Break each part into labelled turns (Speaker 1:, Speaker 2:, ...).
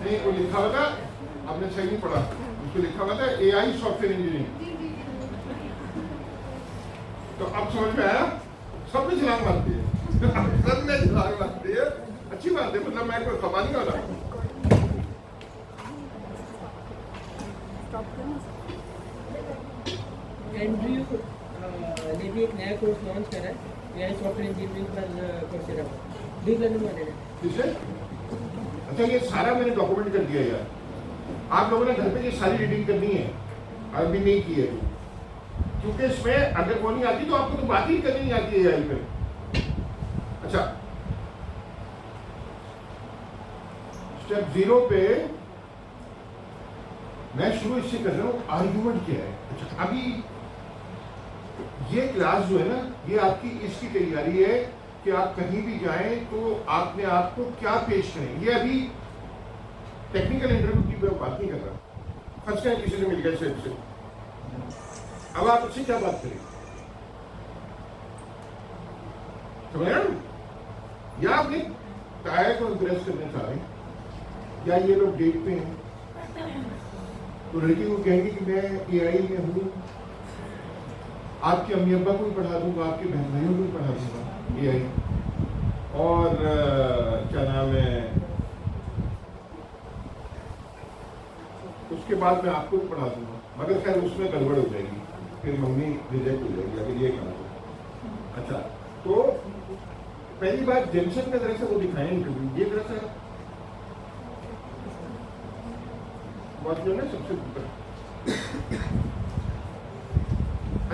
Speaker 1: नहीं, वो लिखा हुआ था, आपने सही नहीं पढ़ा, उसको लिखा हुआ था AI सॉफ्टवेयर इंजीनियरिंग। तो अब समझ में आया, सब में छलांग मारती है सब में छलांग मारती है, अच्छी बात है, मतलब मैं कोई खपा नहीं वाला।
Speaker 2: एंड्रयू ने भी एक नया कोर्स लॉन्च करा है AI सॉफ्टवेयर इंजीनियरिंग पर कोर्सेरा पर डीप लर्निंग वाले ने।
Speaker 1: किसने? अच्छा, ये सारा मैंने डॉक्यूमेंट कर दिया यार, आप लोगों ने घर पे ये सारी रीडिंग करनी है, अभी नहीं की है, क्योंकि इसमें अगर वो नहीं आती तो आपको तो बात ही करनी नहीं आती है AI पे। अच्छा, स्टेप 0 पे मैं शुरू इससे कर रहा हूँ, आर्ग्यूमेंट क्या है। अच्छा, अभी ये क्लास जो है ना, ये आपकी इसकी तैयारी है कि आप कहीं भी जाएं तो आपने आपको क्या पेश करें। ये अभी टेक्निकल इंटरव्यू की मैं बात नहीं कर रहा, फर्स्ट टाइम किसी ने मिल गया से, अब आप उससे क्या बात करें, समझ रहे हो? या आपने टायर को इम्प्रेस करना चाह रहे हैं, या ये लोग डेट पे हैं तो लड़की को कहेंगे कि मैं AI में हूँ, आपके अम्मी अब्बा को भी पढ़ा दूंगा, आपके बहन भाइयों को भी पढ़ा दूंगा AI, और क्या नाम है, उसके बाद मैं आपको भी पढ़ा दूंगा, मगर खैर उसमें गड़बड़ हो जाएगी, फिर मम्मी रिजेक्ट हो जाएगी अगर ये कहा तो। अच्छा, तो पहली बात जंक्शन में तरह से वो दिखाएं इंटरव्यू, ये तरह से बात जो है ना सबसे ऊपर।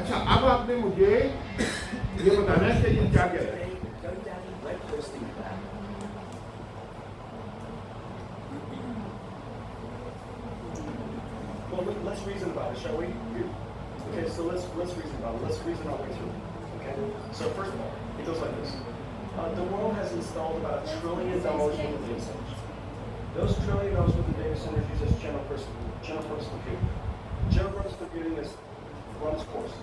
Speaker 1: अच्छा, अब आपने मुझे ये बताना है कि ये क्या कह रहा है।
Speaker 3: Well, let's reason about it, shall we? Okay, so let's reason about it. Let's reason our way through it. Okay. So first of all, it goes like this: the world has installed about $1 trillion worth of data centers. Those $1 trillion worth of data centers uses general purpose computing. General purpose computing is runs course.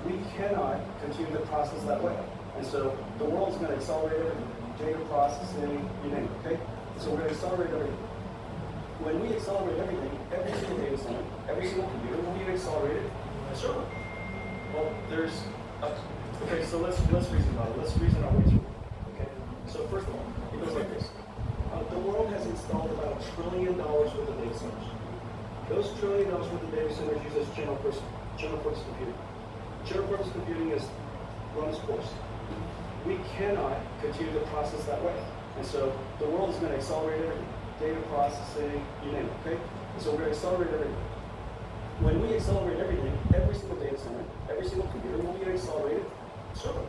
Speaker 3: We cannot continue the process that way, and so the world's going to accelerate everything. Data processing, you name it. Okay. So we're going to accelerate everything. When we accelerate everything, every single data center, every single computer will be an accelerated server. Well, okay, so let's reason about it. Let's reason our way through it. Okay. So first of all, it goes like this: the world has installed about $1 trillion worth of data centers. Those $1 trillion worth of data centers uses general purpose computing. General purpose computing runs course. We cannot continue the process that way, and so the world is going to accelerate everything. Data processing, you name it, okay? So we're going to accelerate everything. When we accelerate everything, every single data center, every single computer will be an accelerated server.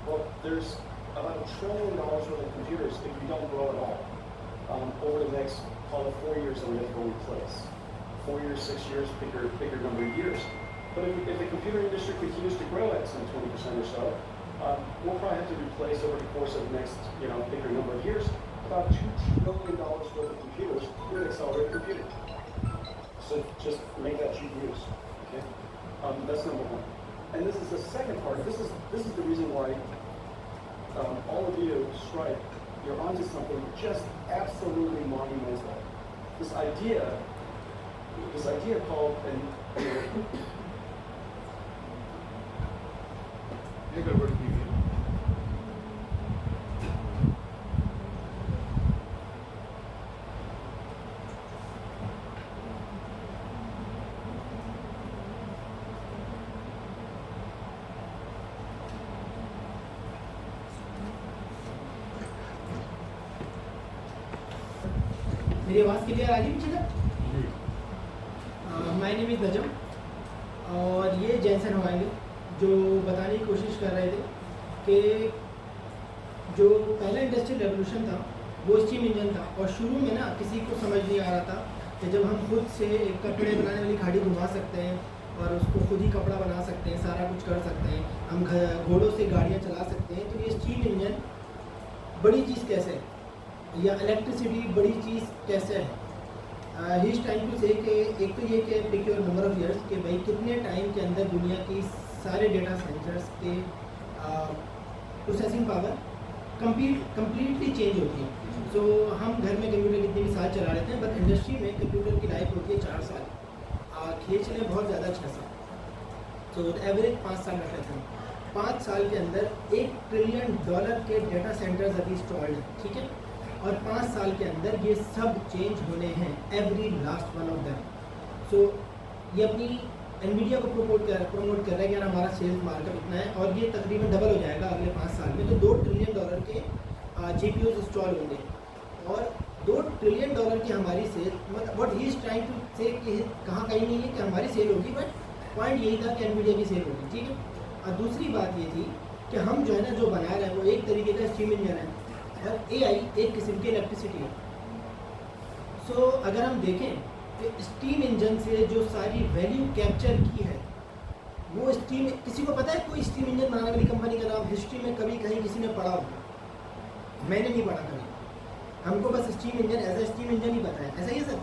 Speaker 3: Well, there's about $1 trillion worth of computers if we don't grow at all over the next, call it 4 years, that we have to go replace. 4 years, 6 years, bigger number of years. But if the computer industry continues to grow at some 20% or so, we'll probably have to replace over the course of the next, bigger number of years, about $2 trillion worth of computers with accelerated computing. So just make that GPUs. Okay, that's number one. And this is the second part. This is the reason why all of you, Stripe, you're onto something just absolutely monumental. This idea called
Speaker 1: ये गड़बड़ की है।
Speaker 2: मेरी आवाज़ clear आ रही है पीछे? My name is नजम, और ये जैनसन हवांगे जो बताने की कोशिश कर रहे थे कि जो पहला इंडस्ट्रियल रेवोल्यूशन था वो स्टीम इंजन था, और शुरू में ना किसी को समझ नहीं आ रहा था कि जब हम खुद से एक कपड़े बनाने वाली गाड़ी घुमा सकते हैं और उसको खुद ही कपड़ा बना सकते हैं, सारा कुछ कर सकते हैं, हम घोड़ों से गाड़ियाँ चला सकते हैं, तो ये स्टीम इंजन बड़ी चीज़ कैसे है, या इलेक्ट्रिसिटी बड़ी चीज़ कैसे है। He is time to say कि एक तो ये कि pick your number of years कि भाई कितने टाइम के अंदर दुनिया की सारे डेटा सेंटर्स के प्रोसेसिंग पावर कम्प्लीटली चेंज होती है। सो हम घर में कंप्यूटर कितनी भी साल चला लेते हैं, बट इंडस्ट्री में कंप्यूटर की लाइफ होती है 4 साल, खींच लें बहुत ज़्यादा 6 साल, तो एवरेज 5 साल रख लेते हैं। 5 साल के अंदर $1 ट्रिलियन के डेटा सेंटर्स अभी इंस्टॉल्ड हैं, ठीक है, और 5 साल के अंदर ये सब चेंज होने हैं, every last one of them. So ये अपनी एनवीडिया को प्रमोट कर रहा है कि यार हमारा सेल्स मार्केट इतना है और ये तकरीबन डबल हो जाएगा अगले 5 साल में, तो $2 ट्रिलियन के GPUs इंस्टॉल होंगे और $2 ट्रिलियन की हमारी सेल, मतलब what he is trying to say कि कहाँ कहीं नहीं है कि हमारी सेल होगी, बट पॉइंट यही था कि एनवीडिया की सेल होगी, ठीक है। और दूसरी बात ये थी कि हम जो है ना जो बना रहे हैं वो एक तरीके का स्टीम इंजन है और AI एक किस्म की इलेक्ट्रिसिटी है। सो अगर हम देखें कि स्टीम इंजन से जो सारी वैल्यू कैप्चर की है वो स्टीम, किसी को पता है कोई स्टीम इंजन बनाने वाली कंपनी का नाम हिस्ट्री में कभी कहीं किसी ने पढ़ा हो? मैंने नहीं पढ़ा कभी, हमको बस steam engine as a steam engine ही पता है, ऐसा ही है सर?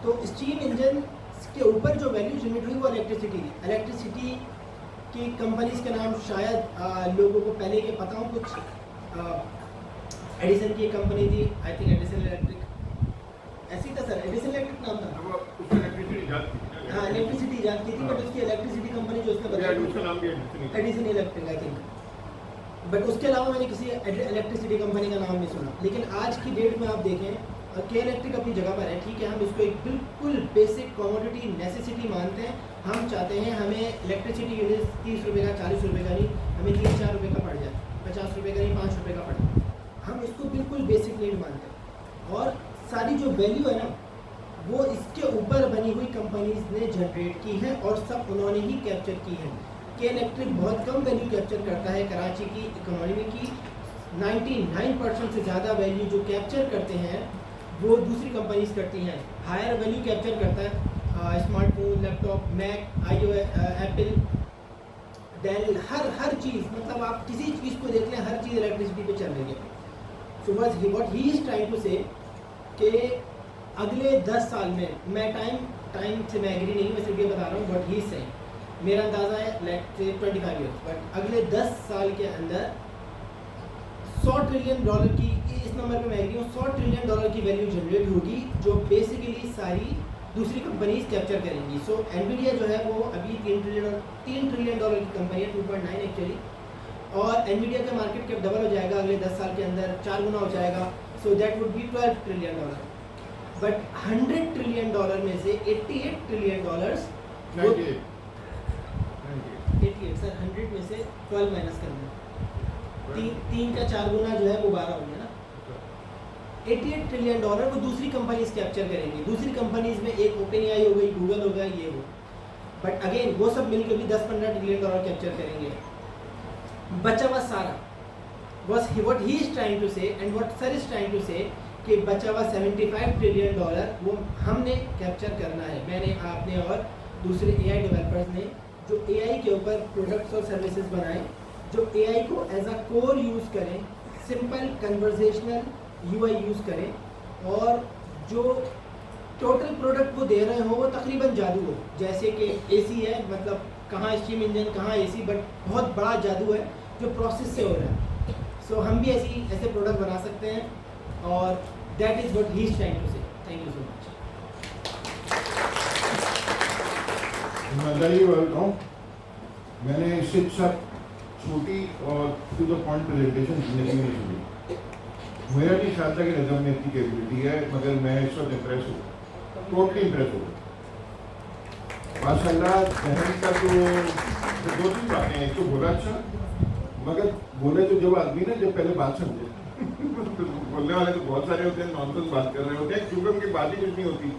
Speaker 2: तो स्टीम इंजन के ऊपर जो वैल्यू जनरेट हुई वो इलेक्ट्रिसिटी की कंपनीज के नाम शायद लोगों को पहले के पता हो, कुछ एडिसन की एक कंपनी थी, आई थिंक एडिसन इलेक्ट्रिक, ऐसी था सर, एडिसन इलेक्ट्रिक नाम था। हाँ इलेक्ट्रिसिटी ईजाद की थी, बट उसकी इलेक्ट्रिसिटी कंपनी जो उसने बताया Edison electric I think, but उसके अलावा मैंने किसी इलेक्ट्रिसिटी कंपनी का नाम नहीं सुना। लेकिन आज की डेट में आप देखें के इलेक्ट्रिक अपनी जगह पर है, ठीक है, हम इसको एक बिल्कुल बेसिक कमोडिटी नेसेसिटी मानते हैं। हम चाहते हैं हमें इलेक्ट्रिसिटी यूनिट 30 रुपये का 40 रुपये का नहीं, हमें 3-4 रुपये का पड़ जाए, 50 रुपये का नहीं 5 रुपये का पड़े, हम इसको बिल्कुल बेसिक नीड मानते हैं। और सारी जो वैल्यू है ना वो इसके ऊपर बनी हुई कंपनीज ने जनरेट की है और सब उन्होंने ही कैप्चर की है। के इलेक्ट्रिक बहुत कम वैल्यू कैप्चर करता है, कराची की इकोनॉमी की 99% से ज़्यादा वैल्यू जो कैप्चर करते हैं वो दूसरी कंपनीज करती हैं। हायर वैल्यू कैप्चर करता है smartphone, laptop, Mac, Apple, Dell, हर चीज़, मतलब आप किसी चीज़ को देख लें हर चीज़ इलेक्ट्रिसिटी पे चल रही है। So what he is trying to say कि अगले 10 साल में, मैं टाइम से मैं एग्री नहीं हूँ, मैं सिर्फ ये बता रहा हूँ व्हाट ही इज सेइंग, मेरा अंदाज़ा है लेट्स से 25 ईयर्स, बट अगले 10 साल के अंदर $100 ट्रिलियन की, इस नंबर पे मैं एग्री हूँ, $100 ट्रिलियन की वैल्यू जनरेट होगी जो बेसिकली सारी दूसरी कंपनीज कैप्चर करेंगी। सो एनवीडिया जो है वो अभी $3 ट्रिलियन की कंपनी है, 2.9 एक्चुअली, और एनवीडिया का मार्केट कैप डबल हो जाएगा अगले 10 साल के अंदर, 4 गुना हो जाएगा, so that would be $12 trillion. But $100 trillion में से $88 ट्रिलियन 88 सर, 100 में से 12 माइनस करना, 3 का 4 गुना जो है वो 12 हो गया ना, $88 ट्रिलियन वो दूसरी कंपनीज कैप्चर करेंगी। दूसरी कंपनीज में एक OpenAI हो गई, गूगल हो गया, ये वो, बट अगेन वो सब मिलकर भी $10-15 ट्रिलियन कैप्चर करेंगे। बचा हुआ सारा बस what he is trying to say and what sir is trying to say कि बचा हुआ $75 ट्रिलियन वो हमने कैप्चर करना है, मैंने, आपने और दूसरे AI डेवलपर्स ने, जो AI के ऊपर प्रोडक्ट्स और सर्विसेज बनाएं, जो AI को एज अ कोर यूज़ करें, सिंपल कन्वर्जेशनल UI यूज़ करें और जो टोटल प्रोडक्ट वो दे रहे हो वो तकरीबन जादू हो, जैसे कि AC है, मतलब कहाँ स्टीम इंजन कहाँ AC, बट बहुत बड़ा जादू है जो प्रोसेस से हो रहा है। सो हम भी ऐसे प्रोडक्ट बना सकते हैं और that is what he is trying to say. Thank you so much.
Speaker 1: ईमानदारी बताऊँ, मैंने इससे सब छोटी और टू द पॉइंट प्रेजेंटेशन जिंदगी में सुनी। मेरा नहीं ख्याल था कि नजम में इतनी कैपेबिलिटी है, मगर मैं इस वक्त इम्प्रेस हूँ, टोटली इम्प्रेस हूँ माशाल्लाह। बहन का तो 2-3 बातें हैं, एक तो बोला अच्छा, मगर बोले तो जब आदमी ना जब पहले बात समझे बोलने वाले तो बहुत सारे होते हैं, नॉनसेंस बात कर रहे होते हैं, क्योंकि उनकी बात ही कुछ नहीं होती।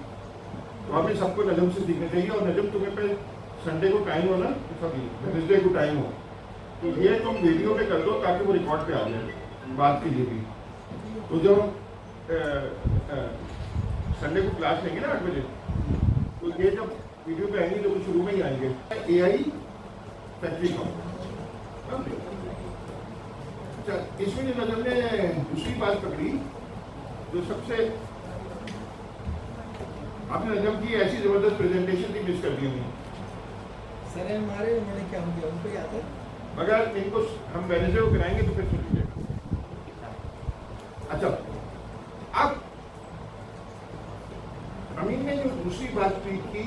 Speaker 1: तो हमें सबको नजम से सीखना चाहिए। और नजम तुम्हें पे संडे को टाइम हो ना, वेडनेसडे को टाइम हो, तो ये तुम वीडियो पे कर दो ताकि वो रिकॉर्ड पे आ जाए बात के लिए भी। तो जब संडे को क्लास लेंगे ना 8 बजे, तो ये जब वीडियो पे आएंगे तो शुरू में ही आएंगे AI फैक्ट्री का। अच्छा, इसमें जो नजर ने दूसरी बात पकड़ी, जो सबसे आपने नजम की ऐसी जबरदस्त प्रेजेंटेशन थी, मिस कर दी हुई
Speaker 2: सर हमारे उन्होंने क्या हो गया उनको याद है,
Speaker 1: मगर इनको हम वेडनेसडे को कराएंगे तो फिर सुन लीजिएगा। अच्छा, अब दूसरी बात थी कि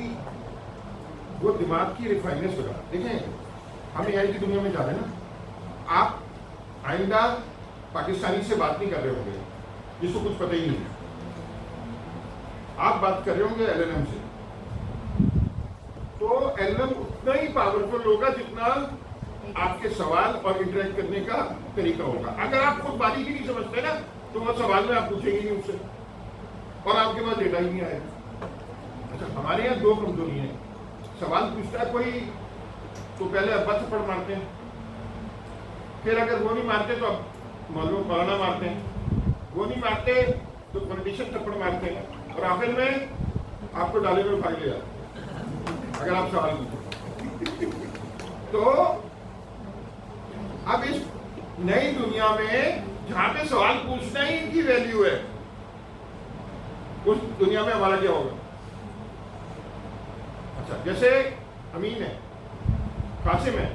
Speaker 1: वो दिमाग की रिफाइनेस बना। देखें, हम एआई की दुनिया में जा रहे हैं ना। आप आइंदा पाकिस्तानी से बात नहीं कर रहे होंगे जिसको कुछ पता ही नहीं है, आप बात कर रहे होंगे एलएलएम से। तो एलएलएम उतना ही पावरफुल होगा जितना आपके सवाल और इंटरेक्ट करने का तरीका होगा। अगर आप खुद बारीकी नहीं समझते ना तो वो सवाल में आप पूछेंगे नहीं उससे और आपके पास डेटा ही नहीं आएगा। अच्छा, हमारे यहाँ दो कमजोरी हैं। सवाल पूछता है कोई तो पहले अब्बा थप्पड़ मारते हैं, फिर अगर वो नहीं मारते तो अब मौलाना मारते हैं, वो नहीं मारते तो पॉलिटिशियन थप्पड़ मारते हैं और आखिर में आपको डाले में भाग ले जाते अगर आप सवाल पूछो। तो अब इस नई दुनिया में जहां पे सवाल पूछना ही इनकी वैल्यू है, उस दुनिया में हमारा क्या होगा? अच्छा, जैसे अमीन है, कासिम है,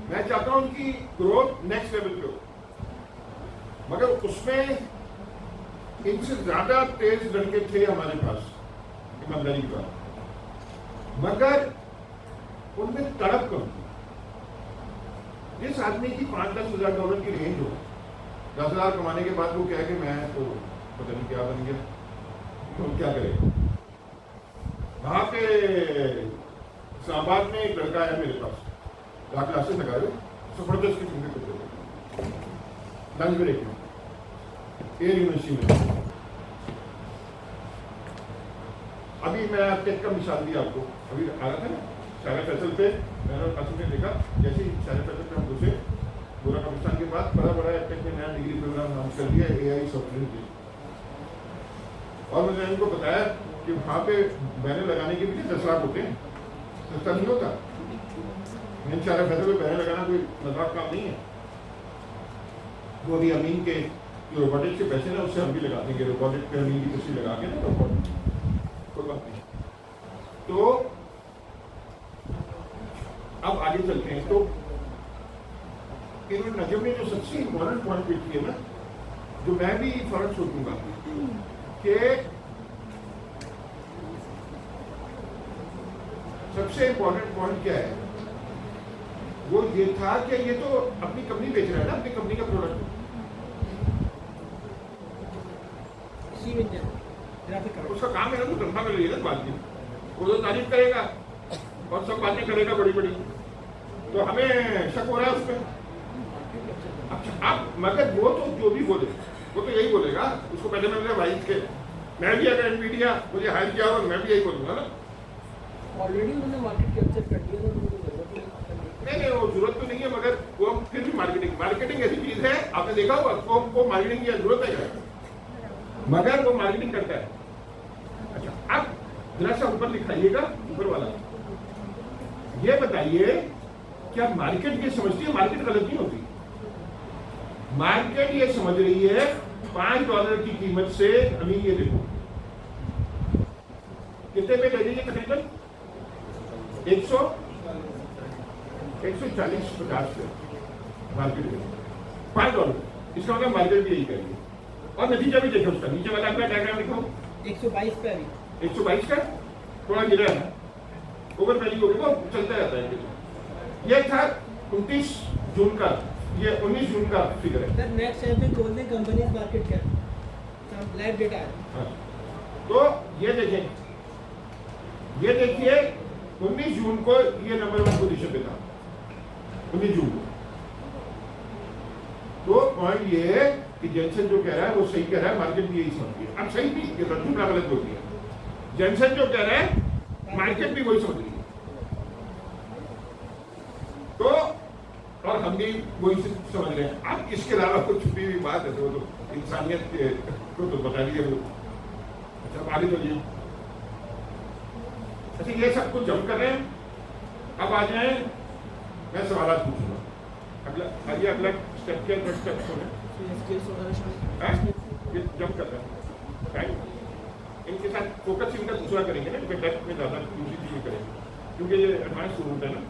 Speaker 1: मैं चाहता हूं उनकी ग्रोथ नेक्स्ट लेवल पे हो, मगर उसमें इनसे ज्यादा तेज लड़के थे हमारे पास ईमानदारी की बात, मगर उनमें तड़प कम थी। जिस आदमी की $5-10,000 की रेंज हो, 10,000 कमाने के बाद वो क्या है कि मैं तो पता नहीं क्या बन गया, तो क्या करेगा? वहां पे इस्लामाबाद में एक लड़का है मेरे पास, क्लासेस लगा रहे, जबरदस्त किस्म के कुछ लंच ब्रेक में एयर यूनिवर्सिटी में। अभी मैं टेक का मिसाल दिया आपको, अभी आ रहा था ना शायरा फैसल पे, मैंने कासिम ने देखा जैसे ही शायरा फैसल पे हम घुसे, पूरा पाकिस्तान के बाद बड़ा टेक में नया डिग्री प्रोग्राम लॉन्च कर दिया एआई सॉफ्टवेयर के। और मैंने इनको बताया कि वहाँ पे बैनर लगाने के भी 10 लाख होते हैं, सस्ता नहीं होता। मैंने शायरा फैसल पे बैनर लगाना कोई मजाक काम नहीं है। वो भी अमीन के जो रोबोटिक्स के पैसे ना उससे हम भी लगा देंगे, रोबोटिक पे अमीन की तस्वीर लगा के ना, तो कोई बात नहीं। तो अब आगे चलते हैं। तो इन्होंने नजम ने जो सबसे इम्पोर्टेंट पॉइंट पिक किया ना, जो मैं भी फर्क सोचूंगा कि सबसे इम्पोर्टेंट पॉइंट क्या है, वो ये था कि ये तो अपनी कंपनी बेच रहा है ना, अपनी कंपनी का प्रोडक्ट, उसका काम है ना, तो तनख्वाह मिल रही है ना बात की, वो तो तारीफ करेगा और सब बातें करेगा बड़ी बड़ी, तो हमें शक हो रहा है उसमें। अच्छा, अब मगर वो तो जो भी बोले वो तो यही बोलेगा, उसको पहले मैंने भाई के मैं भी अगर एनवीडिया मुझे हायर किया और मैं भी यही बोलूंगा ना,
Speaker 2: ऑलरेडी उन्होंने मार्केट कैप्चर कर लिया,
Speaker 1: नहीं वो जरूरत तो नहीं है, मगर वो फिर भी मार्केटिंग ऐसी चीज है, आपने देखा होगा वो मार्केटिंग की जरूरत है, मगर वो मार्केटिंग करता है। अच्छा, अब जरा सा ऊपर दिखाइएगा, ऊपर वाला ये बताइए क्या मार्केट ये समझती है मार्केट गलत नहीं होती? मार्केट ये समझ रही है $5 की कीमत से, अभी ये देखो कितने पे ले लीजिए, तकरीबन 140-50 पे मार्केट में $5, इसका मतलब मार्केट भी यही करेगी। और नतीजा भी देखो उसका, नीचे वाला अपना डायग्राम लिखो,
Speaker 2: 122 पे अभी
Speaker 1: 122 का थोड़ा गिरा है, ओवर वैल्यू होगी, वो चलता रहता है। ये था 29 जून का, ये 19 जून का फिगर है।
Speaker 2: सर नेक्स्ट टाइम पे खोल दें कंपनीज मार्केट कैप, सब लाइव डेटा है।
Speaker 1: हाँ। तो ये देखें, ये देखिए 19 जून को ये नंबर 1 पोजीशन पे था, 19 जून को। तो पॉइंट ये है कि जेनसन जो कह रहा है वो सही कह रहा है, मार्केट भी यही समझ है। अब सही भी ये जुमला गलत हो गया, जेनसन जो कह रहा है मार्केट भी वही समझ रही है। तो और हम भी वही समझ रहे हैं। अब इसके अलावा कुछ छुपी हुई बात है तो इंसानियत को तो बता दिया वो। अच्छा, आगे चलिए। अच्छा, ये सब कुछ जम कर रहे हैं, अब आ जाए मैं सवाल पूछूंगा। अगला आइए, अगला स्टेप क्या है? स्टेप जम कर रहे हैं, राइट। इनके साथ फोकस इनका दूसरा करेंगे ना, क्योंकि डेप्थ में ज़्यादा दूसरी चीज़ें करेंगे, क्योंकि ये एडवांस स्टूडेंट है ना।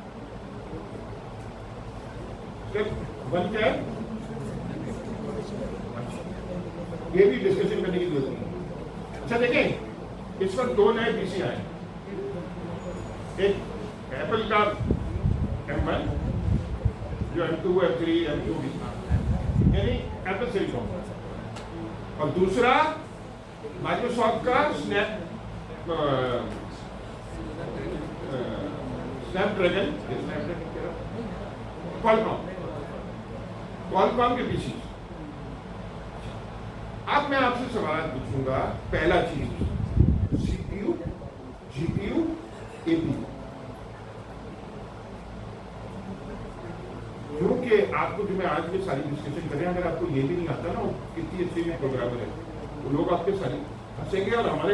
Speaker 1: स्टेप 1 क्या है? ये भी डिस्कशन करने की जरूरत है। अच्छा देखें, इस वक्त दो नए पीसी आए, एक एप्पल का M1 जो M2, M3, M2 यानी एप्पल सिलिकॉन, और दूसरा माइक्रोसॉफ्ट का स्नैपड्रैगन क्वालकॉम के पीसी। अब मैं आपसे सवाल पूछूंगा, पहला चीज CPU, GPU, APU। क्योंकि आपको जो मैं आज की सारी डिस्कशन कर रहे हैं, अगर आपको ये भी नहीं आता ना कितनी अच्छी में प्रोग्रामर है, तो लोग आपके सारी हंसेंगे और हमारे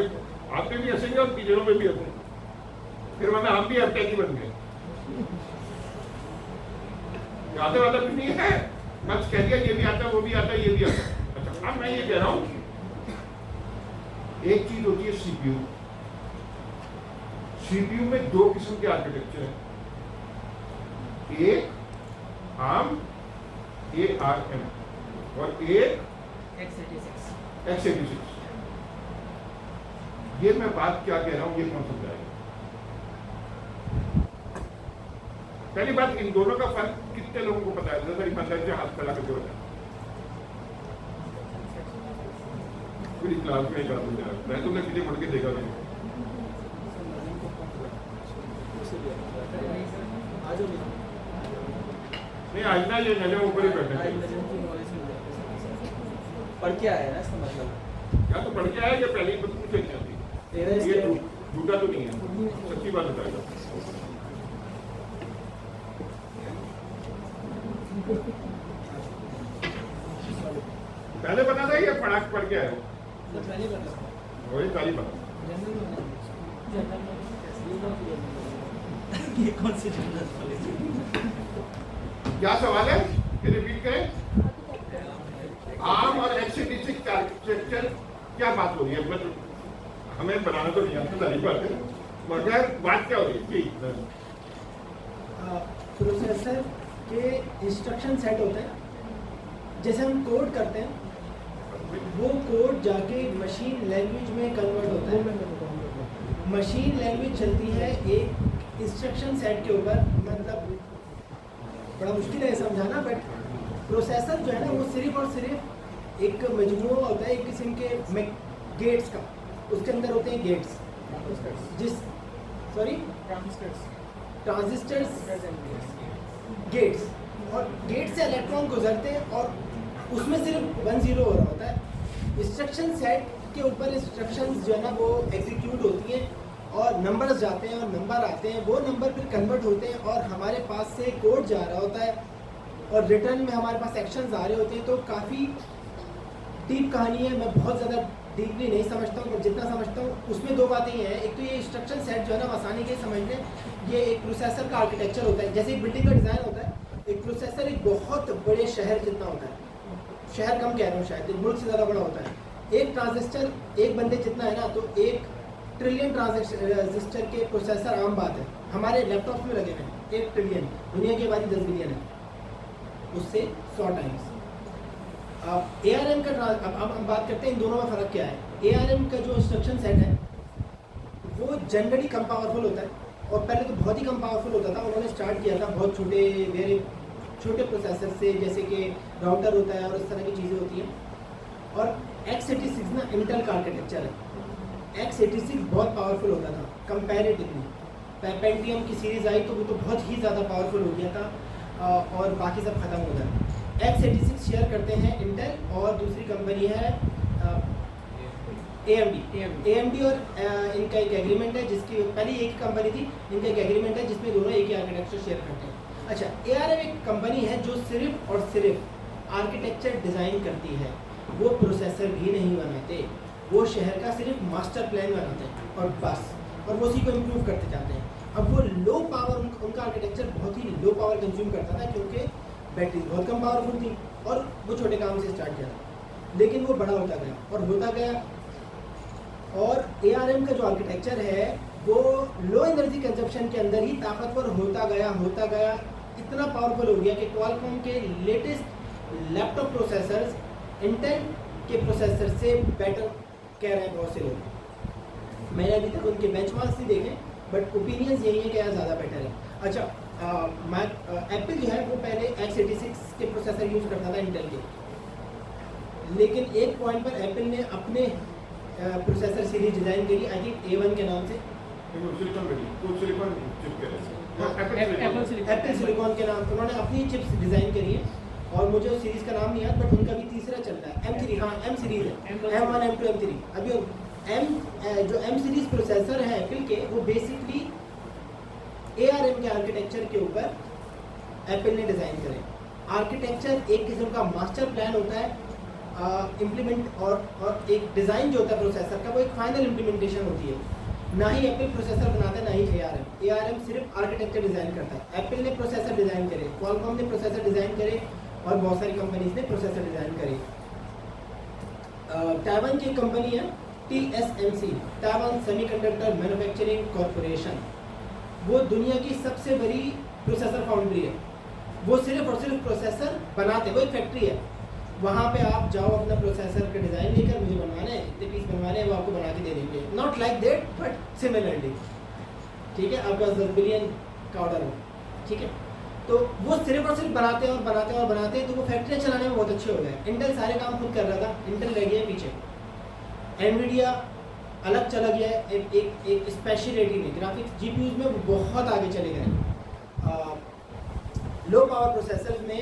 Speaker 1: आप पे भी हंसेंगे और टीचरों पे भी हंसेंगे, फिर वरना हम भी अटैकी बन गए। ज्यादा वाला भी नहीं है, बस कह दिया ये भी आता है, वो भी आता है, ये भी आता है। अच्छा, अब मैं ये कह रहा हूं, एक चीज होती है CPU। CPU में दो किस्म के आर्किटेक्चर हैं, एक ARM और एक x86। ये मैं बात क्या कह रहा हूं, ये कौन समझाएगा? पहली बात, इन दोनों का फर्क कितने लोगों को पता है? जरा ईमानदारी से हाथ खड़ा करके बताएं। पूरी क्लास में एक आदमी जरा, मैं तुमने पीछे मुड़ के देखा नहीं। नहीं आज ना, ये नजर ऊपर ही बैठे
Speaker 4: पढ़ के आया है ना, इसका मतलब
Speaker 1: क्या तो पढ़ के आया या पहले ही पूछे नहीं आती? ये झूठा तो नहीं है, सच्ची बात बताएगा। पहले पता था ये पढ़ के आए हो? वही ताली पता।
Speaker 4: ये कौन सी जनरल नॉलेज?
Speaker 1: क्या सवाल है, ये रिपीट करें। ARM और x86 आर्किटेक्चर क्या बात हो रही है? मतलब हमें बनाना तो नहीं आता, सारी बात है, मगर बात क्या हो रही है? जी,
Speaker 2: प्रोसेसर के इंस्ट्रक्शन सेट होते हैं, जैसे हम कोड करते हैं, वो कोड जाके मशीन लैंग्वेज में कन्वर्ट होता है। मशीन लैंग्वेज चलती है एक इंस्ट्रक्शन सेट के ऊपर। मतलब बड़ा मुश्किल है समझाना, बट प्रोसेसर जो है ना, वो सिर्फ और सिर्फ एक मजमूआ होता है एक किस्म के गेट्स का। उसके अंदर होते हैं गेट्स, ट्रांजिस्टर्स गेट्स, और गेट से इलेक्ट्रॉन गुजरते हैं और उसमें सिर्फ 1-0 हो रहा होता है। इंस्ट्रक्शन सेट के ऊपर इंस्ट्रक्शंस जो है ना, वो एग्जीक्यूट होती हैं और नंबर्स जाते हैं और नंबर आते हैं, वो नंबर फिर कन्वर्ट होते हैं और हमारे पास से कोड जा रहा होता है और रिटर्न में हमारे पास एक्शंस आ रहे होते हैं। तो काफ़ी डीप कहानी है, मैं बहुत ज़्यादा डीपली नहीं समझता हूँ, पर जितना समझता हूँ उसमें दो बातें ये हैं। एक तो ये इंस्ट्रक्शन सेट जो है ना, आसानी के समझ लें, ये एक प्रोसेसर का आर्किटेक्चर होता है। जैसे एक बिल्डिंग का डिज़ाइन होता है, एक प्रोसेसर एक बहुत बड़े शहर जितना होता है, शहर कम कह रहा हूँ, शायद मुल्क से ज़्यादा बड़ा होता है। एक ट्रांजिस्टर एक बंदे जितना है ना, तो 1 ट्रिलियन ट्रांजिस्टर के प्रोसेसर आम बात है, हमारे लैपटॉप में लगे हैं 1 ट्रिलियन, दुनिया की आबादी 10 बिलियन है, उससे 100 टाइम्स। ARM का अब हम बात करते हैं इन दोनों में फ़र्क क्या है। ARM का जो इंस्ट्रक्शन सेट है वो जनरली कम पावरफुल होता है, और पहले तो बहुत ही कम पावरफुल होता था। उन्होंने स्टार्ट किया था बहुत छोटे प्रोसेसर से, जैसे कि राउटर होता है और इस तरह की चीज़ें होती हैं। और x86 ना इंटेल का आर्किटेक्चर है। x86 बहुत पावरफुल होता था कंपैरेटिवली। पेंटियम की सीरीज़ आई तो वो तो बहुत ही ज़्यादा पावरफुल हो गया था, और बाकी सब खत्म हो गया। x86 शेयर करते हैं इंटेल और दूसरी कंपनी है AMD और इनका एक एग्रीमेंट है, जिसकी पहले एक कंपनी थी, इनका एक एग्रीमेंट है जिसमें दोनों एक ही आर्किटेक्चर शेयर करते हैं। अच्छा, ARM एक कंपनी है जो सिर्फ और सिर्फ आर्किटेक्चर डिज़ाइन करती है, वो प्रोसेसर भी नहीं बनाते, वो शहर का सिर्फ मास्टर प्लान बनाते हैं और बस, और वो उसी को इम्प्रूव करते जाते हैं। अब वो लो पावर, उनका आर्किटेक्चर बहुत ही लो पावर कंज्यूम करता था, क्योंकि बैटरी बहुत कम पावरफुल थी और वो छोटे काम से स्टार्ट किया था, लेकिन वो बड़ा होता गया और होता गया। और ARM का जो आर्किटेक्चर है वो लो एनर्जी कंजप्शन के अंदर ही ताकतवर होता गया, इतना पावरफुल हो गया कि क्वालकॉम के लेटेस्ट लैपटॉप प्रोसेसर्स इंटेल के प्रोसेसर से बेटर कह रहे हैं बहुत से लोग। मैंने अभी तक उनके बेंचमार्क्स नहीं देखे, बट ओपिनियंस यही है कि यार ज़्यादा बेटर है। अच्छा, एप्पल जो है वो पहले x86 के प्रोसेसर यूज़ करता था इंटेल के, लेकिन एक पॉइंट पर एप्पल ने अपने प्रोसेसर सीरीज डिज़ाइन करी, आई थिंक A1 के नाम से, एप्पल सिलिकॉन के नाम से उन्होंने अपनी चिप्स डिज़ाइन करी है, और मुझे उस सीरीज़ का नाम नहीं याद, बट उनका भी तीसरा चल रहा है M3, हाँ M सीरीज़ है, M1 M2 M3। अभी जो M सीरीज़ प्रोसेसर है एप्पल के, वो बेसिकली ARM के आर्किटेक्चर के ऊपर एप्पल ने डिज़ाइन करे। आर्किटेक्चर एक किस्म का मास्टर प्लान होता है, इम्प्लीमेंट और एक डिज़ाइन जो होता है प्रोसेसर का, वो एक फाइनल इम्प्लीमेंटेशन होती है। ना ही एप्पल प्रोसेसर बनाता है, ना ही ARM सिर्फ आर्किटेक्चर डिज़ाइन करता है। एप्पल ने प्रोसेसर डिज़ाइन करे, क्वालकॉम ने प्रोसेसर डिज़ाइन करे, और बहुत सारी कंपनीज ने प्रोसेसर डिज़ाइन करे। ताइवान की कंपनी है TSMC, Taiwan semiconductor manufacturing corporation, वो दुनिया की सबसे बड़ी प्रोसेसर फाउंड्री है। वो सिर्फ और सिर्फ प्रोसेसर बनाते हैं, वो एक फैक्ट्री है। वहाँ पे आप जाओ अपना प्रोसेसर का डिज़ाइन लेकर, मुझे बनवाना है, इतने पीस बनवाने हैं, वो आपको बना के दे देंगे। Not like that but similarly, ठीक है, आपके पास 10 बिलियन का ऑर्डर हो, ठीक है। तो वो सिर्फ और सिर्फ बनाते हैं और बनाते हैं और बनाते हैं, तो वो फैक्ट्रियाँ चलाने में बहुत अच्छे हो गए। इंटेल सारे काम खुद कर रहा था, इंटेल रह गया पीछे। एनवीडिया अलग चला गया है, एक स्पेशलिटी में, ग्राफिक्स GPUs में वो बहुत आगे चले गए। लो पावर प्रोसेसर में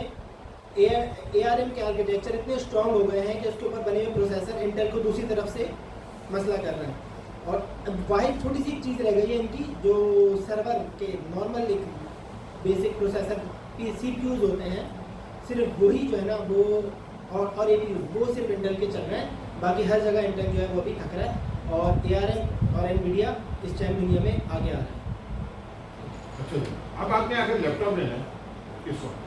Speaker 2: ARM के आर्किटेक्चर इतने स्ट्रॉन्ग हो गए हैं कि उसके ऊपर बने हुए प्रोसेसर इंटेल को दूसरी तरफ से मसला कर रहे हैं। और वाइड छोटी सी एक चीज़ रह गई है इनकी, जो सर्वर के नॉर्मल एक बेसिक प्रोसेसर CPUs होते हैं, सिर्फ वही जो है ना वो, और APUs वो सिर्फ इंटेल के चल रहे हैं। बाकी हर जगह इंटेल जो है वो भी थक रहा है, और ARM और एनवीडिया इस टाइम दुनिया में आगे आ रहा है।
Speaker 1: अच्छा, अब आपने अगर लैपटॉप लेना है किस वक्त,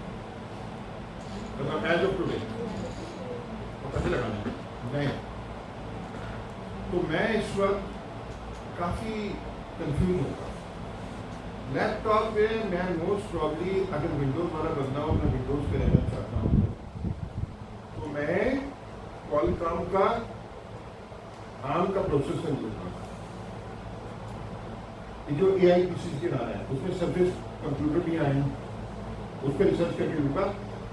Speaker 1: मतलब एज ऑफ टुडे, तो कैसे लगाना है नहीं, तो मैं इस वक्त काफ़ी कंफ्यूज होगा। लैपटॉप में मैं मोस्ट प्रॉब्ली अगर विंडोज़ वाला बंदा हूँ, मैं विंडोज़ पे रहना चाहता हूँ, तो मैं क्वालकॉम का ARM का प्रोसेसर यूज करता हूँ। ये जो AI PCs के आ रहे हैं, उसमें सर्फेस कंप्यूटर भी आए हैं, उस पर रिसर्च करके लूँगा।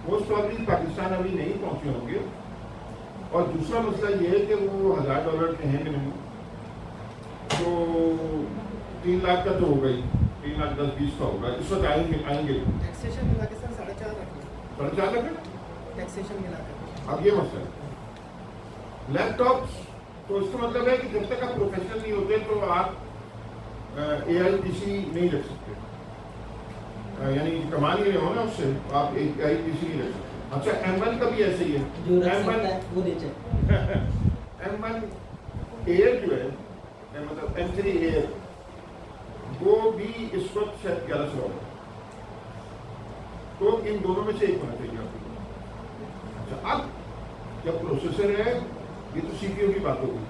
Speaker 1: मोस्ट प्रॉब्ली पाकिस्तान अभी नहीं पहुँचे होंगे। और दूसरा मसला ये है कि वो $1000 के हैं मिनिमम, तो 3 लाख का तो हो गई, 3 लाख 10-20 का होगा इस वक्त। आएंगे
Speaker 2: टैक्सेशन मिला के सर 4.5 रखिए,
Speaker 1: 4.5 लाख
Speaker 2: टैक्सेशन मिला कर।
Speaker 1: अब ये मसला है लैपटॉप, तो इसका मतलब है कि जब तक आप प्रोफेशनल नहीं होते तो आप AI PC नहीं रख सकते, यानी कमा नहीं रहे हो ना उससे, आप AI PC नहीं रख सकते। अच्छा, M1 का भी ऐसे ही है,
Speaker 2: जो रख
Speaker 1: M1
Speaker 2: सकता है वो दे जाए।
Speaker 1: M1 Air जो है, मतलब M3 Air, वो भी इस वक्त शायद 1100 होगा। तो इन दोनों में से एक होना चाहिए आपको। अच्छा, अब जब प्रोसेसर है, ये तो CPU की बात होगी।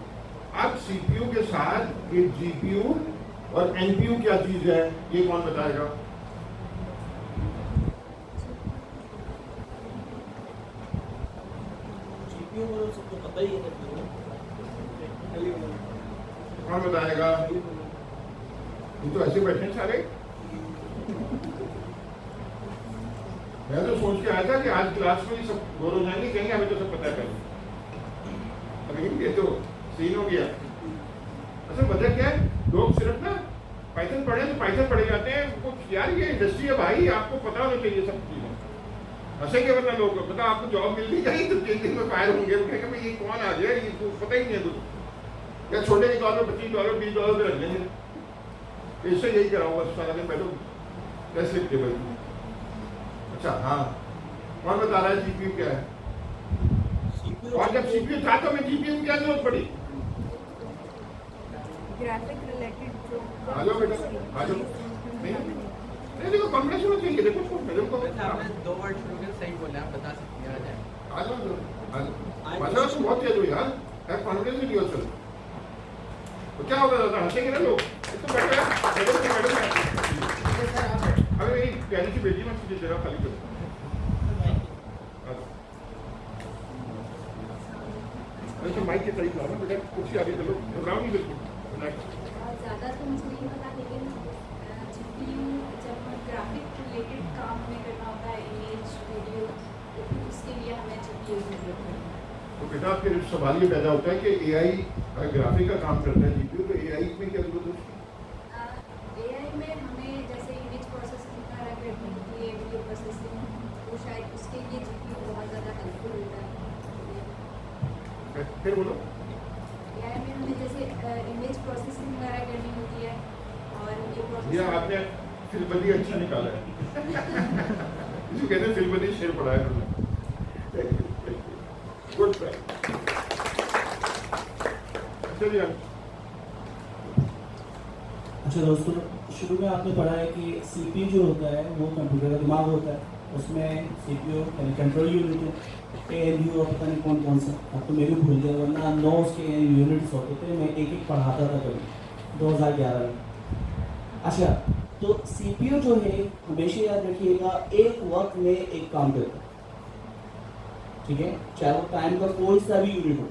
Speaker 1: अब CPU के साथ ये GPU और NPU क्या चीज है, ये कौन बताएगा?
Speaker 4: GPU वो सबको पता ही है,
Speaker 1: कौन बताएगा? ये तो ऐसे बैठे हैं सारे। मैं तो सोच के आया था कि आज क्लास में ही सब बोर हो जाएंगे, कहेंगे हमें तो सब पता है पहले। लेकिन ये तो सीन हो गया। असल वजह क्या है, लोग सिर्फ ना पाइथन पढ़े तो पाइथन पढ़े जाते हैं। कुछ यार ये इंडस्ट्री है भाई, आपको पता होना चाहिए सब चीज़ें। ऐसे क्या वरना लोग पता आपको जॉब मिल नहीं जाएगी तो 3 दिन में फायर होंगे, कहेंगे भाई ये कौन आ गया, ये तो पता ही नहीं है कुछ। या छोटे के तौर पर $25 $20 पे रख लेंगे। इससे यही कराऊंगा सारा दिन, बैठो टेस्ट लिखते भाई। अच्छा हाँ, कौन बता रहा है CPU क्या है? और जब CPU था तो मैं GPU की क्या जरूरत पड़ी?
Speaker 5: ग्राफिक रिलेटेड जो
Speaker 1: आ जाओ बेटा, आ जाओ। नहीं देखो कॉम्बिनेशन होना चाहिए, देखो मेरे को
Speaker 4: आपने 2 वर्ड शुरू कर सही बोले, आप बता सकते हैं।
Speaker 1: आ जाओ। मतलब तुम बहुत तेज हो यार, हैव कॉन्फिडेंस इन योरसेल्फ। तो क्या होगा दादा, हंसेंगे ना लोग। तो बैठो यार, अरे मेरी प्यारी सी बेटी, मैं तुझे जगह खाली करूँ। माइक के करीब लाओ ना बेटा, कुर्सी आगे चलो, घबराओ नहीं बिल्कुल। नेक्स्ट
Speaker 5: ज़्यादा तो मुझे नहीं पता, लेकिन GPU जब ग्राफिक रिलेटेड काम हमें करना होता है, इमेज वीडियो, तो फिर उसके लिए हमें GPU ज़रूरत पड़ती है।
Speaker 1: तो बेटा फिर सवाल ये पैदा होता है कि AI अगर ग्राफिक का काम करता है GPU, तो AI में क्या जरूरत है उसकी?
Speaker 5: AI में हमें जैसे इमेज प्रोसेसिंग वगैरह करनी होती है, वीडियो प्रोसेसिंग, तो शायद उसके लिए GPU बहुत ज़्यादा हेल्पफुल होता है।
Speaker 1: फिर बोलो।
Speaker 5: AI में हमें जैसे इमेज प्रोसेसिंग वगैरह करनी होती है, और ये
Speaker 1: ये
Speaker 5: प्रोसेसिंग
Speaker 1: आपने फिल्मबंदी अच्छा निकाला है। इसको कहते हैं फिल्मबंदी, शेर पढ़ा है तुमने। Good try. चलिए
Speaker 6: अच्छा दोस्तों, शुरू में आपने पढ़ा है कि CPU जो होता है वो कंप्यूटर का दिमाग होता है, उसमें CPU यानी कंट्रोल यूनिट है, ALU और पता नहीं कौन कौन सा, अब तो मैं भी भूल गया, वरना 9 उसके यूनिट्स होते थे, मैं एक एक पढ़ाता था कभी 2011 में। अच्छा, तो CPU जो है हमेशा याद रखिएगा एक वक्त में एक काम करता है, ठीक है, चाहे वो टाइम का कोई सा भी यूनिट हो,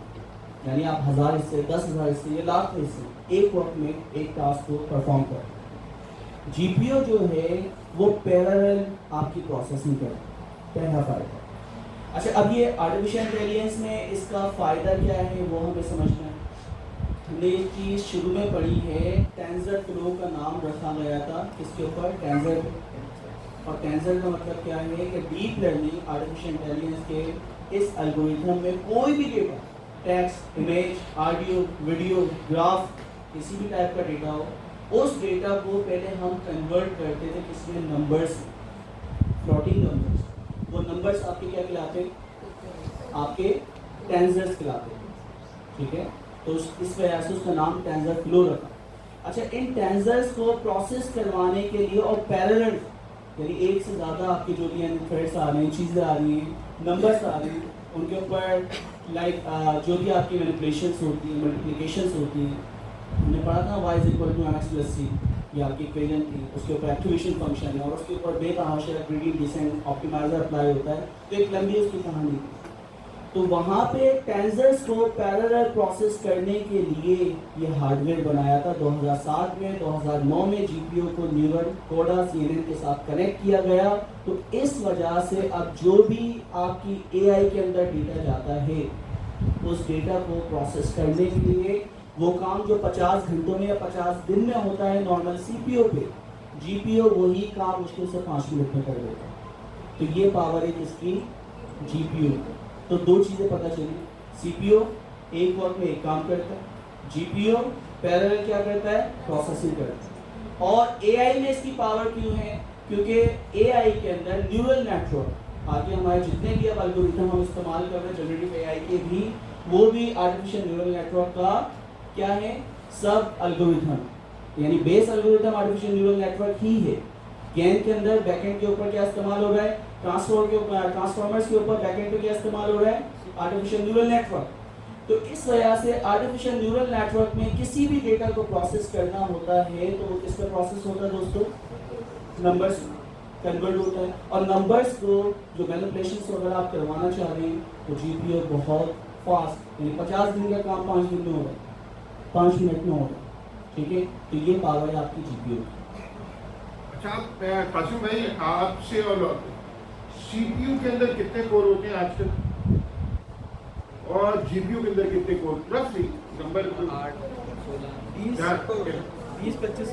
Speaker 6: यानी आप 1000 हिस्से, 10,000 हिस्से या लाख हिस्से एक वक्त में एक टास्क को परफॉर्म कर। GPU जो है वो पैरेलल आपकी प्रोसेसिंग कर, पहला फायदा। अच्छा, अब ये आर्टिफिशियल इंटेलिजेंस में इसका फ़ायदा क्या है वो हमें समझना है। हमने ये चीज़ शुरू में पढ़ी है, टेंसरफ्लो का नाम रखा गया था इसके ऊपर, टेंसर, और टेंसर का मतलब क्या है कि डीप लर्निंग आर्टिफिशियल इंटेलिजेंस के इस एल्गोरिथम में कोई भी data, text, image, audio, video, graph, किसी भी टाइप का डेटा हो, उस डेटा को पहले हम कन्वर्ट करते थे किसमें, नंबर्स, फ्लोटिंग नंबर्स। वो नंबर्स आपके क्या कहलाते हैं, आपके टेंसर्स कहलाते हैं, ठीक है, तो इस वजह से उसका नाम टेंसरफ्लो रखा। अच्छा, इन टेंसर्स को प्रोसेस करवाने के लिए और पैरेलल यानी एक से ज़्यादा आपके जो भी थ्रेड्स आ रहे हैं, चीज़ें आ रही हैं, नंबर्स आ रही हैं, उनके ऊपर लाइक जो भी आपकी मैनिपुलेशंस होती हैं, मल्टीप्लिकेशंस होती हैं, हमने पढ़ा था y = mx + c, ये आपकी इक्वेशन थी, उसके ऊपर एक्टिवेशन फंक्शन है और उसके ऊपर बेतहाशा ग्रेडियंट डिसेंट ऑप्टिमाइजर अप्लाई होता है, तो एक लंबी उसकी कहानी थी। तो वहाँ पे टेंसर्स को पैरेलल प्रोसेस करने के लिए ये हार्डवेयर बनाया था 2007 में। 2009 में GPU को न्यूरल कोडा CNN के साथ कनेक्ट किया गया। तो इस वजह से अब जो भी आपकी AI के अंदर डेटा जाता है, उस डेटा को प्रोसेस करने के लिए वो काम जो 50 घंटों में या 50 दिन में होता है नॉर्मल CPU पे, GPU वही काम मुश्किल से 5 मिनट में कर देता है। तो ये पावर है किसकी, GPU। तो दो चीज़ें पता चली, CPU एक वक्त में एक काम करता है, GPU पैरेलल क्या करता है, प्रोसेसिंग करता है। और AI में इसकी पावर क्यों है, क्योंकि AI के अंदर न्यूरल नेटवर्क, आगे हमारे जितने भी अब एल्गोरिथम हम इस्तेमाल कर रहे हैं जनरेटिव AI के भी, वो भी आर्टिफिशियल न्यूरल नेटवर्क का क्या है, सब एल्गोरिथम, यानी base algorithm artificial neural network ही है। गेन के अंदर बैकएंड के ऊपर क्या इस्तेमाल हो रहा है, ट्रांसफॉर्मर्स के ऊपर बैकएंड पे क्या इस्तेमाल हो रहा है, आर्टिफिशियल न्यूरल नेटवर्क। तो इस वजह से आर्टिफिशियल न्यूरल नेटवर्क में किसी भी डेटा को प्रोसेस करना होता है तो वो किस पे प्रोसेस होता है दोस्तों, नंबर्स कन्वर्ट होता है। और नंबर्स को जो मैनिपुलेशंस वगैरह आप करवाना चाह रहे हैं तो GPU बहुत फास्ट, यानी 50 दिन का काम 5 दिन में होगा, 5 मिनट में होगा, ठीक है। तो ये पावर है आपकी GPU।
Speaker 1: अच्छा कासिम भाई, आपसे और CPU के अंदर कितने कोर होते हैं आजकल, और GPU के अंदर कितने कोर, रफली नंबर?
Speaker 4: 8, 16,
Speaker 2: 20-25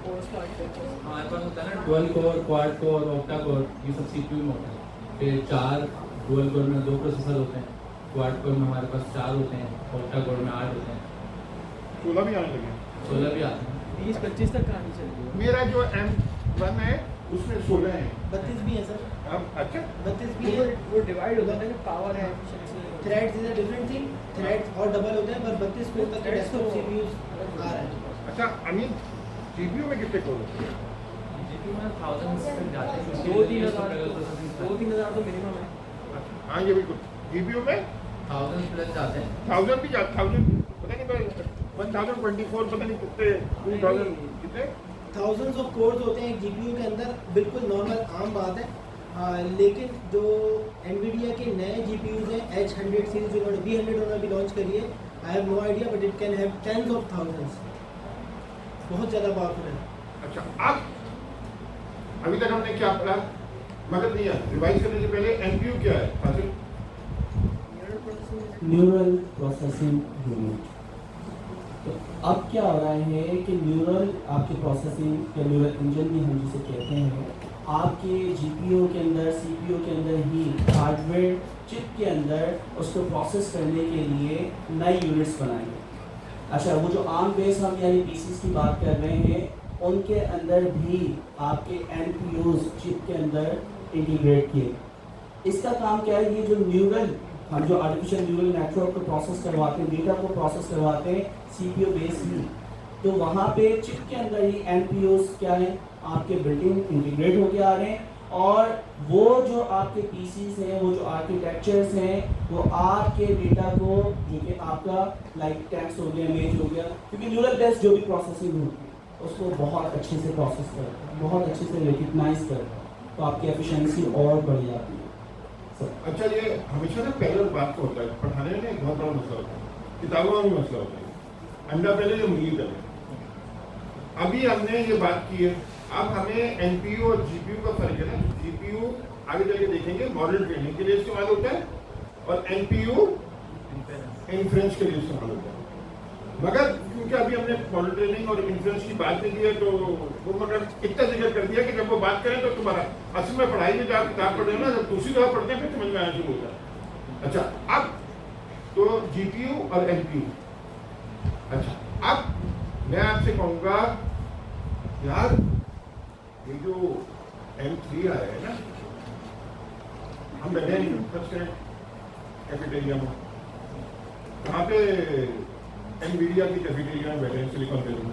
Speaker 4: हमारे पास होता है ना dual core, quad core, octa core, ये सब CPU में होता है। फिर 4 डुअल कोर में 2 प्रोसेसर होते हैं, क्वाड कोर में हमारे पास 4 होते हैं, ऑक्टा कोर में 8 होते हैं,
Speaker 1: 16 भी आने लगे।
Speaker 4: 16 भी आते हैं।
Speaker 2: 20-25 तक कहानी चल रही है।
Speaker 1: मेरा जो M1 है उसमें 16 है।
Speaker 2: 32 भी है सर,
Speaker 1: अब अच्छा
Speaker 2: 32 भी है।
Speaker 3: वो डिवाइड होता है ना, पावर है,
Speaker 2: threads is a different thing, threads और डबल होते हैं, पर 32 कोर तक डेस्कटॉप CPUs आ रहा है।
Speaker 1: अच्छा अमित, CPU में कितने कोर होते हैं?
Speaker 4: GPU में 1000 तक जाते हैं,
Speaker 3: 2-3 हज़ार
Speaker 4: processing
Speaker 3: 2-3 हज़ार तो मिनिमम है।
Speaker 1: हाँ ये बिल्कुल, GPU में
Speaker 4: 1000 प्लस जाते हैं।
Speaker 1: 1000 भी जाते, 1000 पता नहीं भाई, 1024 पता नहीं कितने, 2000 कितने,
Speaker 2: थाउजेंड्स ऑफ कोर्स होते हैं GPU के अंदर, बिल्कुल नॉर्मल आम बात है। लेकिन जो NVIDIA के नए GPUs हैं H100 सीरीज, जिन्होंने V100 उन्होंने भी लॉन्च करी है, I have no idea but it can have tens of thousands, बहुत ज़्यादा पावरफुल है।
Speaker 1: अच्छा, अब अभी तक हमने क्या पढ़ा, मगर नहीं है, रिवाइज करने से पहले एनपीयू क्या है फासिल?
Speaker 6: Neural processing unit. तो अब क्या हो रहा है कि न्यूरल आपके प्रोसेसिंग या न्यूरल इंजन भी हम जिसे कहते हैं, आपके जीपीयू के अंदर, सीपीयू के अंदर ही हार्डवेयर चिप के अंदर उसको प्रोसेस करने के लिए नए यूनिट्स बनाएंगे। अच्छा, वो जो आर्म बेस हम यानी पीसीस की बात कर रहे हैं, उनके अंदर भी आपके एनपीयूज चिप के अंदर इंटीग्रेट किए। इसका काम क्या है, ये जो न्यूरल हम जो आर्टिफिशियल न्यूरल नेटवर्क को प्रोसेस करवाते हैं, डेटा को प्रोसेस करवाते हैं सीपीयू बेस ही, तो वहाँ पे चिप के अंदर ही एनपीयूज क्या है आपके बिल्डिंग इंटीग्रेट होके आ रहे हैं, और वो जो आपके पीसीस हैं, वो जो आर्किटेक्चर्स हैं, वो आपके डेटा को जो कि आपका लाइक टेक्स्ट हो गया, इमेज हो गया, क्योंकि न्यूरल बेस्ड जो भी प्रोसेसिंग होती है उसको बहुत अच्छे से प्रोसेस करता है, बहुत अच्छे से रिकग्नाइज करता है, तो आपकी एफिशिएंसी और बढ़ जाती है।
Speaker 1: अच्छा, ये हमेशा ना पहले बात का होता है, पढ़ाने में एक बहुत बड़ा मसला होता है, किताबों में भी मसला होता है, अंडा पहले जो मुर्गी पहले। अभी हमने ये बात की है, अब हमें एनपीयू और जीपीयू का फर्क है ना। जीपीयू आगे चल के देखेंगे मॉडल ट्रेनिंग के लिए इस्तेमाल होता है, और एनपीयू इन्फ्रेंस के लिए इस्तेमाल होता है। मगर क्योंकि अभी हमने मॉडल ट्रेनिंग और इन्फ्रेंस की बात नहीं की है, तो वो मगर इतना जिक्र कर दिया कि जब वो बात करें तो तुम्हारा असल में पढ़ाई में जब आप किताब पढ़ रहे हो ना, जब दूसरी दफा पढ़ते हैं फिर समझ में आना शुरू होता है। अच्छा, अब तो जीपीयू और एनपीयू। अच्छा, अब मैं आपसे कहूँगा यार, ये जो M3 आया है ना, हम बैठे हैं फर्स्ट कैफेटेरिया में, वहाँ पे एनवीडिया की कैफेटेरिया में बैठे हैं सिलिकॉन वैली में।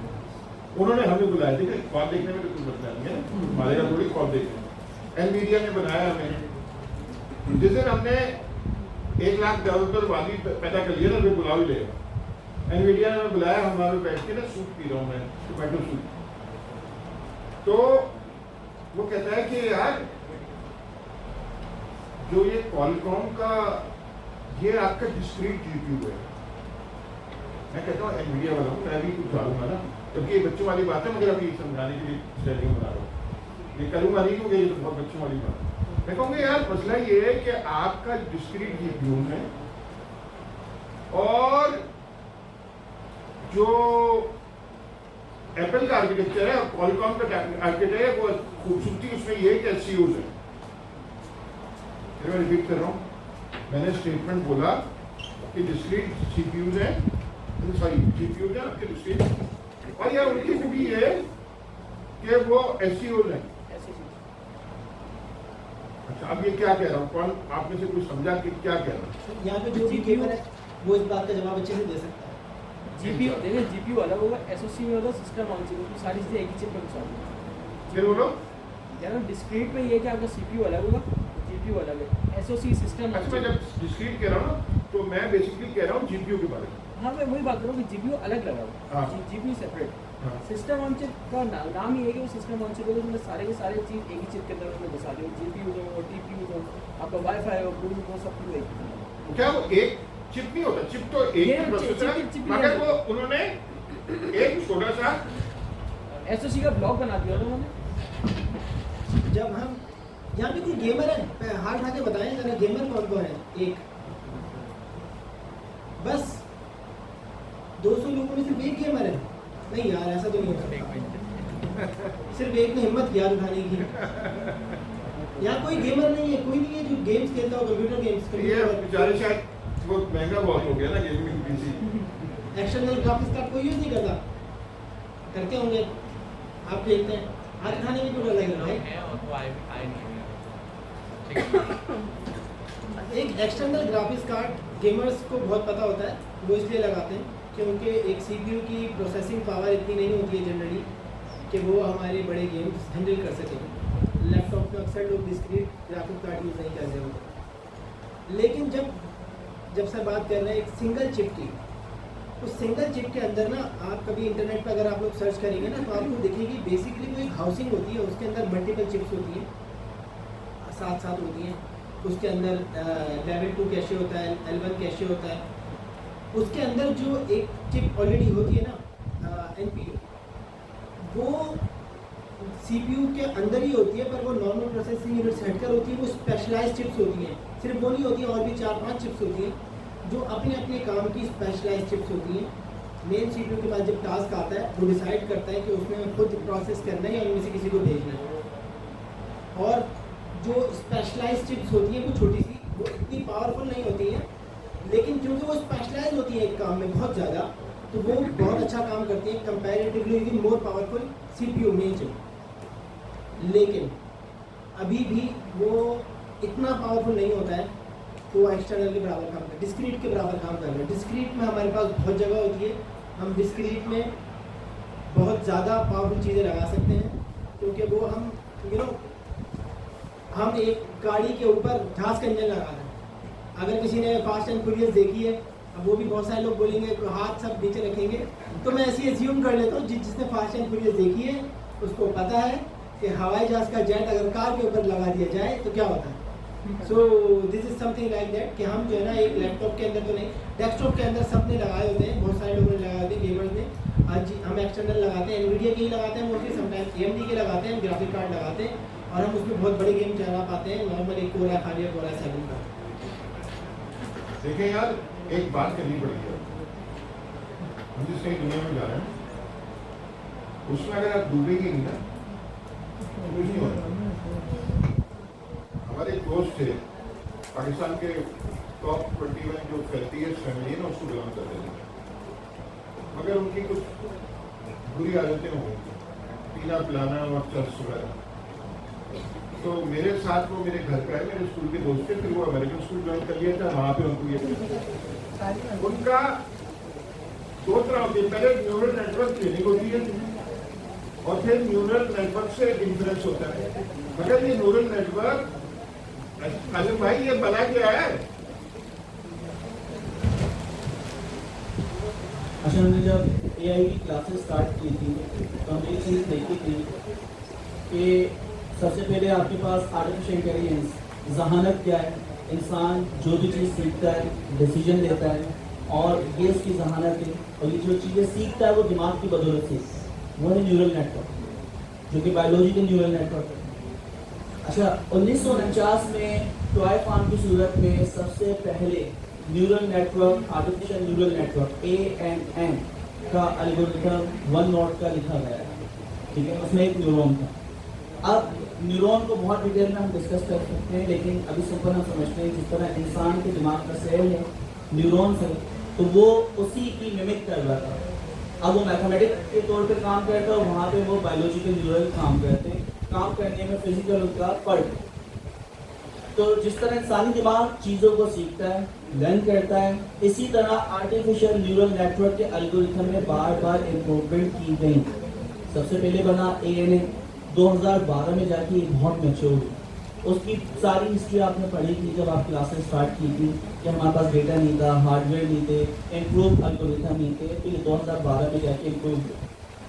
Speaker 1: उन्होंने हमें बुलाया, देखिए कॉल देखने में तो कुछ बचना नहीं है, हमारे का थोड़ी कॉल देखने। एनवीडिया ने बनाया हमें, जिस दिन हमने 1 लाख डेवलपर वादी पैदा कर लिया ना, फिर बुला ही लेगा। एनवीडिया ने बुलाया, हमारे बैठ के ना सूप पी रहा हूँ मैं, टोमेटो सूप। तो वो कहता है कि यार जो ये क्वालकॉम का ये आपका डिस्क्रीट जीपीयू है। मैं कहता हूँ एनवीडिया वाला हूँ, मैं भी कुछ डालूंगा ना, जबकि ये बच्चों वाली बात है, मगर अभी समझाने के लिए स्टैंडिंग बना रहा हूँ, ये करूँगा नहीं क्योंकि ये तो बहुत बच्चों वाली बात है। मैं कहूँगा यार मसला ये है कि आपका डिस्क्रीट जीपीयू है और जो एप्पल का आर्किटेक्चर है और क्वालकॉम का आर्किटेक्चर है, वो खूबसूरती उसमें ये है कि एससीयूज है। फिर मैं रिपीट कर रहा हूँ, मैंने स्टेटमेंट बोला कि डिस्क्रीट सीपीयूज है, सॉरी जीपीयूज है आपके डिस्क्रीट, और यार उनकी खूबी है कि वो एससीयूज है। अच्छा, अब ये क्या कह रहा हूँ, कौन आप में से कुछ समझा कि क्या कह रहा हूँ?
Speaker 2: यहाँ पे जो भी गेमर है वो इस बात का जवाब अच्छे से दे सकता है।
Speaker 7: जीपीयू देखिए, जीपीयू अलग होगा, एसओसी में होगा सिस्टम ऑन चिप, तो सारी चीज़ें एक ही चिप पे घुसा।
Speaker 1: फिर बोलो
Speaker 7: यार डिस्क्रीट में ये है कि आपका सीपीयू अलग होगा, जीपीयू अलग है, एसओसी सिस्टम।
Speaker 1: अच्छा, मैं जब डिस्क्रीट कह रहा हूँ ना, तो मैं बेसिकली कह रहा हूँ जीपीयू के बारे में।
Speaker 7: हाँ, मैं वही बात कर रहा हूँ कि जीपीयू अलग लगा
Speaker 1: हाँ।
Speaker 7: हुआ, जीपीयू सेपरेट।
Speaker 1: हाँ।
Speaker 7: सिस्टम ऑन चिप का नाम ही है कि वो सिस्टम ऑन चिप है, उसमें सारे के सारे चीज़ एक ही चिप के अंदर उसमें घुसा दी हो, जीपीयू हो, टीपीयू हो, आपका वाईफाई हो, ब्लूटूथ हो, सब कुछ एक ही है।
Speaker 1: क्या वो एक चिप नहीं होता? चिप तो एक
Speaker 7: ये
Speaker 1: ही प्रोसेसर है,
Speaker 7: चिप ही
Speaker 1: मगर
Speaker 7: है।
Speaker 1: वो उन्होंने एक छोटा सा
Speaker 7: एसओसी का ब्लॉक बना दिया था उन्होंने।
Speaker 2: जब हम यहाँ पे कोई गेमर है, हाथ उठा के बताएं जरा, गेमर कौन कौन है? एक बस 200 लोगों में सिर्फ एक गेमर है? नहीं यार, ऐसा तो नहीं हो सकता। सिर्फ एक ने हिम्मत किया उठाने की। यहाँ कोई गेमर नहीं है, कोई नहीं है जो गेम्स खेलता हो, कंप्यूटर गेम्स।
Speaker 1: ये बेचारे शायद वो महंगा बहुत हो गया ना gaming PC.
Speaker 2: External graphics card कोई यूज नहीं करता, करते होंगे आप खेलते हैं, हाथ उठाने की तो लग रहा है। एक एक्सटर्नल ग्राफिक्स कार्ड गेमर्स को बहुत पता होता है, वो इसलिए लगाते हैं क्योंकि एक सीपीयू की प्रोसेसिंग पावर इतनी नहीं होती है जनरली कि वो हमारे बड़े गेम्स हैंडल कर सकें। लैपटॉप में अक्सर लोग डिस्क्रीट ग्राफिक्स कार्ड यूज़ नहीं करते होते। लेकिन जब सर बात कर रहे हैं एक सिंगल चिप की, उस सिंगल चिप के अंदर ना, आप कभी इंटरनेट पर अगर आप लोग सर्च करेंगे ना, तो आपको दिखेगी बेसिकली वो एक हाउसिंग होती है, उसके अंदर मल्टीपल चिप्स होती हैं, साथ साथ होती हैं। उसके अंदर लेवल 2 कैशे होता है, L1 कैशे होता है। उसके अंदर जो एक चिप ऑलरेडी होती है ना NPU, वो CPU के अंदर ही होती है, पर वो नॉर्मल प्रोसेसिंग यूनिट से हटकर होती है। वो स्पेशलाइज्ड चिप्स होती हैं, सिर्फ वो नहीं होती है, और भी 4-5 चिप्स होती हैं जो अपने अपने काम की स्पेशलाइज्ड चिप्स होती हैं। मेन CPU के पास जब टास्क आता है वो डिसाइड करता है कि उसमें खुद प्रोसेस करना है या उनमें से किसी को भेजना है। और जो स्पेशलाइज्ड चिप्स होती हैं वो छोटी सी, वो इतनी पावरफुल नहीं होती हैं, लेकिन क्योंकि वो स्पेशलाइज होती है एक काम में बहुत ज़्यादा, तो वो बहुत अच्छा काम करती हैं, comparatively even more powerful CPU main chip. लेकिन अभी भी वो इतना पावरफुल नहीं होता है तो वो एक्सटर्नल के बराबर काम कर, डिस्क्रीट के बराबर काम कर रहे हैं। डिस्क्रीट में हमारे पास बहुत जगह होती है, हम डिस्क्रीट में बहुत ज़्यादा पावरफुल चीज़ें लगा सकते हैं, क्योंकि वो हम हम एक गाड़ी के ऊपर घास का इंजन लगा रहे हैं। अगर किसी ने फास्ट एंड फ्यूरियस देखी है, अब वो भी बहुत सारे लोग बोलेंगे हाथ सब नीचे रखेंगे, तो मैं ऐसी एज्यूम कर लेता हूँ जिसने फास्ट एंड फ्यूरियस देखी है उसको पता है कि हवाई जहाज़ का जेट अगर कार के ऊपर लगा दिया जाए तो क्या होता है। So this is something like that कि हम जो है ना एक लैपटॉप के अंदर तो नहीं, डेस्कटॉप के अंदर सबने लगाए होते हैं, बहुत सारे लोगों ने लगाए होते हैं, गेमर्स ने। आज हम एक्सटर्नल लगाते हैं, एनवीडिया के ही लगाते हैं मोस्टली, समटाइम्स AMD के लगाते हैं, ग्राफिक कार्ड लगाते हैं, और हम उसमें बहुत बड़े गेम चला पाते हैं। नॉर्मल एक कोर i5 या कोर i7 का।
Speaker 1: देखें यार, एक बात करनी पड़ेगी, हम जिस नई दुनिया में जा रहे हैं उसमें अगर आप डूबेंगे नहीं ना कुछ नहीं होगा। हमारे एक दोस्त थे पाकिस्तान के टॉप 21 जो 30 फैमिली है ना उसको बिलोंग करते थे, मगर उनकी कुछ बुरी आदतें हो गई, पीना पिलाना और चर्च वगैरह। तो मेरे साथ वो मेरे घर का है, मेरे स्कूल के दोस्त थे, फिर वो अमेरिकन स्कूल ज्वाइन कर लिया था, वहाँ पे उनको ये उनका 2 तरह होती है। पहले न्यूरल नेटवर्क ट्रेनिंग होती है और फिर न्यूरल नेटवर्क से इन्फ्लुएंस होता है। मगर ये न्यूरल नेटवर्क, आजम भाई ये बना क्या है?
Speaker 6: अच्छा, हमने जब AI की क्लासेस स्टार्ट की थी तो हमने एक चीज़ देखी थी कि सबसे पहले आपके पास आर्टिफिशियल इंटेलिजेंस, जहानत क्या है, इंसान जो भी चीज़ सीखता है डिसीजन लेता है, और ये उसकी जहानत है, और ये जो चीज़ें सीखता है वो दिमाग की बदौलत से, वो है न्यूरल नेटवर्क, जो कि बायोलॉजिकल न्यूरल नेटवर्क है। अच्छा, 1949 में टॉय फार्म की सूरत में सबसे पहले neural network, artificial neural network ANN का एल्गोरिथम 1 नॉट का लिखा गया है, ठीक है। उसमें एक न्यूरॉन था। अब न्यूरॉन को बहुत डिटेल में हम डिस्कस कर सकते हैं, लेकिन अभी सिंपल हम समझते हैं जिस तरह इंसान के दिमाग का सेल है न्यूरॉन्स है, तो वो उसी की मिमिक कर रहा था। अब वो मैथमेटिक्स के तौर पे काम करता है, वहाँ पे वो बायोलॉजिकल न्यूरल काम करते हैं, काम करने में फिजिकल उनका फर्क। तो जिस तरह इंसानी दिमाग चीज़ों को सीखता है, लर्न करता है, इसी तरह आर्टिफिशियल न्यूरल नेटवर्क के एल्गोरिथम में बार बार इम्प्रूवमेंट की गई। सबसे पहले बना ANN, 2012 में जाके ये बहुत मैच्योर हुई। उसकी सारी हिस्ट्री आपने पढ़ी थी जब आप क्लासेस स्टार्ट की थी कि हमारे पास डेटा नहीं था, हार्डवेयर नहीं थे, इम्प्रूव एल्गोरिथम नहीं थे, तो ये 2012 में जाके इम्प्रूव हुआ।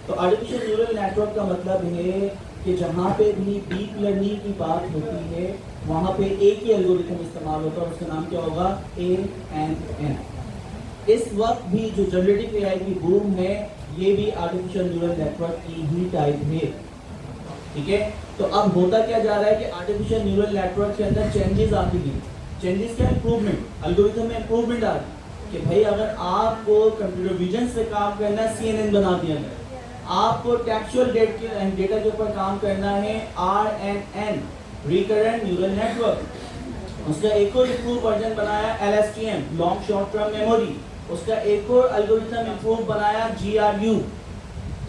Speaker 6: तो आर्टिफिशियल न्यूरल नेटवर्क का मतलब है कि जहाँ पे भी डीप लर्निंग की बात होती है वहाँ पे एक ही एल्गोरिथम इस्तेमाल होता है, और उसका नाम क्या होगा? ANN। इस वक्त भी जो जनरेटिव AI की बूम है ये भी आर्टिफिशियल न्यूरल नेटवर्क की ही टाइप है, ठीक है। तो अब होता क्या जा रहा है कि आर्टिफिशियल न्यूरल नेटवर्क के अंदर चेंजेस आती गई। चेंजेस क्या? इंप्रूवमेंट, एल्गोरिथम में इंप्रूवमेंट आ रही कि भाई अगर आपको कंप्यूटर विजन से काम करना है CNN बना दिया गया, आपको टेक्सचुअल डेटा के ऊपर काम करना है RNN, रिकरेंट न्यूरल नेटवर्क। उसका एक और इंप्रूव वर्जन बनाया LSTM, long short term memory. उसका एक और एल्गोरिथम इंप्रूव बनाया GRU।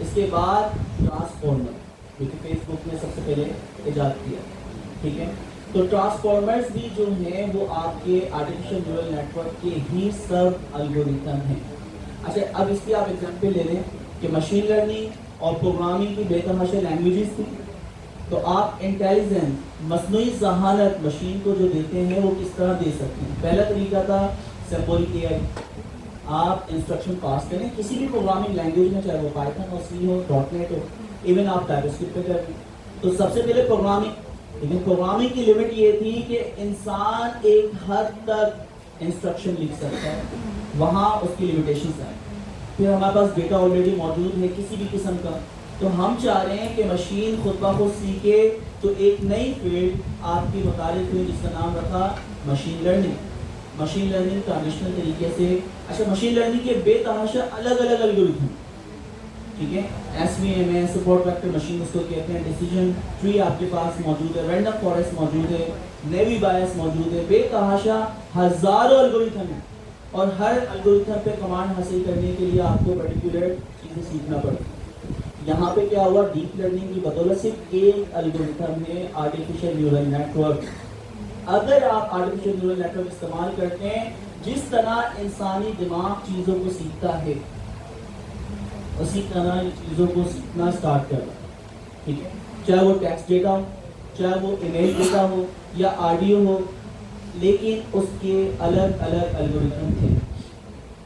Speaker 6: इसके बाद ट्रांसफॉर्मर, क्योंकि फेसबुक ने सबसे पहले इजाद किया, ठीक है। तो ट्रांसफॉर्मर्स भी जो हैं वो आपके आर्टिफिशियल न्यूरल नेटवर्क के ही सब एल्गोरिथम हैं। अच्छा, अब इसकी आप एग्जांपल ले लें कि मशीन लर्निंग और प्रोग्रामिंग की बेतहाशा लैंग्वेजेस थी, तो आप इंटेलिजेंस, मसनूई जहानत मशीन को जो देते हैं वो किस तरह दे सकते हैं। पहला तरीका था सिंबॉलिक AI। आप इंस्ट्रक्शन पास करें किसी भी प्रोग्रामिंग लैंग्वेज में, चाहे वो पाइथन हो, C हो, .NET हो, इवन आप टाइपस्क्रिप्ट पे करें। तो सबसे पहले प्रोग्रामिंग, लेकिन प्रोग्रामिंग की लिमिट ये थी कि इंसान एक हद तक इंस्ट्रक्शन लिख सकता है, वहाँ उसकी लिमिटेशंस आए। फिर हमारे पास डेटा ऑलरेडी मौजूद है किसी भी किस्म का, तो हम चाह रहे हैं कि मशीन खुद ब खुद सीखे, तो एक नई फील्ड आपकी मुतारिफ हुई जिसका नाम रखा machine learning. Machine learning transitional तरीके से, अच्छा मशीन लर्निंग के बेतहाशा अलग अलग एल्गोरिथम, ठीक है, SVM, सपोर्ट वेक्टर मशीन उसको कहते हैं, डिसीजन ट्री आपके पास मौजूद है, रैंडम फॉरेस्ट मौजूद है, नेवी बायस मौजूद है, बेतहाशा हजारों एल्गोरिथम है, और हर एल्गोरिथम पे कमांड हासिल करने के लिए आपको पर्टिकुलर चीज़ें सीखना पड़ती है। यहाँ पे क्या हुआ, डीप लर्निंग की बदौलत सिर्फ एक एल्गोरिथम है आर्टिफिशियल न्यूरल नेटवर्क। अगर आप आर्टिफिशियल न्यूरल नेटवर्क इस्तेमाल करते हैं, जिस तरह इंसानी दिमाग चीज़ों को सीखता है उसी तरह चीज़ों को सीखना स्टार्ट कर रहा है, ठीक है, चाहे वो टेक्स्ट डेटा हो, चाहे वो इमेज डेटा हो या ऑडियो हो, लेकिन उसके अलग अलग एल्गोरिथम थे।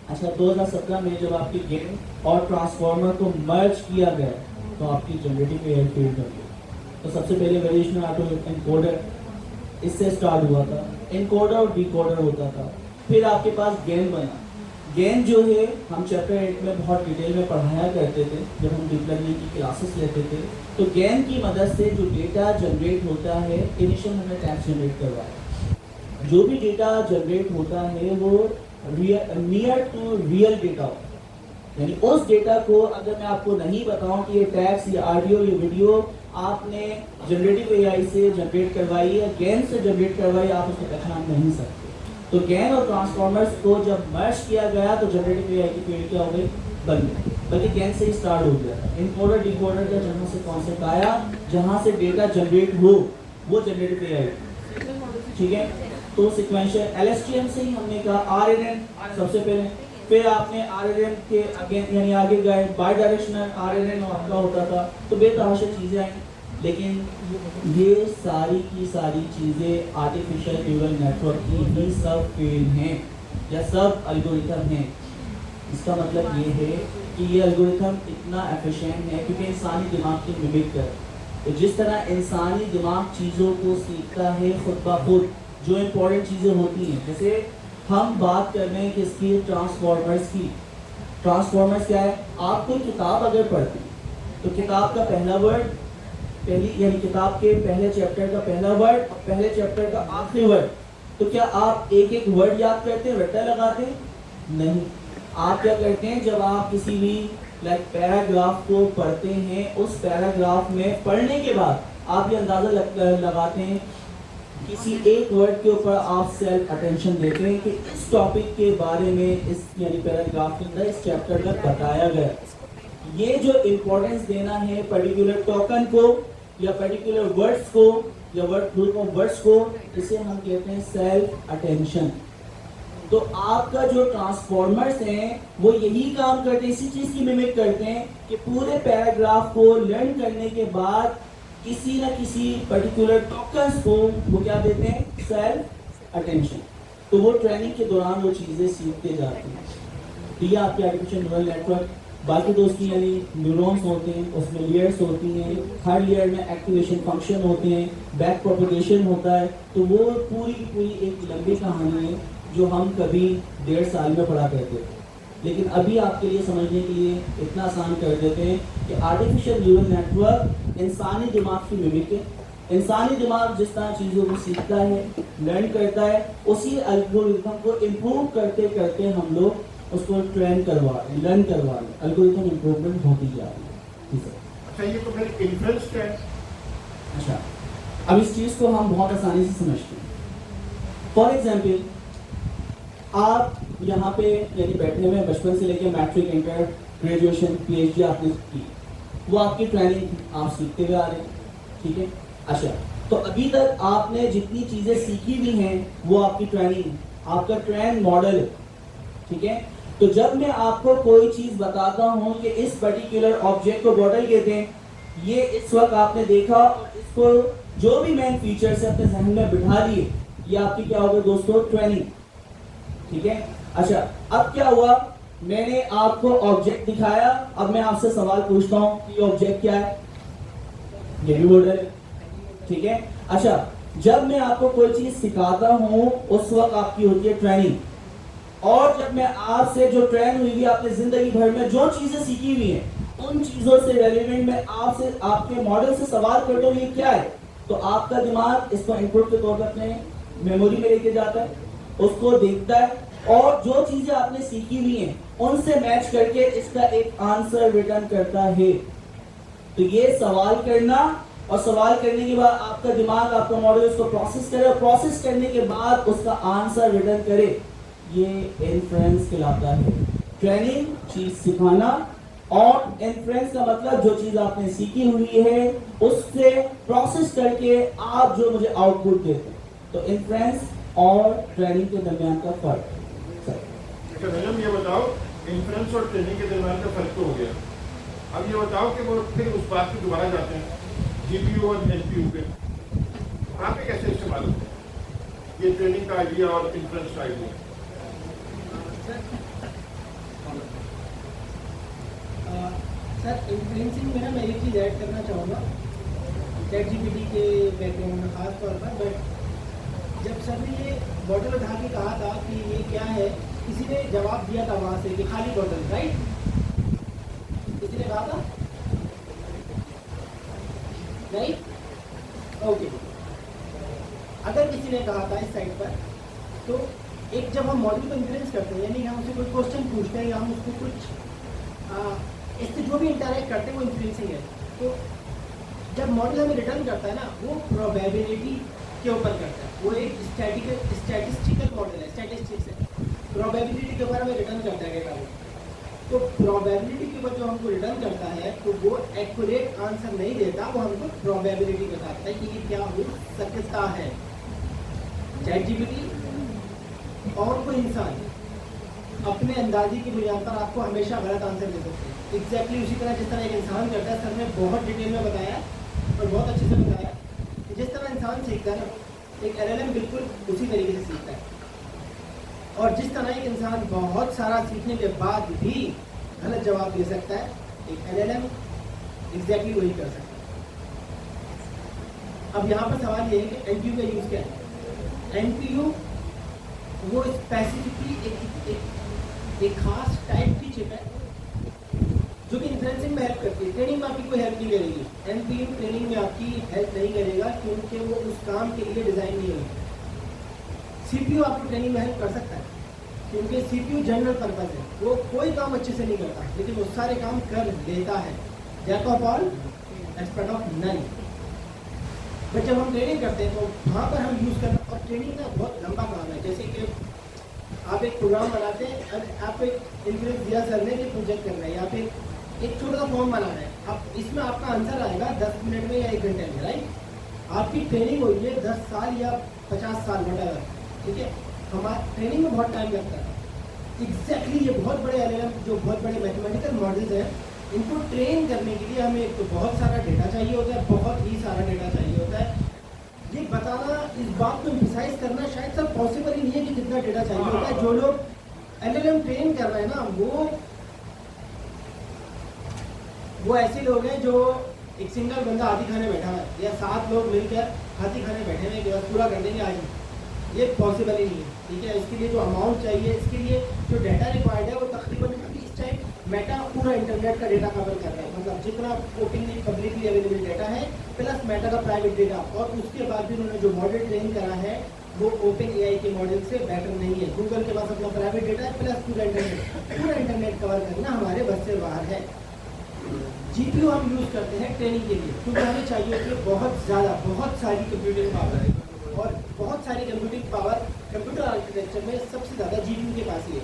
Speaker 6: अच्छा, 2017 में जब आपकी गेम और ट्रांसफॉर्मर को मर्ज किया गया तो आपकी जनरेटिव एआई फील्ड बन गई। तो सबसे पहले वेरिएशनल ऑटो एनकोडर इससे स्टार्ट हुआ था, एनकोडर और डिकोडर होता था, फिर आपके पास गेम बना। गेम जो है हम चैप्टर 8 में बहुत डिटेल में पढ़ाया करते थे जब हम डीप लर्निंग की क्लासेस लेते थे। तो गेम की मदद से जो डेटा जनरेट होता है, इनिशियल हमने टैक्स जनरेट करवाया, जो भी डेटा जनरेट होता है वो नियर टू रियल डेटा होता है, यानी उस डेटा को अगर मैं आपको नहीं बताऊं कि ये टैक्स, ये ऑडियो, ये वीडियो आपने जनरेटिव एआई से जनरेट करवाई है, गेम से जनरेट करवाई, आप उसको पहचान नहीं सकते। तो गेन और ट्रांसफॉर्मर्स को जब मर्ज किया गया तो जनरेटिव एआई की फील्ड क्या हो गई, बन गई, बल्कि गेन से ही स्टार्ट हो गया था। इनकोडर डिकोडर का जहाँ से कॉन्सेप्ट आया, जहाँ से डेटा जनरेट हो वो जनरेटिव एआई, ठीक है। तो सिक्वेंशियल LSTM से ही हमने कहा RNN सबसे पहले, फिर आपने RNN के अगेन यानी आगे गए, बाई डायरेक्शनल RNN आपका होता था, तो बेतहाशा चीज़ें आई। लेकिन ये सारी की सारी चीज़ें आर्टिफिशियल न्यूरल नेटवर्क की ही सब फील्ड हैं या सब एल्गोरिथम हैं। इसका मतलब ये है कि ये एल्गोरिथम इतना एफिशिएंट है क्योंकि इंसानी दिमाग की मिमिक कर, तो जिस तरह इंसानी दिमाग चीज़ों को सीखता है खुद ब खुद, जो इम्पोर्टेंट चीज़ें होती हैं, जैसे हम बात कर रहे हैं किसकी, ट्रांसफॉर्मर्स की। ट्रांसफॉर्मर्स क्या है, आप कोई किताब अगर पढ़ते हैं तो किताब का पहला वर्ड, पहली यानी किताब के पहले चैप्टर का पहला वर्ड और पहले चैप्टर का आखिरी वर्ड, तो क्या आप एक एक वर्ड याद करते हैं, रट्टा लगाते हैं? नहीं। आप क्या करते हैं, जब आप किसी भी पैराग्राफ को पढ़ते हैं, उस पैराग्राफ में पढ़ने के बाद आप ये अंदाज़ा लगाते हैं, किसी एक वर्ड के ऊपर आप सेल्फ अटेंशन देते हैं कि इस टॉपिक के बारे में इस यानी पैराग्राफ के अंदर इस चैप्टर में बताया गया। ये जो इम्पोर्टेंस देना है पर्टिकुलर टोकन को या पर्टिकुलर वर्ड्स को या ग्रुप ऑफ वर्ड्स को, इसे हम कहते हैं सेल्फ अटेंशन। तो आपका जो ट्रांसफॉर्मर्स हैं वो यही काम करते हैं, इसी चीज़ की मिमिक करते हैं कि पूरे पैराग्राफ को लर्न करने के बाद किसी न किसी पर्टिकुलर टोकन्स को वो क्या देते हैं, सेल्फ अटेंशन। तो वो ट्रेनिंग के दौरान वो चीज़ें सीखते जाते हैं। तो ये आपके आर्टिफिशियल न्यूरल नेटवर्क, बाकी तो उसकी यानी न्यूरॉन्स होते हैं, उसमें लेयर्स होती हैं, हर लेयर में एक्टिवेशन फंक्शन होते हैं, बैक प्रोपगेशन होता है। तो वो पूरी की पूरी एक लंबी कहानी है जो हम कभी 1.5 साल में पढ़ा करते थे, लेकिन अभी आपके लिए समझने के लिए इतना आसान कर देते हैं कि आर्टिफिशियल न्यूरल नेटवर्क इंसानी दिमाग की मिमिक है। इंसानी दिमाग जिस तरह चीज़ों को सीखता है, लर्न करता है, उसी एल्गोरिथम को इम्प्रूव करते करते हम लोग उसको ट्रेन करवा रहे हैं, लर्न करवा रहे हैं, एल्गोरिथम इम्प्रूवमेंट होती जा रही है। ठीक है,
Speaker 1: अच्छा ये तो मेरी इन्फ्लुएंस है।
Speaker 6: अच्छा, अब इस चीज़ को हम बहुत आसानी से समझते हैं। फॉर एग्जाम्पल, आप यहाँ पे यदि बैठे हुए बचपन से लेकर मैट्रिक, इंटर, ग्रेजुएशन, PhD आपने की, वो आपकी ट्रेनिंग आप सीखते हुए आ रहे हैं, ठीक है। अच्छा, तो अभी तक आपने जितनी चीज़ें सीखी भी हैं वो आपकी ट्रेनिंग, आपका ट्रेन मॉडल है, ठीक है। तो जब मैं आपको कोई चीज़ बताता हूँ कि इस पर्टिकुलर ऑब्जेक्ट को बॉटल कहते हैं, ये इस वक्त आपने देखा और इसको जो भी मेन फीचर्स है अपने जहन में बिठा लिए, ये आपकी क्या होगा दोस्तों, ट्रेनिंग, ठीक है। अच्छा, अब क्या हुआ, मैंने आपको ऑब्जेक्ट दिखाया, अब मैं आपसे सवाल पूछता हूँ कि ये ऑब्जेक्ट क्या है, ये भी मॉडल है, ठीक है। अच्छा, जब मैं आपको कोई चीज सिखाता हूँ उस वक्त आपकी होती है ट्रेनिंग, और जब मैं आपसे जो ट्रेन हुई हुई आपने जिंदगी भर में जो चीजें सीखी हुई हैं उन चीजों से रेलिवेंट मैं आपसे आपके मॉडल से सवाल करता हूँ ये क्या है, तो आपका दिमाग इसको इनपुट के तौर पर अपने मेमोरी में लेके जाता है, उसको देखता है और जो चीजें आपने सीखी हुई हैं उनसे मैच करके इसका एक आंसर रिटर्न करता है। तो ये सवाल करना और सवाल करने के बाद आपका दिमाग आपका मॉडल उसको प्रोसेस करे और प्रोसेस करने के बाद उसका आंसर रिटर्न करे, ये इन्फ्रेंस कहलाता है। ट्रेनिंग चीज सिखाना और इन्फ्रेंस का मतलब जो चीज आपने सीखी हुई है उससे प्रोसेस करके आप जो मुझे आउटपुट देते हैं, तो इन्फ्रेंस और ट्रेनिंग के दरमियान का फर्क।
Speaker 1: अच्छा मैडम ये बताओ, इन्फ्रेंस और ट्रेनिंग के दरमियान का फर्क तो हो गया, अब ये बताओ कि वो फिर उस बात पे दोबारा जाते हैं जीपीयू और एनपीयू पे, वहाँ पे कैसे इस्तेमाल होते हैं ये ट्रेनिंग का आइडिया और इन्फ्रेंस का आइडिया?
Speaker 2: सर इन्फ्लुएंसिंग में ना मैं एक चीज़ ऐड करना चाहूँगा चैट जीपीटी के बैकग्राउंड में खास तौर पर। बट जब सर ने ये बॉटल उठा के कहा था कि ये क्या है, किसी ने जवाब दिया था वहाँ से कि खाली बॉटल, राइट? किसी ने कहा था, राइट? ओके, अगर किसी ने कहा था इस साइड पर, तो एक जब हम मॉडल को इन्फ्लुएंस करते हैं यानी हम उससे कोई क्वेश्चन पूछते हैं या हम उसको कुछ इससे जो भी इंटरेक्ट करते हैं वो इन्फ्लुएंसिंग है। तो जब मॉडल हमें रिटर्न करता है ना वो प्रोबेबिलिटी के ऊपर करता है, वो एक स्टैटिस्टिकल मॉडल है, स्टैटिस्टिक्स है, प्रोबेबिलिटी के ऊपर हमें रिटर्न करता है डेटा को। तो प्रोबेबिलिटी के ऊपर जो हमको रिटर्न करता है तो वो एक्यूरेट आंसर नहीं देता, वो हमको प्रोबेबिलिटी बताता है कि ये क्या हो सकता है। चैट जीपीटी और कोई इंसान अपने अंदाजे की बुनियाद पर आपको हमेशा गलत आंसर दे सकते हैं, एग्जैक्टली उसी तरह जिस तरह एक इंसान करता है। सर ने बहुत डिटेल में बताया और बहुत अच्छे से बताया कि जिस तरह इंसान सीखता है ना, एक एलएलएम बिल्कुल उसी तरीके से सीखता है। और जिस तरह एक इंसान बहुत सारा सीखने के बाद भी गलत जवाब दे सकता है, एक एलएलएम एग्जैक्टली वही कर सकता है। अब यहाँ पर सवाल ये है कि एनपीयू का यूज़ क्या है। एनपीयू वो स्पेसिफिकली एक खास टाइप की चिप है जो कि इन्फ्लुएंसिंग में हेल्प करती है, ट्रेनिंग में आपकी कोई हेल्प नहीं करेगी। एनपीयू ट्रेनिंग में आपकी हेल्प नहीं करेगा क्योंकि वो उस काम के लिए डिज़ाइन नहीं होगी। सीपीयू आपको ट्रेनिंग में हेल्प कर सकता है क्योंकि सीपीयू जनरल पर्पज है, वो कोई काम अच्छे से नहीं करता लेकिन वो सारे काम कर लेता है, jack of all expert of none. But जब हम ट्रेनिंग करते हैं तो वहाँ पर हम यूज़ करना, और ट्रेनिंग का बहुत लंबा काम है। जैसे कि आप एक प्रोग्राम बनाते हैं, अब आप एक इन्फ्लुएंस दिया सर ने कि प्रोजेक्ट करना है या फिर एक छोटा सा फॉर्म बनाना है, अब इसमें आपका आंसर आएगा 10 मिनट में या 1 घंटे में, राइट? आपकी ट्रेनिंग हुई है 10 साल या 50 साल वटेवर, ठीक है? हमारा ट्रेनिंग में बहुत टाइम लगता है। एग्जैक्टली ये बहुत बड़े एलएलएम जो बहुत बड़े मैथमेटिकल मॉडल्स हैं, इनको ट्रेन करने के लिए हमें एक तो बहुत सारा डेटा चाहिए होता है, बहुत ही सारा डेटा चाहिए होता है। ये बताना, इस बात को एम्फसाइज करना शायद सब पॉसिबल ही नहीं है कि कितना डेटा चाहिए होता है। जो लोग एलएलएम ट्रेन कर रहे हैं ना, वो ऐसे लोग हैं जो एक सिंगल बंदा हाथी खाने बैठा है या 7 लोग मिलकर हाथी खाने बैठे हैं कि बस पूरा कर देंगे आज, ये पॉसिबल ही नहीं है, ठीक है? इसके लिए जो अमाउंट चाहिए, इसके लिए जो डेटा रिक्वायर्ड है वो तकरीबन अभी इस टाइम मेटा पूरा इंटरनेट का डेटा कवर कर रहा है, मतलब जितना ओपनली पब्लिकली अवेलेबल डेटा है प्लस मेटा का प्राइवेट डेटा, और उसके बाद भी उन्होंने जो मॉडल ट्रेन करा है वो ओपन एआई के मॉडल से बेटर नहीं है। गूगल के पास अपना प्राइवेट डेटा है प्लस पूरा इंटरनेट कवर करना हमारे बस से बाहर है। जीपीयू हम यूज़ करते हैं ट्रेनिंग के लिए क्योंकि हमें चाहिए कि बहुत सारी कंप्यूटिंग पावर है, और बहुत सारी कंप्यूटिंग पावर कंप्यूटर आर्किटेक्चर में सबसे ज़्यादा जीपीयू के पास ही है।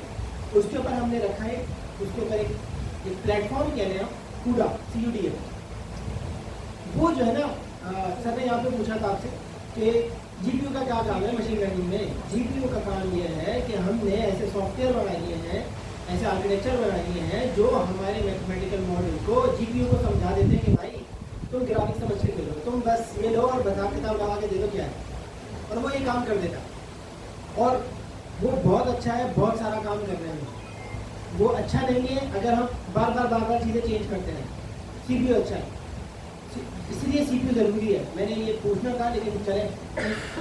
Speaker 2: उसके ऊपर हमने रखा है, उसके ऊपर एक प्लेटफॉर्म कह रहे हैं CUDA, CUDA। वो जो है ना, सर ने यहाँ पे पूछा था आपसे कि जीपीयू का क्या काम है मशीन लर्निंग में। जीपीयू का काम ये है कि हमने ऐसे सॉफ्टवेयर बनाए हैं, ऐसे आर्किटेक्चर बनाए हैं जो हमारे मैथमेटिकल मॉडल को, जीपीयू को समझा देते हैं कि भाई तुम ग्राफिक्स समझ के दे दो, तुम बस ये लो और बता किताब लगा के दे दो क्या है, और वो ये काम कर देता। और वो बहुत अच्छा है, बहुत सारा काम कर रहे हैं। वो अच्छा नहीं है अगर हम बार बार चीज़ें चेंज करते हैं। सीपीयू अच्छा है, इसलिए सीपीयू ज़रूरी है। मैंने ये पूछना था लेकिन चले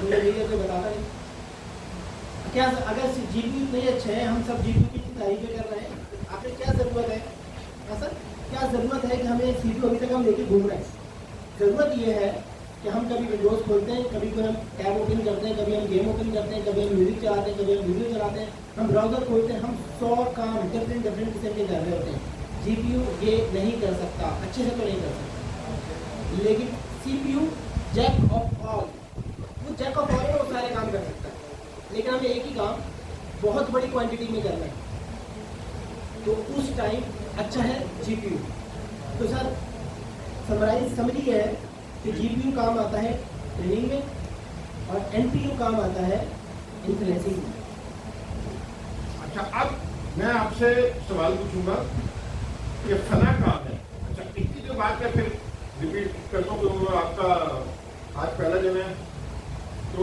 Speaker 2: मुझे नहीं है तो बताता नहीं। क्या अगर जीपीयू नहीं अच्छे हैं, हम सब जीपीयू की तारीफें कर रहे हैं, आपने क्या ज़रूरत है? हाँ सर, क्या ज़रूरत है कि हमें सीपीयू अभी तक हम लेके घूम रहे हैं? ज़रूरत ये है कि हम कभी विंडोज़ खोलते हैं, कभी कोई हम टैब ओपन करते हैं, कभी हम गेम ओपन करते हैं, कभी हम म्यूजिक चलाते हैं, कभी हम वीडियो चलाते हैं, हम ब्राउज़र खोलते हैं, हम 100 काम डिफरेंट किस्म के कर रहे होते हैं। जीपीयू ये नहीं कर सकता, अच्छे से तो नहीं कर सकता, लेकिन सीपीयू जैक ऑफ ऑल, वो जैक ऑफ ऑल में वो सारे काम कर सकता है, लेकिन हमें एक ही काम बहुत बड़ी क्वांटिटी में करना है, तो उस टाइम अच्छा है जीपीयू। तो सर समरी ये है कि जीपीयू काम आता है ट्रेनिंग में और एनपीयू काम आता है इन्फ्लुएंसिंग में।
Speaker 1: अच्छा, अब मैं आपसे सवाल पूछूंगा कि फना काम है। अच्छा, इतनी जो बात है फिर रिपीट करता हूँ, तो आपका आज पहला दिन है, तो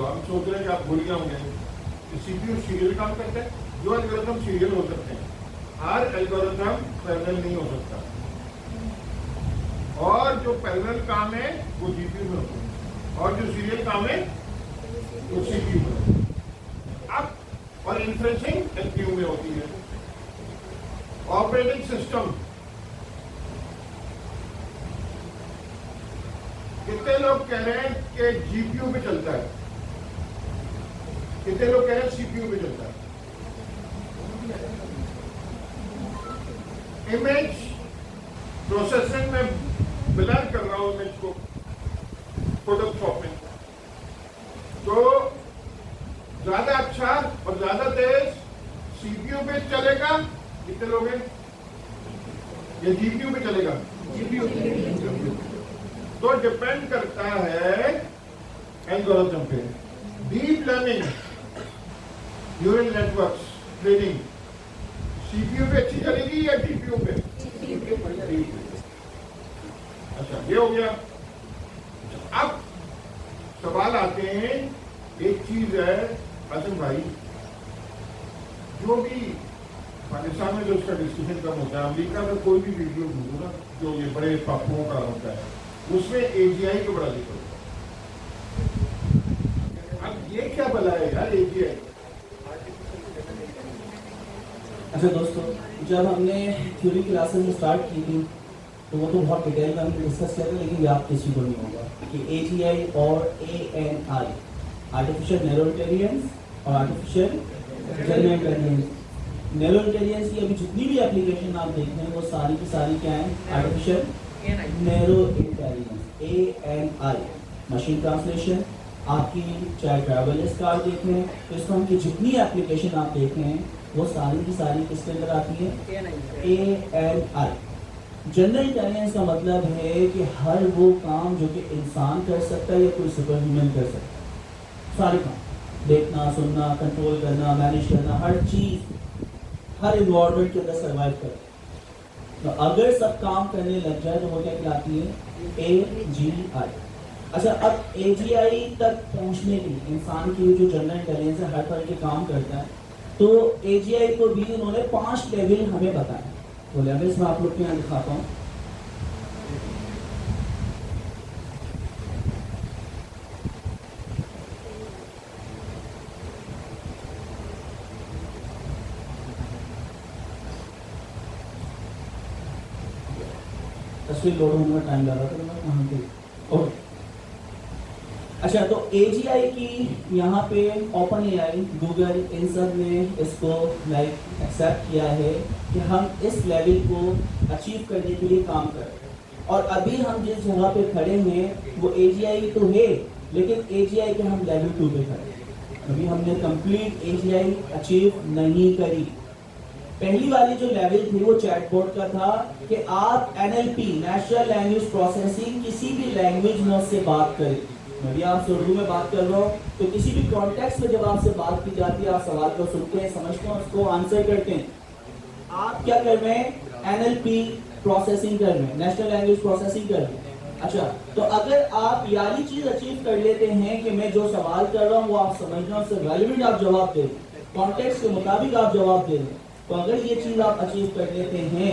Speaker 1: हम सोच रहे हैं कि आप भूल गए होंगे कि सीपीयू सीरियल काम करता है। जो एल्गोरिथम सीरियल हो सकते हैं, हर एल्गोरिथम पैरेलल नहीं हो सकता, और जो पैरेलल काम है वो जीपीयू में होता है, और जो सीरियल काम है वो सीपीयू में होता है। अब और इन्फ्रेंसिंग एनपीयू में होती है। ऑपरेटिंग सिस्टम, कितने लोग कह रहे हैं कि जीपीयू पे चलता है, कितने लोग कह रहे हैं सीपीयू पे चलता है? इमेज प्रोसेसिंग में ब्लर कर रहा हूं इमेज को फोटोशॉप में, तो ज्यादा अच्छा और ज्यादा तेज सीपीयू पे चलेगा। कितने लोग हैं? ये जीपीयू पे चलेगा? जीपीयू तो डिपेंड करता है एल्गोरिथम पे। Deep learning, neural networks training CPU पे अच्छी चलेगी या जीपीयू पे? अच्छा, ये हो गया। अब सवाल आते हैं, एक चीज है आजम भाई, जो भी पाकिस्तान में जो उसका डिस्कशन कम होता है, अमेरिका में कोई भी वीडियो ढूंढो ना, जो ये बड़े पापुओं का होता है, उसमें एजीआई को बड़ा लिखा होता है। अब ये क्या भला है यार एजीआई?
Speaker 6: अच्छा दोस्तों, जब हमने थ्योरी क्लासेस में स्टार्ट की थी तो वो तो बहुत डिटेल में हमने डिस्कस किया था, लेकिन याद किसी को नहीं होगा कि एजीआई और एएनआई, आर्टिफिशियल नैरो इंटेलिजेंस और artificial general intelligence, narrow intelligence की अभी जितनी भी एप्लीकेशन आप देख रहे हैं वो सारी की सारी क्या है? Artificial narrow intelligence, ANI. Machine translation, आपकी चाहे ट्रैवल लिस्ट कार्ड देख रहे हैं, तो इसको की जितनी एप्लीकेशन आप देख रहे हैं वो सारी की सारी किसके अंदर आती है? एएनआई। जनरल इंटेलिजेंस का मतलब है कि हर वो काम जो कि इंसान कर सकता है या कोई सुपर ह्यूमन कर सकता है, सारे काम, देखना, सुनना, कंट्रोल करना, मैनेज करना, हर चीज, हर इन्वायरमेंट के अंदर सर्वाइव करना। तो अगर सब काम करने लग जाए तो वो क्या कहलाती है? एजीआई। अच्छा, अब एजीआई तक पहुंचने के लिए इंसान की जो जनरल इंटेलिजेंस है हर तरह के काम करता है, तो एजीआई को भी उन्होंने 5 लेवल हमें बताया। वो लेवल्स मैं आप लोग के यहाँ दिखाता हूँ। तस्वीर लोड होने में टाइम लगा था, मैं कहाँ पे? ओके। अच्छा, तो एजीआई की यहाँ पे ओपन एआई, गूगल, इन सब ने इसको लाइक एक्सेप्ट किया है कि हम इस लेवल को अचीव करने के लिए काम कर रहे हैं। और अभी हम जिस जगह पे खड़े हैं वो एजीआई तो है, लेकिन एजीआई के हम लेवल 2 पे खड़े हैं। अभी हमने कंप्लीट एजीआई अचीव नहीं करी। पहली वाली जो लेवल थी वो चैटबॉट का था कि आप एनएलपी, नेचुरल लैंग्वेज प्रोसेसिंग, किसी भी लैंग्वेज में उससे बात करें। मैं भी आपसे उर्दू में बात कर रहा हूँ, तो किसी भी कॉन्टेक्स्ट में जब आपसे बात की जाती है, आप सवाल को सुनते हैं, समझते हैं, उसको आंसर करते हैं। आप क्या कर रहे हैं? एनएलपी प्रोसेसिंग कर रहे हैं, नेचुरल लैंग्वेज प्रोसेसिंग कर रहे हैं। अच्छा, तो अगर आप यारी चीज अचीव कर लेते हैं कि मैं जो सवाल कर रहा हूँ वो आप समझ रहे हैं, उससे रेलेवेंट आप जवाब दे रहे हैं, कॉन्टेक्स्ट के मुताबिक आप जवाब दे रहे हैं, तो अगर ये चीज आप अचीव कर लेते हैं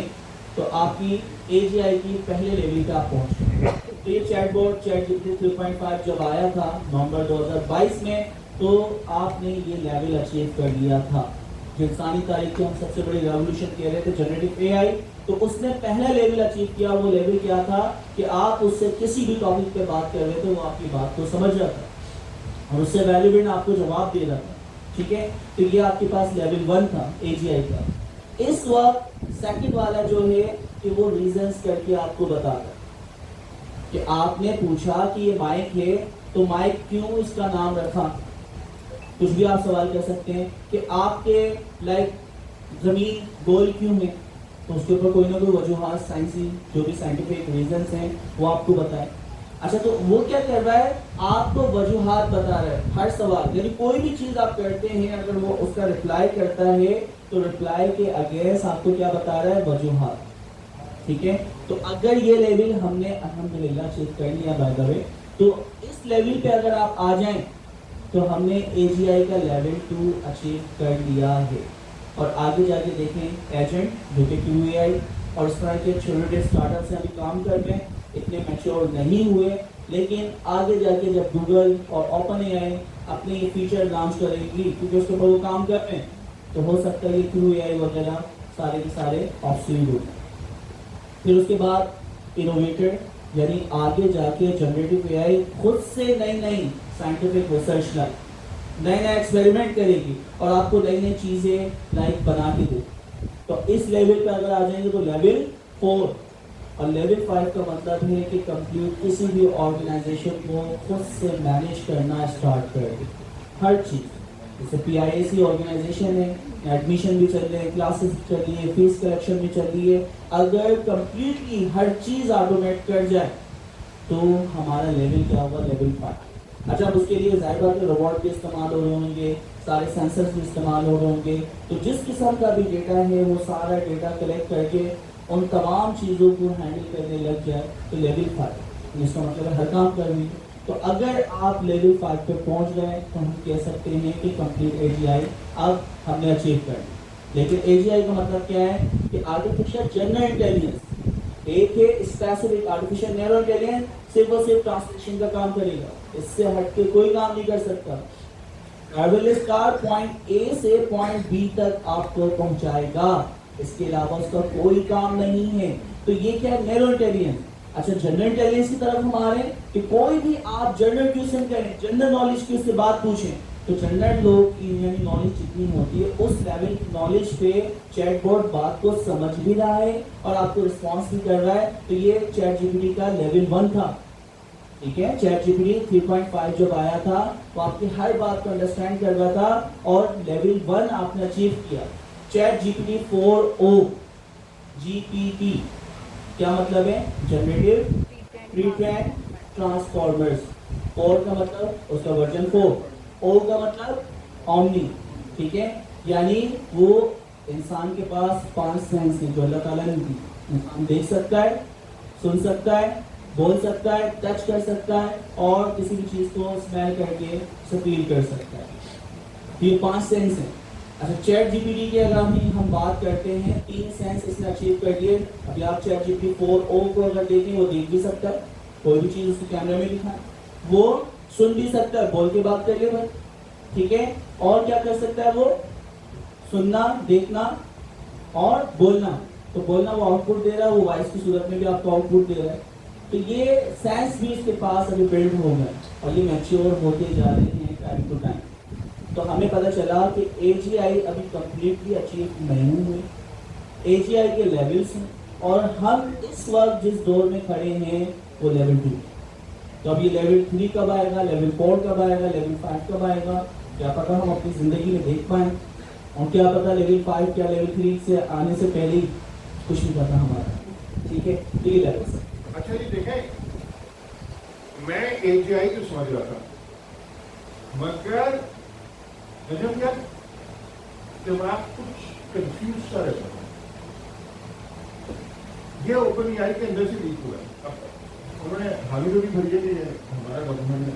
Speaker 6: तो आपकी एजीआई की पहले लेवल पे आप पहुंच गए। तो ये चैटबॉट, ChatGPT 3.5 जब आया था नवंबर 2022 में, तो आपने ये लेवल अचीव कर लिया था। जो इंसानी तारीख के हम सबसे बड़ी रेवोल्यूशन कह रहे थे जनरेटिव एआई, तो उसने पहला लेवल अचीव किया। वो लेवल क्या था कि आप उससे किसी भी टॉपिक पे बात कर रहे थे, वो आपकी बात को समझ रहा था और उससे वैलिडेट आपको जवाब दे रहा था। ठीक है, तो ये आपके पास लेवल 1 था एजीआई का। इस वक्त सेकंड वाला जो है कि वो रीजंस करके आपको बताता है कि आपने पूछा कि ये माइक है, तो माइक क्यों इसका नाम रखा। कुछ भी आप सवाल कर सकते हैं कि आपके लाइक जमीन गोल क्यों है, तो उसके ऊपर कोई ना कोई वजूहात साइंसी जो भी साइंटिफिक रीजंस हैं वो आपको बताएं। अच्छा, तो वो क्या कर रहा है, आपको वजूहात बता रहा है हर सवाल। यानी कोई भी चीज आप करते हैं, अगर वो उसका रिप्लाई करता है तो रिप्लाई के अगेंस्ट आपको क्या बता रहा है, वजूहात। ठीक है, तो अगर ये लेवल हमने अल्हम्दुलिल्लाह चेक कर लिया बाय द वे, तो इस लेवल पे अगर आप आ जाएं तो हमने एजीआई का लेवल 2 अचीव कर लिया है। और आगे जाके देखें एजेंट जो कि QAI और इस तरह के छोटे स्टार्टअप से अभी काम कर रहे हैं, इतने मैच्योर नहीं हुए, लेकिन आगे जाके जब गूगल और OpenAI अपने ये फीचर लॉन्च करेगी, क्योंकि उसके ऊपर वो काम कर रहे हैं, तो हो सकता है ये QAI वगैरह सारे के सारे ऑब्सोल्यूट हो। फिर उसके बाद इनोवेटर, यानी आगे जाके जनरेटिव एआई खुद से नई नई साइंटिफिक रिसर्च लाई, नए नए एक्सपेरिमेंट करेगी और आपको नई नई चीजें लाइक बना के दे। तो इस लेवल पे अगर आ जाएंगे तो लेवल 4 और लेवल 5 का मतलब है कि कंप्लीट किसी भी ऑर्गेनाइजेशन को खुद से मैनेज करना स्टार्ट कर दे, हर चीज। जैसे PIAC ऑर्गेनाइजेशन है, एडमिशन भी चल रहे हैं, क्लासेस चल रही है, फीस कलेक्शन भी चल रही है। अगर कंप्लीटली हर चीज ऑटोमेट कर जाए तो हमारा लेवल क्या होगा, लेवल 5। अच्छा, अब उसके लिए जाहिर बात है रोबोट भी इस्तेमाल हो रहे होंगे, सारे सेंसर्स भी इस्तेमाल हो रहे होंगे। तो जिस किस्म का भी डेटा है वो सारा डेटा कलेक्ट करके उन तमाम चीज़ों को हैंडल करने लग जाए तो लेवल 5, इसका मतलब हर काम करनी। तो अगर आप लेवल 5 पे पहुंच गए तो हम कह सकते हैं कि कंप्लीट एजीआई अब हमने अचीव कर ली। लेकिन एजीआई का मतलब क्या है कि आर्टिफिशियल जनरल इंटेलिजेंस, एक है स्पेसिफिक आर्टिफिशियल नैरो इंटेलिजेंस, सिर्फ और सिर्फ ट्रांसलेशन का काम करेगा, इससे हटके कोई काम नहीं कर सकता। ट्रैवलर्स कार पॉइंट ए से पॉइंट बी तक आपको पहुंचाएगा, इसके अलावा उसका कोई काम नहीं है। तो ये क्या है, नैरो इंटेलिजेंस। अच्छा, जनरल इंटेलिजेंस की तरफ हम आ रहे हैं कि कोई भी आप जनरल क्वेश्चन करें, जनरल नॉलेज की उससे बात पूछें, तो जनरल लोग की यानी नॉलेज जितनी होती है उस लेवल की नॉलेज पे चैटबॉट बात को समझ भी रहा है और आपको रिस्पॉन्स भी कर रहा है। तो ये चैट जीपीटी का लेवल 1 था। ठीक है, चैट जीपीटी 3.5 जब आया था तो आपकी हर बात को अंडरस्टैंड कर रहा था और लेवल 1 आपने अचीव किया। चैट जीपीटी 4o GPT क्या मतलब है, जनरेटिव प्री ट्रेन ट्रांसफॉर्मर्स। और का मतलब उसका वर्जन 4, ओ का मतलब ओमनी। ठीक है, यानी वो इंसान के पास 5 सेंस है जो अल्लाह ताला ने दी। इंसान देख सकता है, सुन सकता है, बोल सकता है, टच कर सकता है और किसी भी चीज को स्मेल करके उसे फील कर सकता है। ये 5 सेंस है। अच्छा, चैट जीपीटी की अगर हम बात करते हैं, 3 सेंस इसने अचीव कर लिए। अभी आप चैट जीपीटी 4o को अगर देखें, वो देख भी सकता है, कोई भी चीज उसके कैमरे में दिखाए, वो सुन भी सकता है, बोल के बात करिए भाई। ठीक है, और क्या कर सकता है, वो सुनना, देखना और बोलना। तो बोलना वो आउटपुट दे रहा है, वो वॉइस की सूरत में भी आपको आउटपुट दे रहा है। तो ये सेंस भी इसके पास अभी बिल्ड हो गए और ये मैच्योर होते जा रहे हैं टाइम टू टाइम। तो हमें पता चला कि एजीआई अभी कंप्लीटली अचीव नहीं हुए, एजीआई के लेवल्स हैं और हम इस वक्त जिस दौर में खड़े हैं वो लेवल 2। तो अब ये लेवल 3 कब आएगा, लेवल 4 कब आएगा, लेवल 5 कब आएगा, क्या पता हम अपनी जिंदगी में देख पाएं। और क्या पता लेवल 5 क्या लेवल 3 से आने से पहले ही कुछ नहीं पता हमारा। ठीक है, तो ये लेवल से।
Speaker 1: अच्छा जी, देखें, मैं एजीआई को समझ रहा था, मगर गजब क्या दिमाग कुछ कंफ्यूज सा रहता था। ये OpenAI के अंदर से लीक हुआ है, उन्होंने हावी भी भरी है हमारा गवर्नमेंट ने,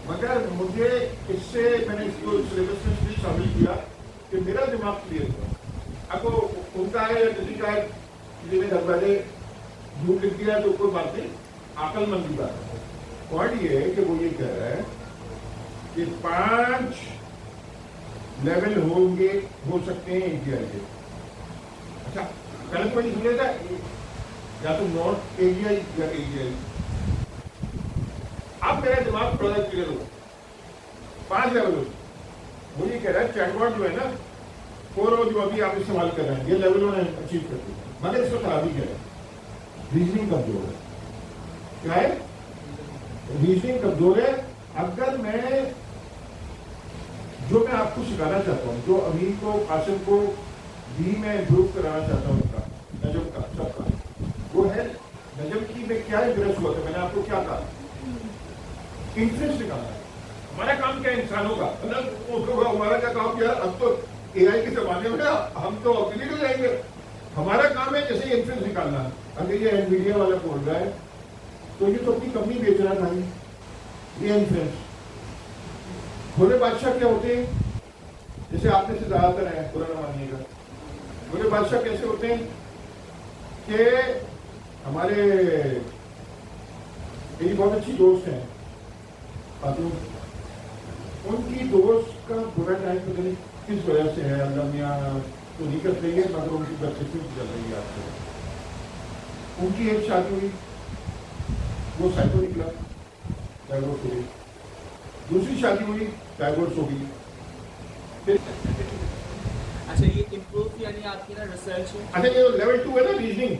Speaker 1: मगर मुझे इससे मैंने इसको सिलेबस में इसलिए शामिल किया कि मेरा दिमाग क्लियर हुआ। आपको उनका है या किसी का है, किसी ने 10 बजे झूठ लिख दिया तो कोई बात नहीं, अकलमंद की बात है। पॉइंट ये है कि वो ये कह रहा है कि 5 लेवल होंगे, हो सकते हैं एजीआई के। अच्छा, पहले कोई सुनेगा या तो नॉट एजीआई या एजीआई। अब मेरा दिमाग थोड़ा क्लियर हो, 5 लेवल हो। मुझे कह रहा है चैटबॉट जो है ना 4 जो अभी आप इस्तेमाल कर रहे हैं, ये लेवल उन्होंने अचीव कर दिया, मगर इसको खराबी क्या है? रीजनिंग कमजोर है। क्या है? रीजनिंग कमजोर है। अगर जो मैं आपको सिखाना चाहता हूँ, जो अमीन को, कासिम को भी मैं इम्प्रूव कराना चाहता हूँ उनका, नजम का, सबका, वो है नजम की में क्या इंटरेस्ट हुआ था। मैंने आपको क्या कहा? इंटरेस्ट निकालना है। हमारा काम क्या है? इंसानों का, मतलब हमारा क्या काम? यार अब तो एआई के जमाने में हम तो ऑब्सोलीट हो जाएंगे। हमारा काम है जैसे इंटरेस्ट निकालना। अगर ये एनवीडिया वाला बोल रहा है तो ये तो अपनी कंपनी बेच रहा था, ये इन्फ्लुएंस। भोले बादशाह क्या होते हैं? जैसे आपने से ज्यादातर है, बुरा ना मानिएगा। भोले बादशाह कैसे होते हैं कि हमारे मेरी बहुत अच्छी दोस्त है खातून, उनकी दोस्त का बुरा टाइम पता नहीं किस वजह से है, अल्लाह मियां तो नहीं कर रही है, मगर उनकी बदकिस्मती चल रही है आपको। उनकी एक शादी हुई, वो साइको निकला, डाइवोर्स हो गई। दूसरी शादी हुई, डाइवोर्स हो गई। फिर
Speaker 7: अच्छा, ये इम्प्रूव यानी आपकी ना रिसर्च है।
Speaker 1: अच्छा, ये लेवल 2 है ना, रीजनिंग।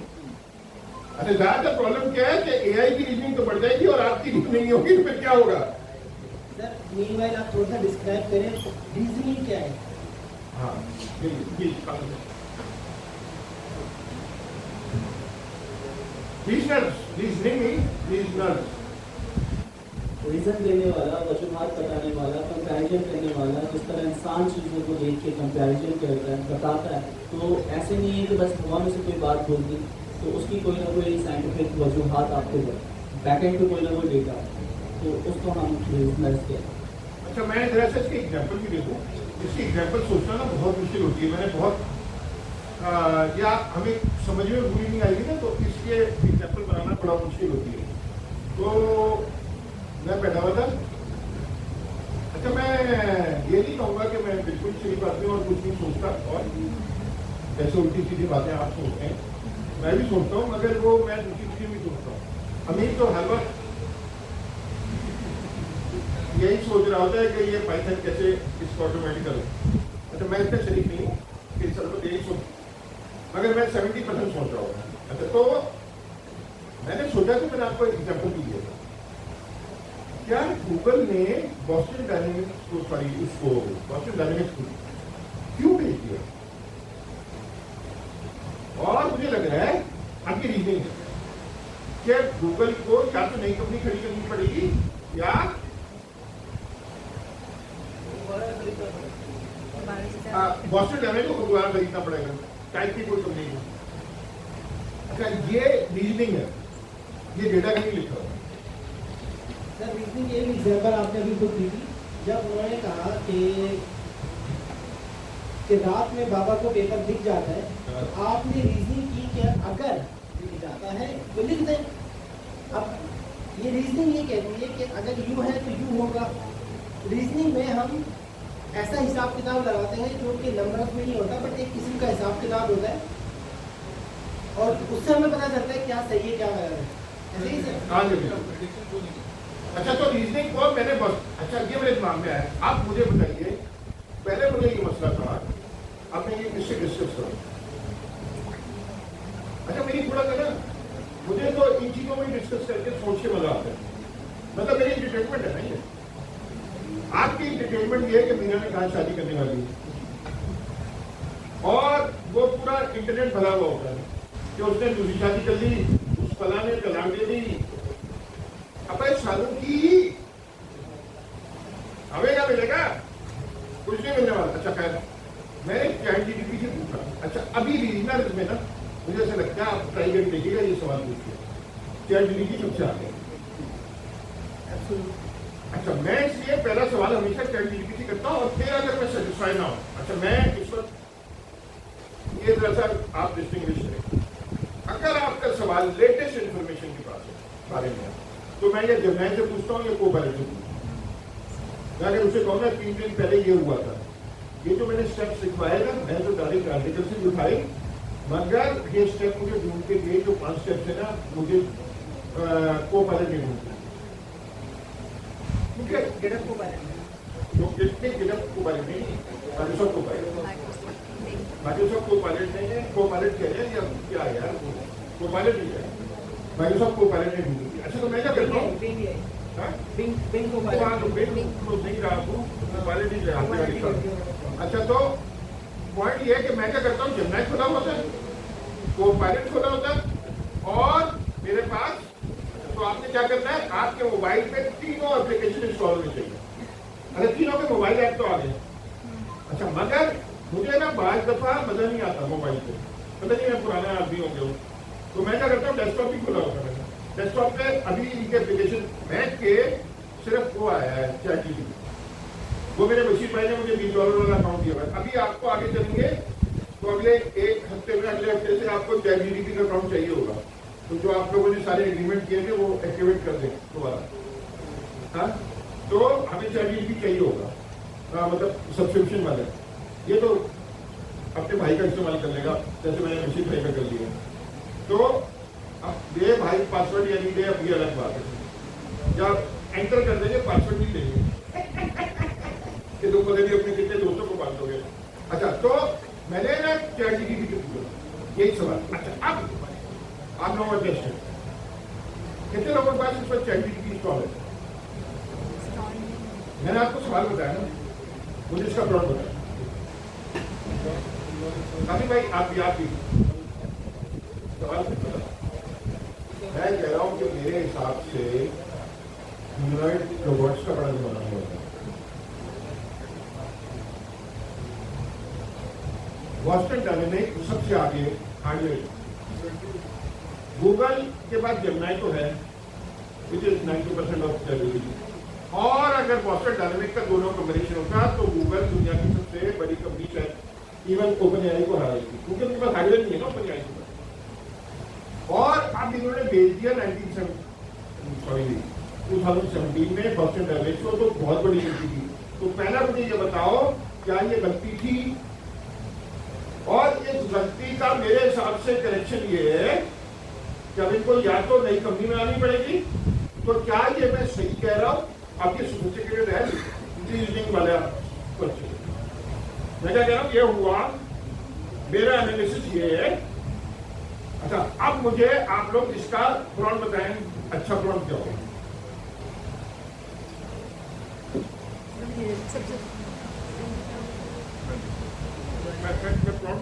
Speaker 1: अच्छा, ज्यादातर प्रॉब्लम क्या है कि एआई की रीजनिंग तो बढ़ जाएगी और आपकी रीजनिंग नहीं होगी, तो फिर क्या होगा?
Speaker 2: सर मीनवाइल आप थोड़ा सा डिस्क्राइब करें रीजनिंग क्या है?
Speaker 1: हाँ,
Speaker 6: रीजन देने वाला, वजूहात बताने वाला, कंपैरिजन करने वाला, जिस तरह इंसान चीज़ों को देख के कंपैरिजन करता है, बताता है। तो ऐसे नहीं है कि बस हवा में से कोई बात बोल दी, तो उसकी कोई ना कोई साइंटिफिक वजूहात आपको है, बैकएंड पे कोई ना कोई डेटा, तो उसको हम रीजनर्स कहते हैं।
Speaker 1: अच्छा, मैं जरा सा इसके एग्जाम्पल भी दे दूँ। इसकी एग्जाम्पल सोचना ना बहुत मुश्किल होती है। मैंने बहुत या हमें समझ में बुरी नहीं आएगी ना, तो इसलिए एग्जाम्पल बनाना बड़ा मुश्किल होती है। तो मैं बैठा हुआ था। अच्छा, मैं ये नहीं कहूँगा कि मैं बिल्कुल सही बातें और कुछ नहीं सोचता, और जैसे उल्टी सीधी बातें आप सोचते हैं मैं भी सोचता हूँ, मगर वो मैं दूसरी चीजें भी सोचता हूँ। अमीर तो हर वक्त यही सोच रहा होता है कि ये पाइथन कैसे इसको ऑटोमेटिक करूँ। अच्छा, मैं इतना शरीफ नहीं हूँ कि सब लोग यही सोच, मगर मैं 70% सोच रहा हूँ। अच्छा, तो मैंने सोचा कि मैंने आपको एग्जाम्पल भी दिया था। क्या गूगल ने बॉस्टन डायनेमिक्स को, सॉरी उसको बॉस्टन डायनेमिक्स को क्यों भेज दिया? और मुझे लग रहा है आपकी रीजनिंग है कि गूगल को या तो नई कंपनी खड़ी करनी पड़ेगी या बॉस्टन डायनेमिक्स को दोबारा खरीदना पड़ेगा, टाइप की कोई कंपनी को। अच्छा, ये रीजनिंग है, ये डेटा कहीं लिखा हुआ है।
Speaker 2: सर रीजनिंग एक एग्जाम्पल आपने अभी खुद दी थी, जब उन्होंने कहा कि रात में बाबा को पेपर दिख जाता है, तो आपने रीजनिंग की कि अगर दिख जाता है तो लिख दें। अब ये रीजनिंग ये कहती है कि अगर यू है तो यू होगा। रीजनिंग में हम ऐसा हिसाब किताब लगाते हैं जो कि नंबर्स में नहीं होता, बट एक किस्म का हिसाब किताब होता है, और उससे हमें पता चलता है क्या सही है क्या गलत है। ऐसे ही सर?
Speaker 1: हाँ जी। अच्छा, तो रीजनिंग को मैंने बस, अच्छा ये मेरे दिमाग में आया। आप मुझे बताइए, पहले मुझे ये मसला था, अब मैं ये किससे डिस्कस करूँ? अच्छा, मेरी थोड़ा सा ना, मुझे तो इन चीजों में डिस्कस करके सोच के मजा आता है। मतलब मेरी एंटरटेनमेंट है ना ये। आपकी एंटरटेनमेंट ये है कि मीरा ने कहा शादी करने वाली है, और वो पूरा इंटरनेट भरा हुआ होता है कि उसने दूसरी शादी कर ली, उस फला ने तलाक दे दी। अपने सालों की हमें क्या मिलेगा? कुछ नहीं मिलने वाला। अच्छा, खैर मैंने ChatGPT से पूछा। अच्छा, अभी रीजनल में ना मुझे ऐसा लगता है, आप ट्राई करके देखिएगा, ये सवाल पूछिए, ChatGPT सबसे आगे। अच्छा, मैं इसलिए पहला सवाल हमेशा ChatGPT से करता हूँ, और फिर अगर मैं सेटिस्फाई ना हूँ, अच्छा मैं इस वक्त ये दरअसल आप डिस्टिंग्विश करें, अगर आपका सवाल लेटेस्ट इंफॉर्मेशन के बारे में है, तो मैं ये जर्नल से पूछता हूँ या कोबाइल से पूछता हूँ? मैं अगर उसे कहूँ ना 3 दिन पहले ये हुआ था, ये जो मैंने स्टेप्स लिखवाए ना, मैं तो डायरेक्ट आर्टिकल से लिखाए, मगर ये स्टेप मुझे ढूंढ के दिए, जो 5 स्टेप्स है ना, मुझे को पायलट नहीं ढूंढते, क्योंकि
Speaker 2: गेटअप को पायलट
Speaker 1: जो कितने गिरफ्त को पायलट नहीं, माइक्रोसॉफ्ट को पायलट, माइक्रोसॉफ्ट को पायलट नहीं है, को पायलट कह रहे हैं या क्या है यार, को पायलट नहीं है, माइक्रोसॉफ्ट को पायलट नहीं ढूंढती। अच्छा तो मैं क्या करता हूँ,
Speaker 2: बिंग को
Speaker 1: नहीं रहा हूँ, पायलट ही है। अच्छा तो पॉइंट ये है कि मैं क्या करता हूँ, जेमिनी खुला होता है, को पायलट खुला होता है, और मेरे पास, तो आपने क्या करना है, आपके मोबाइल पे तीनों एप्लीकेशन इंस्टॉल होने चाहिए। अरे तीनों के मोबाइल ऐप तो आ गए, अच्छा मगर मुझे ना बार दफा मजा नहीं आता मोबाइल पे, पता नहीं मैं पुराना आदमी हो गया हूँ, तो मैं क्या करता हूँ, डेस्कटॉप ही खुला होता है, डेस्कटॉप पे अभी इनके एप्लीकेशन मैच के सिर्फ वो आया है ChatGPT, वो मेरे बशीर भाई ने मुझे $20 वाला अकाउंट दिया है। अभी आपको आगे चलेंगे तो अगले एक हफ्ते में, अगले हफ्ते से आपको ChatGPT का अकाउंट चाहिए होगा, तो जो आप लोगों ने सारे एग्रीमेंट किए थे वो एक्टिवेट कर दें दोबारा, हाँ, तो हमें ChatGPT चाहिए होगा, मतलब सब्सक्रिप्शन वाले, ये तो अपने भाई का इस्तेमाल कर लेगा, जैसे मैंने बशीर भाई का कर लिया, तो अब ये भाई पासवर्ड या नहीं दे, अब ये अलग बात है, जब एंटर कर देंगे पासवर्ड नहीं देंगे कि तुम कभी भी अपने कितने दोस्तों को बांट दोगे। अच्छा तो मैंने ना ChatGPT को पूछा यही सवाल। अच्छा अब आप लोगों का टेस्ट है, कितने लोगों के पास इस पर ChatGPT इंस्टॉल है? मैंने आपको सवाल बताया ना, मुझे इसका प्लॉट बताया, काफी भाई आप भी सवाल पूछा। मैं कह रहा हूं कि मेरे हिसाब से ह्यूमनॉइड रोबोट्स का बड़ा जमाना हुआ है। बॉस्टन डायनेमिक सबसे आगे हार्डवेयर, गूगल के बाद जेमिनी तो है विच इज 90% ऑफ टेलीविजन, और अगर बॉस्टन डायनेमिक का दोनों कॉम्बिनेशन होता तो गूगल दुनिया की सबसे बड़ी कंपनी है, इवन ओपनएआई को हरा देती, क्योंकि उनके पास हार्डवेयर नहीं है ना ओपनएआई के पास। और अब इन्होंने भेज दिया 2017 में बॉस्टन डायनेमिक्स को, तो बहुत बड़ी गलती थी। तो पहला मुझे ये बताओ क्या ये गलती थी, और इस गलती का मेरे हिसाब से करेक्शन ये है कि अब इनको या तो नई कंपनी में आनी पड़ेगी, तो क्या ये मैं सही कह रहा हूँ, आपके सोफिस्टिकेटेड है रीजनिंग वाला क्वेश्चन, मैं क्या कह रहा हूँ, ये हुआ, मेरा एनालिसिस ये है। अच्छा अब मुझे आप लोग इसका प्रॉन बताएं, अच्छा प्रॉन क्या होगा? मैं प्रॉन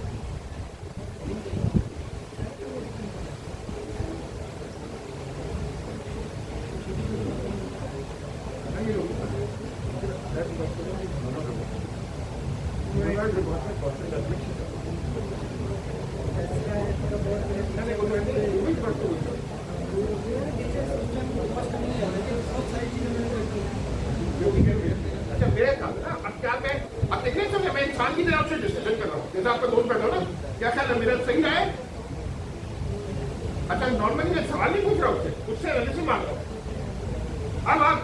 Speaker 1: अच्छा मेरे ख्याल ना, अब क्या मैं, अब देखिए तो मैं इंसान की तरह आपसे डिस्कशन कर रहा हूँ, जैसे आपका दोस्त बैठा हो ना, क्या ख्याल है मेरा सही है? अच्छा नॉर्मली मैं सवाल नहीं पूछ रहा उससे, उससे एनालिसिस मांग रहा हूँ। अब आप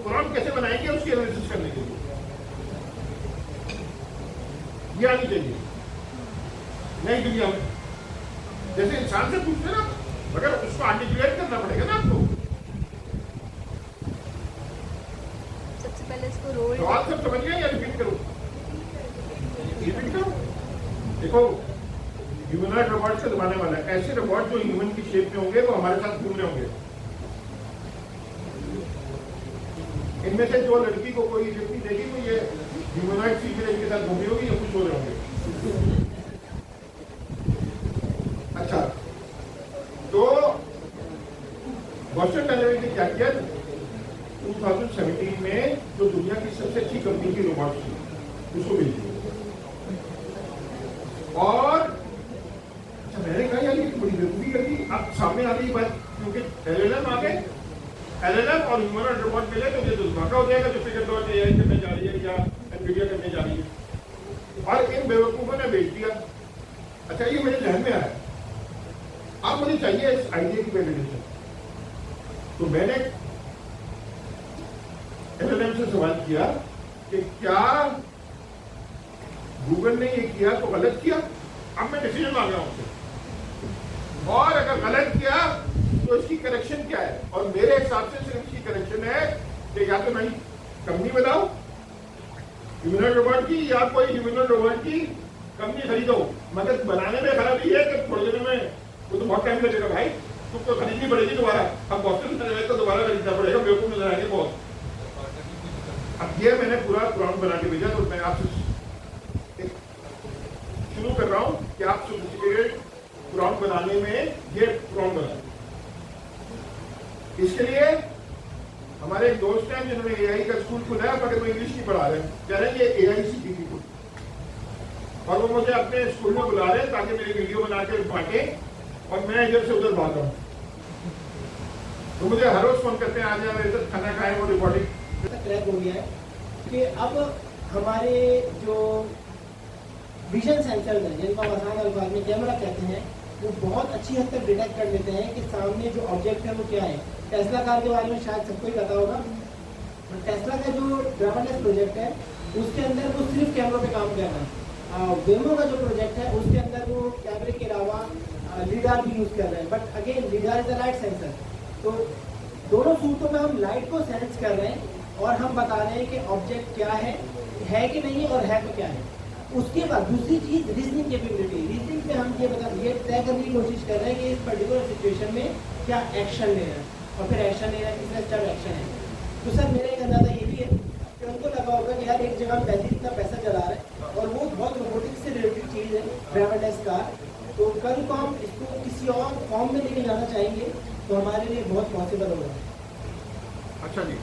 Speaker 1: कुरान कैसे बनाएंगे उसकी एनालिसिस करने के लिए ये आनी चाहिए नई दुनिया में, जैसे इंसान से पूछते ना, मगर उसको आर्टिकुलेट करना पड़ेगा ना आपको।
Speaker 5: सबसे पहले इसको रोल
Speaker 1: सवाल सब समझ गए या रिपीट करूं? रिपीट करूं? देखो ह्यूमनॉइड रोबोट से जमाने वाला है, ऐसे रोबोट जो ह्यूमन की शेप में होंगे वो हमारे साथ घूम रहे होंगे। इनमें से जो लड़की को कोई व्यक्ति देगी तो ये ह्यूमनॉइड फीमेल इनके साथ घूमी होगी या कुछ हो रहे होंगे। अच्छा तो बॉस्टन डायनेमिक्स ने क्या किया, 2017 में जो दुनिया की सबसे अच्छी कंपनी की रोबोट थी उसको भेज दिया, और अच्छा मैंने कहा यार ये बड़ी बेवकूफी कर दी। अब सामने आ गई बात, क्योंकि LLM आ गए, LLM और ह्यूमनॉइड रोबोट मिले तो ये तो धमाका हो जाएगा, जो फिगर डॉट AI करने जा रही है या एनवीडिया करने जा रही है, और इन बेवकूफों ने भेज दिया। अच्छा ये मेरे ध्यान में आया, अब मुझे चाहिए इस आइडिया की वैलिडेशन, तो मैंने LLM से सवाल किया कि क्या गूगल ने ये किया तो गलत किया, अब मैं डिसीजन मांग रहा हूं उससे, और अगर गलत किया तो इसकी करेक्शन क्या है। और मेरे हिसाब से सिर्फ इसकी करेक्शन है कि या तो मैं कंपनी बनाऊं ह्यूमनॉइड रोबोट की, या कोई ह्यूमनॉइड रोबोट की कंपनी खरीदो। मगर बनाने में खराबी है कि थोड़े दिनों में वो तो बहुत टाइम लगेगा भाई, तुमको खरीदनी पड़ेगी दोबारा। अब बॉस्टन में तो दोबारा खरीदना पड़ेगा, मेरे को नजर आएंगे बहुत। अब ये मैंने पूरा ग्राउंड बना के भेजा, तो मैं आपसे शुरू कर रहा हूँ कि आप सोफिस्टिकेटेड ग्राउंड बनाने में ये ग्राउंड बना। इसके लिए हमारे एक दोस्त हैं जिन्होंने एआई का स्कूल खुला है, मगर वो इंग्लिश नहीं पढ़ा रहे, कह रहे हैं ये एआई सीखी को, और वो मुझे अपने स्कूल में बुला रहे हैं ताकि मेरी वीडियो बना के बांटे और मैं इधर से उधर भाग रहा हूँ। तो मुझे हर रोज फोन करते हैं, आज मेरे साथ खाना खाएं, वो रिकॉर्डिंग
Speaker 2: क्रैक हो गया है कि अब हमारे जो विजन सेंसर्स हैं, जिनको हम आसान अल्फाज में कैमरा कहते हैं, वो बहुत अच्छी हद तक डिटेक्ट कर लेते हैं कि सामने जो ऑब्जेक्ट है वो क्या है। टेस्ला कार के बारे में शायद सबको ही पता होगा। टेस्ला का जो ड्राइवरलेस प्रोजेक्ट है उसके अंदर वो सिर्फ कैमरों पे काम कर रहा है। वेमो का जो प्रोजेक्ट है उसके अंदर वो कैमरे के अलावा लीडार भी यूज़ कर रहे हैं, but again लीडार is a light sensor. तो दोनों सूटों में हम लाइट को सेंस कर रहे हैं और हम बता रहे हैं कि ऑब्जेक्ट क्या है कि नहीं है, और है तो क्या है। उसके बाद दूसरी चीज़ रीजनिंग कैपेबिलिटी। रीजनिंग में हम ये तय करने की कोशिश कर रहे हैं कि इस पर्टिकुलर सिचुएशन में क्या एक्शन लेना है, और फिर एक्शन लेना है कितना स्टेप एक्शन है। तो सर मेरा एक अंदाजा ये भी है कि उनको लगा होगा कि यार एक जगह हम पैसे इतना पैसा चला रहे हैं और वो बहुत रोबोटिक्स से रिलेटेड चीज़ है ड्राइवरलेस कार, तो कल को हम इसको किसी और फॉर्म में लेके जाना चाहेंगे तो हमारे लिए बहुत पॉसिबल होगा।
Speaker 1: अच्छा जी,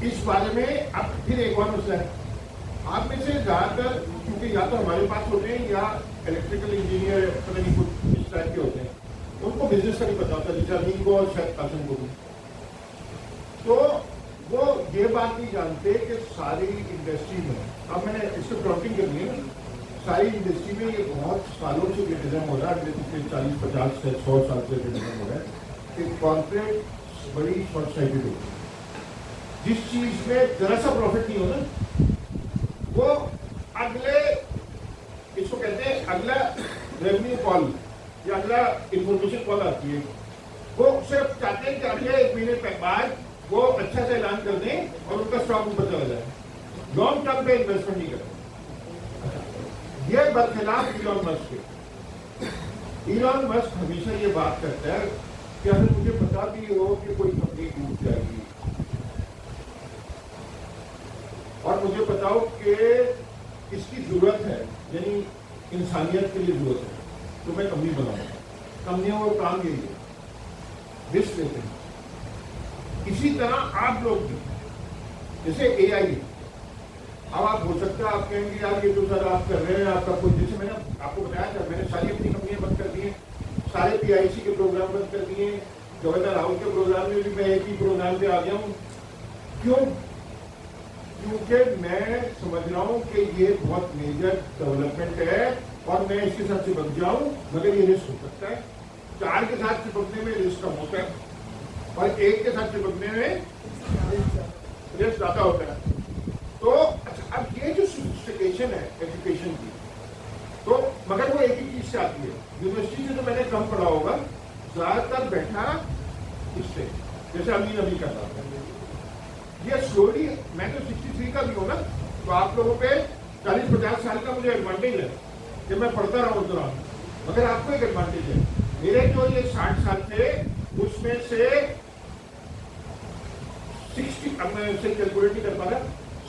Speaker 1: इस बारे में अब फिर एक और मसला है। आप में से ज्यादातर, क्योंकि या तो हमारे पास होते हैं या इलेक्ट्रिकल इंजीनियर पता नहीं कुछ इस टाइप के होते हैं, उनको बिजनेस का नहीं पता होता, जैसे अमीन को और शायद कासिम को भी। तो वो ये बात नहीं जानते कि सारी इंडस्ट्री में, अब मैंने इसको प्लॉटिंग करनी है ना, सारी इंडस्ट्री में ये बहुत सालों से क्रिटिज्म हो रहा है, अगले पिछले 40-50 से 100 साल से क्रिटिज्म हो रहा है कि कॉर्पोरेट बड़ी शॉर्ट साइटेड होती है। जिस चीज में जरा सा प्रॉफिट नहीं हो ना, वो अगले, इसको कहते हैं अगला रेवेन्यू कॉल या अगला इंफॉर्मेशन कॉल आती है, वो सिर्फ चाहते हैं कि अगले 1 महीने बाद वो अच्छा से ऐलान कर दें और उनका स्टॉक ऊपर चला जाए, लॉन्ग टर्म पे इन्वेस्टमेंट नहीं करते। ये बरखिलाफ इलॉन मस्क के। इलॉन मस्क हमेशा ये बात करता है कि अगर मुझे पता भी हो कि कोई कंपनी डूब जाएगी और मुझे पता हो कि इसकी जरूरत है, यानी इंसानियत के लिए जरूरत है, तो मैं कंपनी बनाऊंगा। कंपनियों को काम यही है, रिस्क लेते हैं। इसी तरह आप लोग भी, जैसे एआई, अब आप हो सकता है आप कहेंगे यार ये जो सर आप कर रहे हैं आपका कोई, जैसे मैंने आपको बताया था, मैंने सारी अपनी कंपनियां बंद कर दी हैं, सारे पीआईसी के प्रोग्राम बंद कर दिए, गवर्नर हाउस के प्रोग्राम में भी मैं एक ही प्रोग्राम पे आ गया हूँ। क्यों? क्योंकि मैं समझ रहा हूँ कि ये बहुत मेजर डेवलपमेंट है और मैं इसके साथ चिपक जाऊँ, मगर ये रिस्क हो सकता है। 4 के साथ चिपकने में रिस्क कम होता है और 1 के साथ चिपकने में रिस्क ज्यादा होता है। तो अच्छा, अब ये जो सोफिस्टिकेशन है एजुकेशन की, तो मगर वो एक ही चीज से आती है। यूनिवर्सिटी में तो मैंने कम पढ़ा होगा, ज्यादातर बैठा इससे, जैसे अमीन अभी कर रहा था। ये स्लोली, मैं तो 63 का भी हूँ ना, तो आप लोगों पे 40-50 साल का मुझे एडवांटेज है कि मैं पढ़ता रहा उस दौरान, मगर आपको एक एडवांटेज है। मेरे जो ये 60 साल थे उसमें से 60, अब मैं उससे कैलकुलेट नहीं कर पा रहा,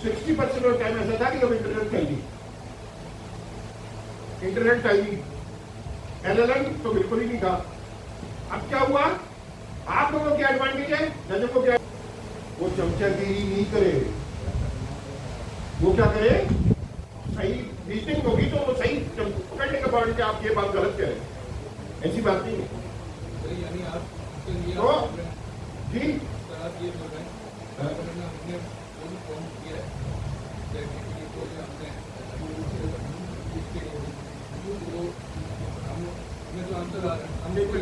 Speaker 1: 60% ऑफ टाइम ऐसा था कि जब इंटरनेट चाहिए, इंटरनेट चाहिए, एलएलएम तो बिल्कुल ही नहीं था। अब क्या हुआ, आप लोगों को क्या एडवांटेज है, जजों को क्या, वो चमचागिरी नहीं करे, वो क्या करे, सही रीजनिंग होगी तो वो सही पकड़ने के बाद आप ये बात गलत करें, ऐसी बात नहीं है। तो जी हमने कोई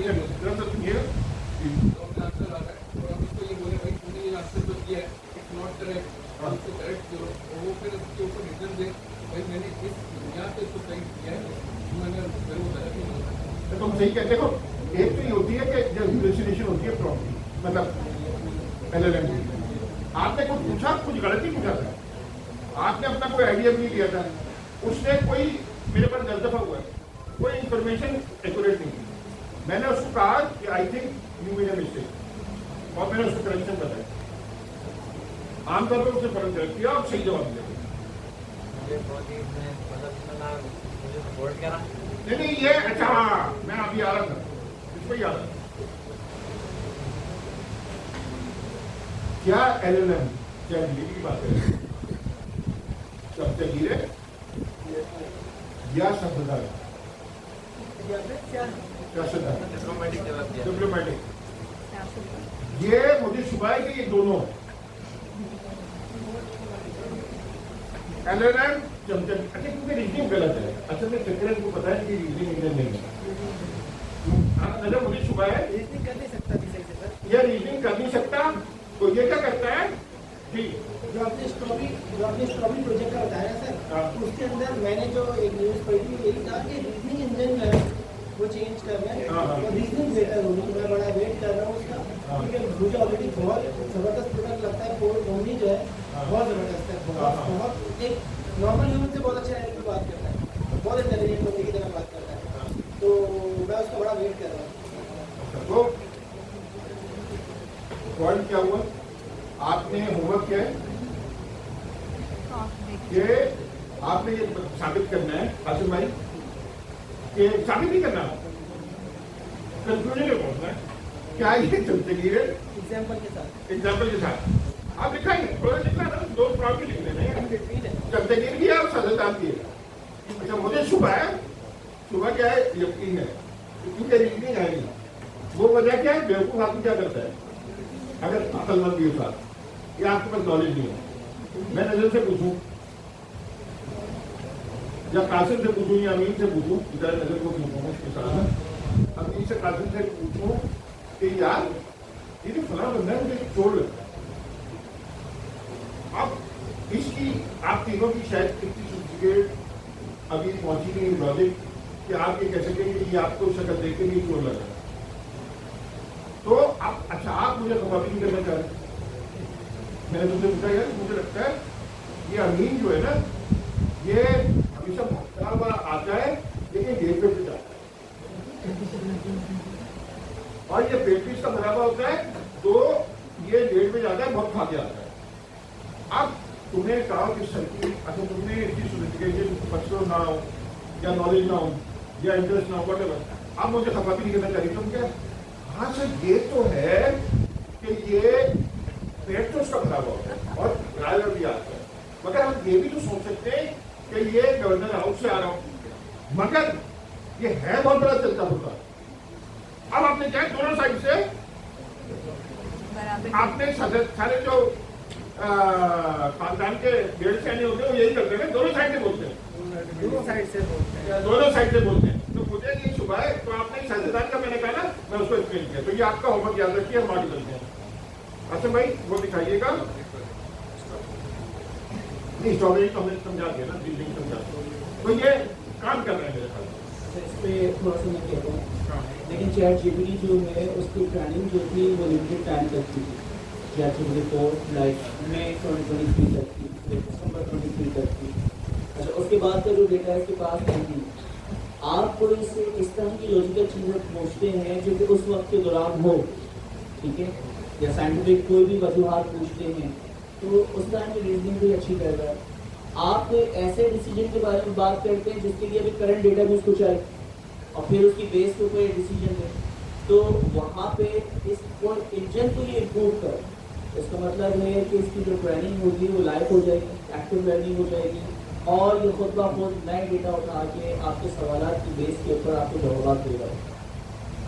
Speaker 1: हाँ।
Speaker 8: उसको करेक्ट करो और वो फिर उसके ऊपर रिटर्न दे भाई मैंने इस यहाँ पे इसको सही किया है मैंने मेरे को बताया
Speaker 1: तो तुम सही कहते हो। एक तो ये होती है कि जब इन्वेस्टिगेशन होती है प्रॉपर्टी मतलब LLM आपने कुछ पूछा, कुछ गलत ही पूछा था, आपने अपना कोई आइडिया भी नहीं दिया था, उसने कोई मेरे पास 10 दफा हुआ है, कोई इंफॉर्मेशन एक्यूरेट नहीं की, मैंने उसको कहा कि I think you made a mistake और मैंने उसको करेक्शन बताया। आमतौर पर उसने फर्क गलत किया और सही जवाब दिया। नहीं ये अच्छा मैं अभी आ रहा था इसको ही आ रहा था। क्या LLM ChatGPT की बात करें सब तकदीर है या सभ्यता है क्या सभ्यता डिप्लोमेटिक ये मुझे शुबा है कि ये दोनों LLM अच्छा क्योंकि रीजनिंग गलत है। असल में चक्कर को पता है कि रीजनिंग इंडियन नहीं है। मुझे शुबा है
Speaker 2: रीजनिंग कर नहीं सकता भी सही से सर।
Speaker 1: यह रीजनिंग कर नहीं सकता तो ये क्या करता है जी
Speaker 2: जो आपने स्ट्रॉबेरी प्रोजेक्ट का बताया सर,
Speaker 1: हाँ।
Speaker 2: उसके अंदर मैंने जो एक न्यूज़ पढ़ी थी यही था कि रीजनिंग इंजन जो है वो चेंज कर रहे हैं
Speaker 1: हाँ, हाँ।
Speaker 2: और रीजनिंग बेटर होगी। तो मैं बड़ा वेट कर रहा हूँ उसका,
Speaker 1: हाँ।
Speaker 2: क्योंकि मुझे ऑलरेडी बहुत ज़बरदस्त प्रोडक्ट लगता है। ओमनी जो है
Speaker 1: हाँ।
Speaker 2: बहुत ज़बरदस्त है,
Speaker 1: हाँ, हाँ।
Speaker 2: बहुत एक नॉर्मल ह्यूमन से बहुत अच्छा की बात करता है, बहुत इंटेलिजेंट होने की तरह बात करता है। तो मैं उसका बड़ा वेट कर रहा हूँ।
Speaker 1: तो पॉइंट क्या हुआ, आपने होमवर्क किया है कि आपने ये साबित करना है आसिफ भाई कि साबित नहीं करना, कंक्लूजन में पहुंचना है। क्या ये चलती है
Speaker 2: एग्जाम्पल के साथ
Speaker 1: एग्जाम्पल के साथ आप लिखाएंगे, थोड़ा लिखना ना, दो प्रॉब्लम लिख लेना है, चलतेगिर की और सजदार की है। अच्छा मुझे शुभ है, शुभ क्या है यकीन है क्योंकि रीजनिंग है नहीं। वो वजह क्या है, बेवकूफ आदमी क्या करता है अगर अकलमंद के साथ या आपके पास नॉलेज नहीं है, मैं नजर से पूछूं या कासिम से पूछूं या अमीन से पूछूं, इधर नजर को पूछूंगा इसके साथ अमीन से कासिम से पूछूं कि यार ये जो फला बंदा है मुझे छोड़ लेता है। अब इसकी आप तीनों की शायद इतनी सर्टिफिकेट अभी पहुंची नहीं लॉजिक कि आप ये कह सकें कि ये आपको शक्ल देख के नहीं चोर लगा। तो आप अच्छा आप मुझे खफाफी नहीं करना चाह रहे। मैंने तुमसे पूछा यार मुझे लगता है ये अमीन जो है ना ये हमेशा भटका हुआ आता है लेकिन गेट पे जाता है और ये पेट पीस का बराबर होता है तो ये डेट पे जाता है बहुत खा के आता है। अब तुम्हें कहा कि सर्किल अच्छा तुमने इसकी सोलिफिकेशन बच्चों ना हो या नॉलेज ना हो या इंटरेस्ट ना हो वटेवर, अब मुझे खफाफी नहीं करना चाहिए। तुम क्या हाँ सर ये तो है कि ये पेट तो उसका खराब होता है और ड्राइवर भी आता है, मगर हम ये भी तो सोच सकते हैं कि ये गवर्नर हाउस से आ रहा हूं, मगर ये है बहुत बड़ा चलता होता। अब आपने क्या दोनों साइड से आपने सारे जो खानदान के डेढ़ से होते हैं वो यही करते हैं, दोनों साइड से बोलते हैं,
Speaker 2: दोनों साइड से बोलते हैं।
Speaker 1: दोनों साइड से बोलते हैं। तो मुझे ये शुभ है तो आपने साझेदार का मैंने कहा ना मैं उसको एक्सप्लेन किया। तो ये आपका होमवर्क याद रखिए, हम आगे चलते हैं। अच्छा भाई वो दिखाइएगा नहीं स्ट्रॉबेरी तो हमने समझा दिया ना, बिल्डिंग समझा तो ये काम कर रहे हैं मेरे ख्याल
Speaker 2: तो इस पे थोड़ा सा मैं कहता हूँ, लेकिन ChatGPT जो है उसकी ट्रेनिंग जो थी वो लिमिटेड टाइम तक की थी। ChatGPT 4 लाइक मई 2023 तक की, दिसंबर 2023 तक की। अच्छा उसके बाद का जो डेटा है इसके पास नहीं। आप कोई से इस तरह की लॉजिकल चीज़ें पूछते हैं जो कि उस वक्त के दौरान हो, ठीक है, या साइंटिफिक कोई भी वजूहात पूछते हैं तो उस टाइम की रीजनिंग भी अच्छी कर रहा है। आप कोई ऐसे डिसीजन के बारे में बात करते हैं जिसके लिए अभी करंट डेटा भी उसको चाहिए और फिर उसकी बेस पे कोई डिसीजन है, तो वहाँ पे इस इंजन को ये इम्प्रूव कर, इसका मतलब है कि इसकी जो ट्रेनिंग होगी वो लाइव हो जाएगी, एक्टिव लर्निंग हो जाएगी और ये खुद ब खुद नए डेटा उठा के आपके सवालात की बेस के ऊपर आपको जवाब देगा।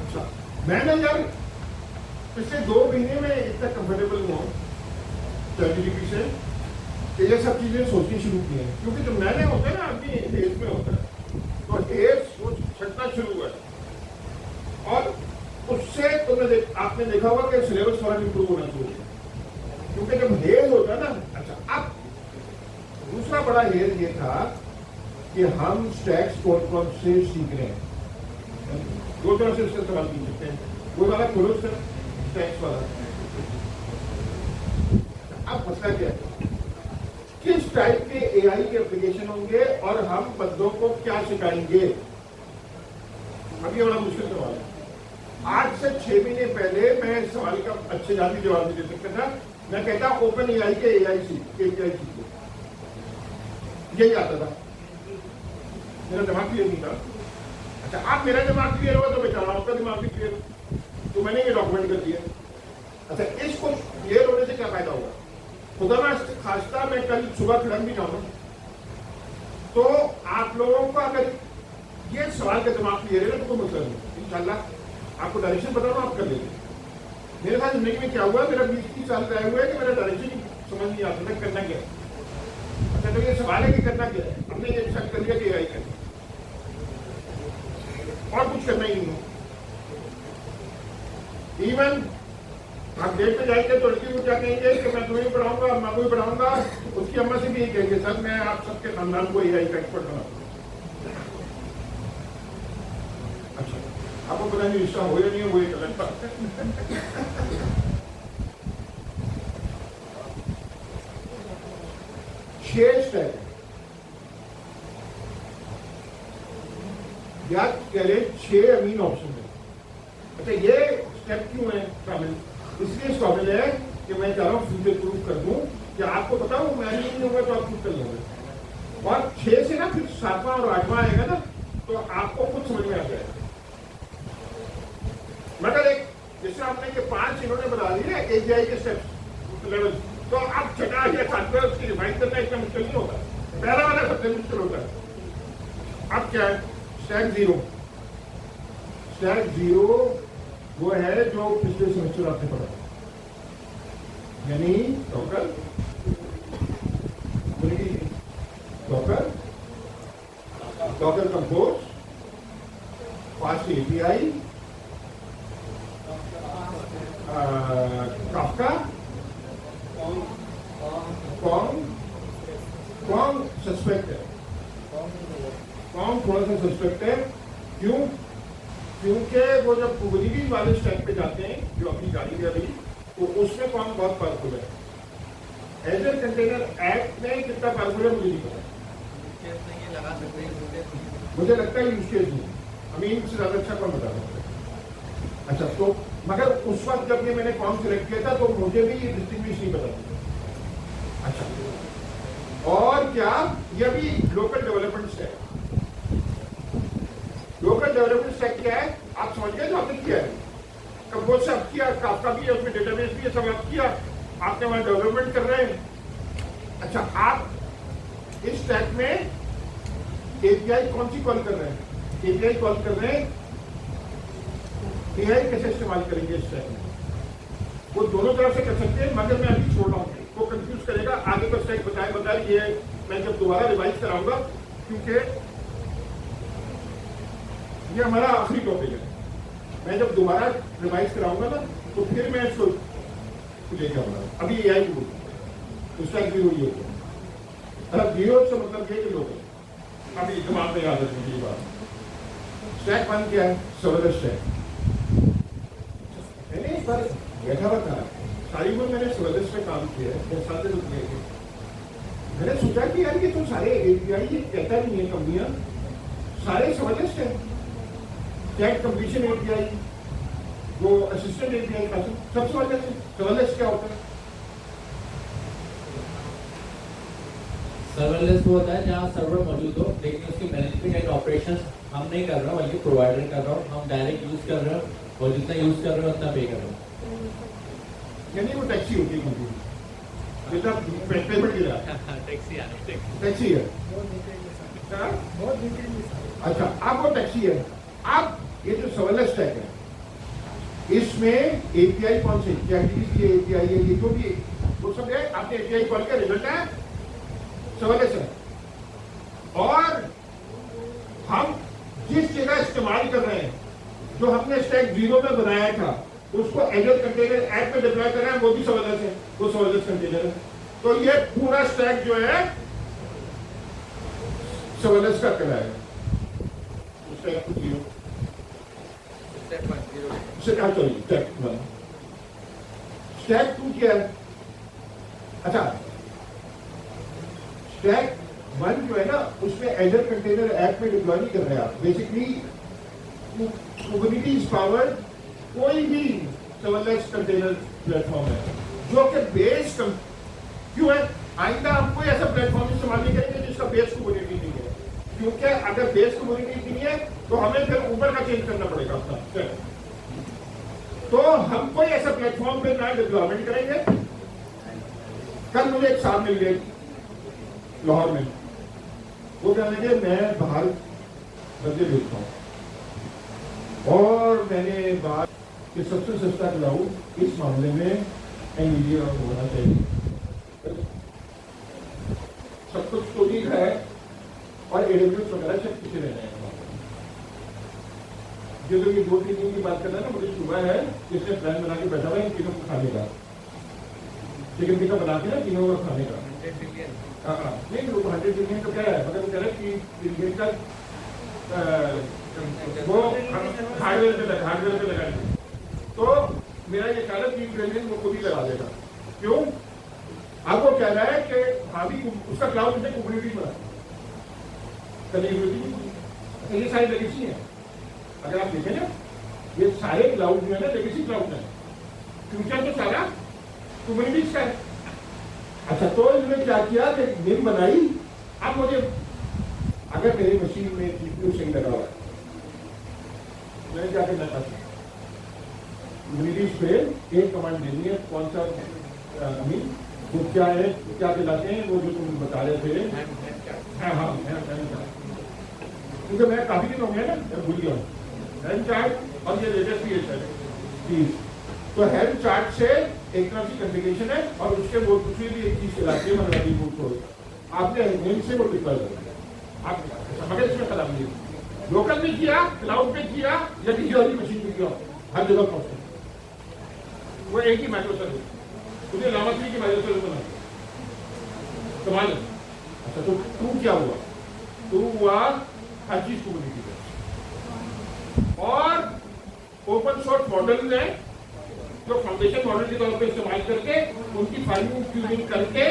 Speaker 1: अच्छा मैंने यार पिछले 2 महीने में इतना कंफर्टेबल हुआ ChatGPT से कि ये सब चीजें सोचनी शुरू की हैं, क्योंकि जो मैंने होता है ना आदमी एज में होता है तो एज सोच छटना शुरू हुआ है और उससे आपने देखा होगा कि सिलेबस थोड़ा इंप्रूव होना शुरू हुआ, क्योंकि जब हेज होता है ना। अच्छा अब दूसरा बड़ा हेर ये था कि हम स्टैक्स कौन से सीख रहे हैं। दो तरह से इसका सवाल पूछ सकते हैं, वो वाला खोलो सर, स्टैक्स वाला। अब मसला क्या है, किस टाइप के एआई के एप्लीकेशन होंगे और हम बंदों को क्या सिखाएंगे, अभी बड़ा मुश्किल सवाल है। आज से 6 महीने पहले मैं इस सवाल का अच्छे जाती जवाब नहीं दे सकता था। मैं कहता ओपन एआई के एआई सीखो, यही आता था, मेरा दिमाग क्लियर नहीं था। अच्छा, आप मेरा दिमाग क्लियर हुआ तो बेचारा आपका दिमाग भी क्लियर हो, तो मैंने ये डॉक्यूमेंट कर दिया। अच्छा, इसको क्लियर होने से क्या फायदा होगा? खुदा ना खास्ता मैं कल सुबह खिड़क भी जाऊंगा, तो आप लोगों का अगर ये सवाल का दिमाग क्लियर है ना तो कोई मतलब नहीं। इंशाल्लाह आपको डायरेक्शन बताऊँ, आप कर लेंगे। मेरे साथ जिंदगी में क्या हुआ, मेरा 20-30 साल तय हुआ है कि मेरा डायरेक्शन समझ नहीं आता था करना क्या है। अच्छा, तो ये सवाल है कि करना क्या है, हमने ये डिसाइड कर लिया कि एआई करना और कुछ करना ही नहीं है। इवन आप डेट पे जाएंगे तो लड़की को क्या कहेंगे कि मैं तुम्हें पढ़ाऊंगा, मैं को भी पढ़ाऊंगा, उसकी अम्मा से भी यही कहेंगे सर मैं आप सबके खानदान को एआई का एक्सपर्ट बनाऊंगा। अच्छा, आपको पता नहीं रिश्ता हो या नहीं हो, वो एक अलग बात है। 6 स्टेप या कह ले 6 अमीन ऑप्शन है। अच्छा, ये स्टेप क्यों है शामिल? इसलिए शामिल है कि मैं चाह रहा हूँ फ्यूचर प्रूफ कर दूं कि आपको पता हो मैं नहीं होगा तो आप खुद कर लोगे। और 6 से ना फिर 7वां और 8वां आएगा ना तो आपको खुद समझ में आ जाएगा। मगर एक जैसे आपने ये 5 इन्होंने बता दिए एजीआई के स्टेप्स लेवल, तो आप 6वां या 7वां उसकी रिवाइज करना इतना मुश्किल नहीं होता, पहला वाला सबसे मुश्किल होता है। अब क्या है? स्टैक 0। स्टैक 0 वो है जो पिछले सेमेस्टर आपने पढ़ा, यानी Docker compose, fast API, Kafka, Kong suspect है। कॉन्ग थोड़ा सा सस्पेक्ट है, क्यों? क्योंकि वो जब कुबरीज वाले स्टैक पे जाते हैं जो अपनी गाड़ी है अभी, तो उसमें कौन बहुत पावरफुल है। एजर कंटेनर एक्ट में कितना पावरफुल है मुझे नहीं पता, मुझे लगता है यूज केस नहीं, अमीन से ज्यादा अच्छा कौन बता सकता है। अच्छा, तो मगर उस वक्त जब ये मैंने कौन सिलेक्ट किया था तो मुझे भी ये डिस्टिंग्विश नहीं पता था। अच्छा, और क्या ये भी local development stack. Local development stack क्या है आप समझ गए जो आपने किया है, कंपोज से आप किया, काफका भी है उसमें, डेटाबेस भी है, सब आप किया, आपने वहां डेवलपमेंट कर रहे हैं। अच्छा, आप इस स्टैक में एपीआई कौन सी कॉल कर रहे हैं? एपीआई कॉल कर रहे हैं, एआई कैसे इस्तेमाल करेंगे इस स्टैक में? वो दोनों तरफ से कर सकते हैं, मगर मैं अभी छोड़ रहा हूँ, वो कंफ्यूज करेगा। आगे का स्टैक बताए ये मैं जब दोबारा रिवाइज कराऊंगा, क्योंकि ये हमारा आखिरी टॉपिक है। मैं जब दोबारा रिवाइज कराऊंगा ना तो फिर मैं इसको लेके आऊंगा। अभी एआई को तो स्टैक 0 ही होगा। मतलब 0 से मतलब ये कि लोग अभी दिमाग में याद रखने की बात। स्टैक 1 क्या है? Server stack. मैंने इस बार बैठा हुआ था, सारी बार मैंने सर्वर पे काम किया है, 10 साल से रुक गए। मैंने सोचा कि यार ये तो सारे एपीआई ये कहता नहीं है कंपनियां, सारे सर्वरलेस है। चैट कंप्लीशन एपीआई, वो असिस्टेंट एपीआई का सब सर्वरलेस है। सर्वरलेस क्या होता है?
Speaker 4: सर्वरलेस वो होता है जहाँ सर्वर मौजूद हो लेकिन उसकी मैनेजमेंट एंड ऑपरेशंस हम नहीं कर रहा हूँ, बल्कि प्रोवाइडर कर रहा हूँ। हम डायरेक्ट यूज कर रहे हो और जितना यूज कर रहे हो उतना पे कर रहे हो।
Speaker 1: यानी वो टैक्सी होती है कंपनी, जितना पेमेंट गिरा टैक्सी है। अच्छा, अब वो टैक्सी है। अब ये जो सर्वरलेस स्टैक है इसमें एपीआई कौन से ये एपीआई है, ये जो भी वो सब है, आपने एपीआई कॉल का रिजल्ट है सर्वरलेस है। और हम जिस जगह इस्तेमाल कर रहे हैं, जो हमने स्टैक 0 में बनाया था, उसको एजर कंटेनर ऐप में डिप्लॉय कर रहे हैं, वो भी सर्वरलेस है, वो सर्वरलेस कंटेनर है। तो ये पूरा स्टैक जो है सर्वेलेंस का कराएगा स्टेप 0
Speaker 8: स्टेप 1 0
Speaker 1: स्टेप 1 स्टेप 2 क्या है? अच्छा, स्टेप 1 जो है ना, उसमें एजर कंटेनर ऐप में डिप्लॉय नहीं कर रहे आप। बेसिकली कुबरनेटिस पावर कोई भी सर्वरलेस कंटेनर प्लेटफॉर्म है जो कि बेस क्यों है? आइंदा हम कोई ऐसा प्लेटफॉर्म इस्तेमाल नहीं करेंगे जिसका बेस कुबरनेटिस नहीं है, क्योंकि अगर बेस कुबरनेटिस नहीं है तो हमें फिर ऊपर का चेंज करना पड़ेगा अपना। तो हम कोई ऐसा प्लेटफॉर्म पे ना डेवलपमेंट करेंगे। कल मुझे एक साहब मिल गए लाहौर में, वो कह रहे थे मैं बाहर बंदे भेजता हूँ और मैंने बात कि सबसे सस्ता क्लाउड इस मामले में एनवीडिया होना चाहिए। सब कुछ तो ठीक है और एडब्ल्यूएस वगैरह सब पीछे रहना है। जो ये 2-3 दिन की बात कर रहा है ना, मुझे सुबह है जिसने प्लान बना के बैठा हुआ है इन तीनों को खाने का, चिकन टिक्का बना के ना तीनों को खाने का।
Speaker 8: 100 बिलियन
Speaker 1: नहीं, वो 100 बिलियन तो क्या है, मगर वो कह रहा है कि बिलियन का वो हार्डवेयर पे लगाएंगे। तो मेरा ये ख्याल है 3 ट्रिलियन वो खुद ही लगा देगा। क्यों? अब वो कह रहा है कि भाभी उसका क्लाउड में कम्युनिटी बना कनेक्टिविटी, ये सारी लेगेसी है। अगर आप देखें ना, ये सारे क्लाउड जो है ना लेगेसी क्लाउड है, फ्यूचर तो सारा कम्युनिटीज का है। अच्छा, तो इन्होंने क्या किया कि निम बनाई। अब मुझे अगर मेरी मशीन में जीपीयू सही लगा हुआ है, मैंने क्या करना था, कम्युनिटीज पे एक कमांड देनी है, कौन सा वो क्या है, क्या दिलाते हैं वो जो तुम बता रहे थे। हाँ, क्योंकि मैं काफी दिन हो गया ना, मैं भूल गया हूँ हेल्थ चार्ट और ये लेटेस्ट भी है प्लीज। तो हेल्थ चार्ट से एक तरह की कॉन्फ़िगरेशन है और उसके वो दूसरी भी एक चीज चलाती है मनवादी बुक। आपने मेल से वो डिप्लॉय कर दिया, आप मगर इसमें खराब नहीं है। लोकल भी किया, क्लाउड पे किया या किसी और मशीन पे किया, हर जगह पहुंचते वो एक ही माइक्रो सर्विस, मुझे लामत्री की माइक्रो सर्विस बना कमाल है। अच्छा, तो तू क्या हुआ? तू हुआ हर चीज को बोली की और ओपन सोर्स मॉडल है जो फाउंडेशन मॉडल के तौर पे इस्तेमाल करके उनकी फाइलिंग ट्यूनिंग करके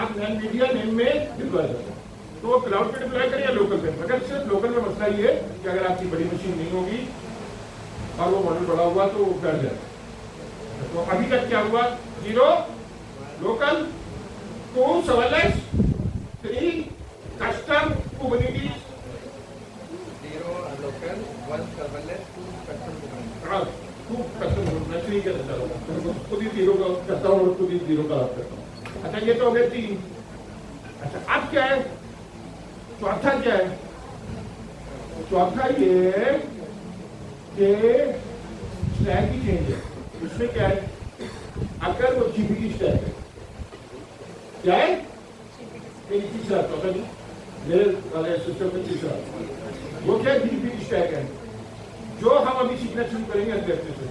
Speaker 1: आप मीडिया नेम में डिप्लॉय करते हैं। तो वो क्लाउड पे डिप्लॉय करें या लोकल पे? मगर सिर्फ लोकल में मसला ये है कि अगर आपकी बड़ी मशीन नहीं होगी और वो मॉडल बड़ा हुआ तो वो कर जाए। तो अभी तक क्या हुआ? 0 local, 2 serverless, 3 custom Kubernetes,
Speaker 8: 0 local 1 serverless 2 custom Kubernetes।
Speaker 1: हाँ, खूब कस्टम मैं नहीं करता हूँ, खुद ही 0 का करता हूँ और खुद ही 0 का करता हूँ। अच्छा, ये तो हो गए 3। अच्छा, अब क्या है? चौथा क्या है? चौथा ये कि स्टैक ही चेंज है। उसमें क्या है? अगर वो जीपीटी स्टैक है, क्या है? तीसरा, चौथा नहीं, मेरे वाले सिस्टम में तीसरा, वो क्या है? जीपीटी स्टैक है जो हम अभी सीखना शुरू करेंगे अगले हफ्ते से।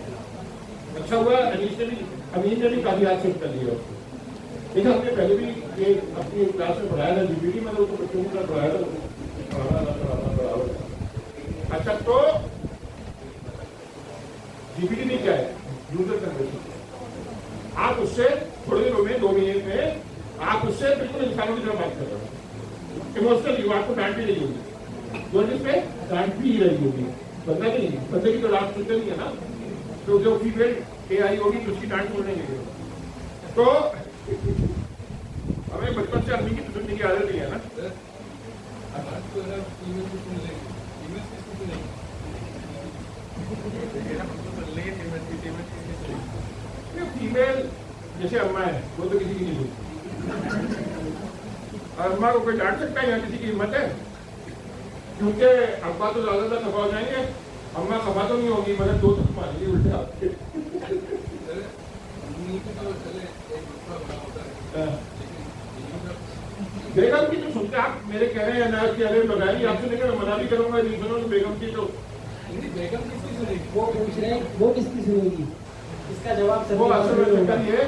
Speaker 1: अच्छा हुआ अमीन ने भी काफी हाथ सेट कर लिया उसको। देखा, हमने पहले भी ये अपनी क्लास में पढ़ाया था जीपीटी, मैंने उसको बच्चों के साथ पढ़ाया था। अच्छा, तो जीपीटी में क्या है? User conversation. आप उससे थोड़े दिनों में 2 महीने में आप उससे बिल्कुल इंसानों की तरह बात कर रहे हो। इमोशनल आपको डांट भी नहीं होगी, जो पे डांट भी रही होगी, बंदा भी नहीं, बंदे की तो डांट सुनते नहीं है ना। तो जो फीमेल AI होगी तो उसकी डांट सुनने नहीं होगी। तो हमें बचपन से आदमी की सुनने की आदत नहीं है ना।
Speaker 8: तो ईमेल को सुन लेंगे, ईमेल किसको सुनेंगे?
Speaker 1: फीमेल जैसे अम्मा है, वो तो किसी की नहीं सुनती। अम्मा को कोई डांट सकता है? यहाँ किसी की हिम्मत है? क्योंकि अब्बा तो ज्यादातर खफा हो जाएंगे, अम्मा खफा तो नहीं होगी, मगर 2 तक मारेंगे उल्टे आपके। बेगम की तो सुनते आप मेरे कह रहे हैं ना कि अरे लगाई आपसे, लेकिन मैं मना भी करूंगा नहीं सुनो तो बेगम की तो
Speaker 8: बेगम किसकी सुनेगी?
Speaker 2: वो पूछ रहे हैं वो किसकी सुनेगी, इसका जवाब
Speaker 1: वो असल में चक्कर ये है,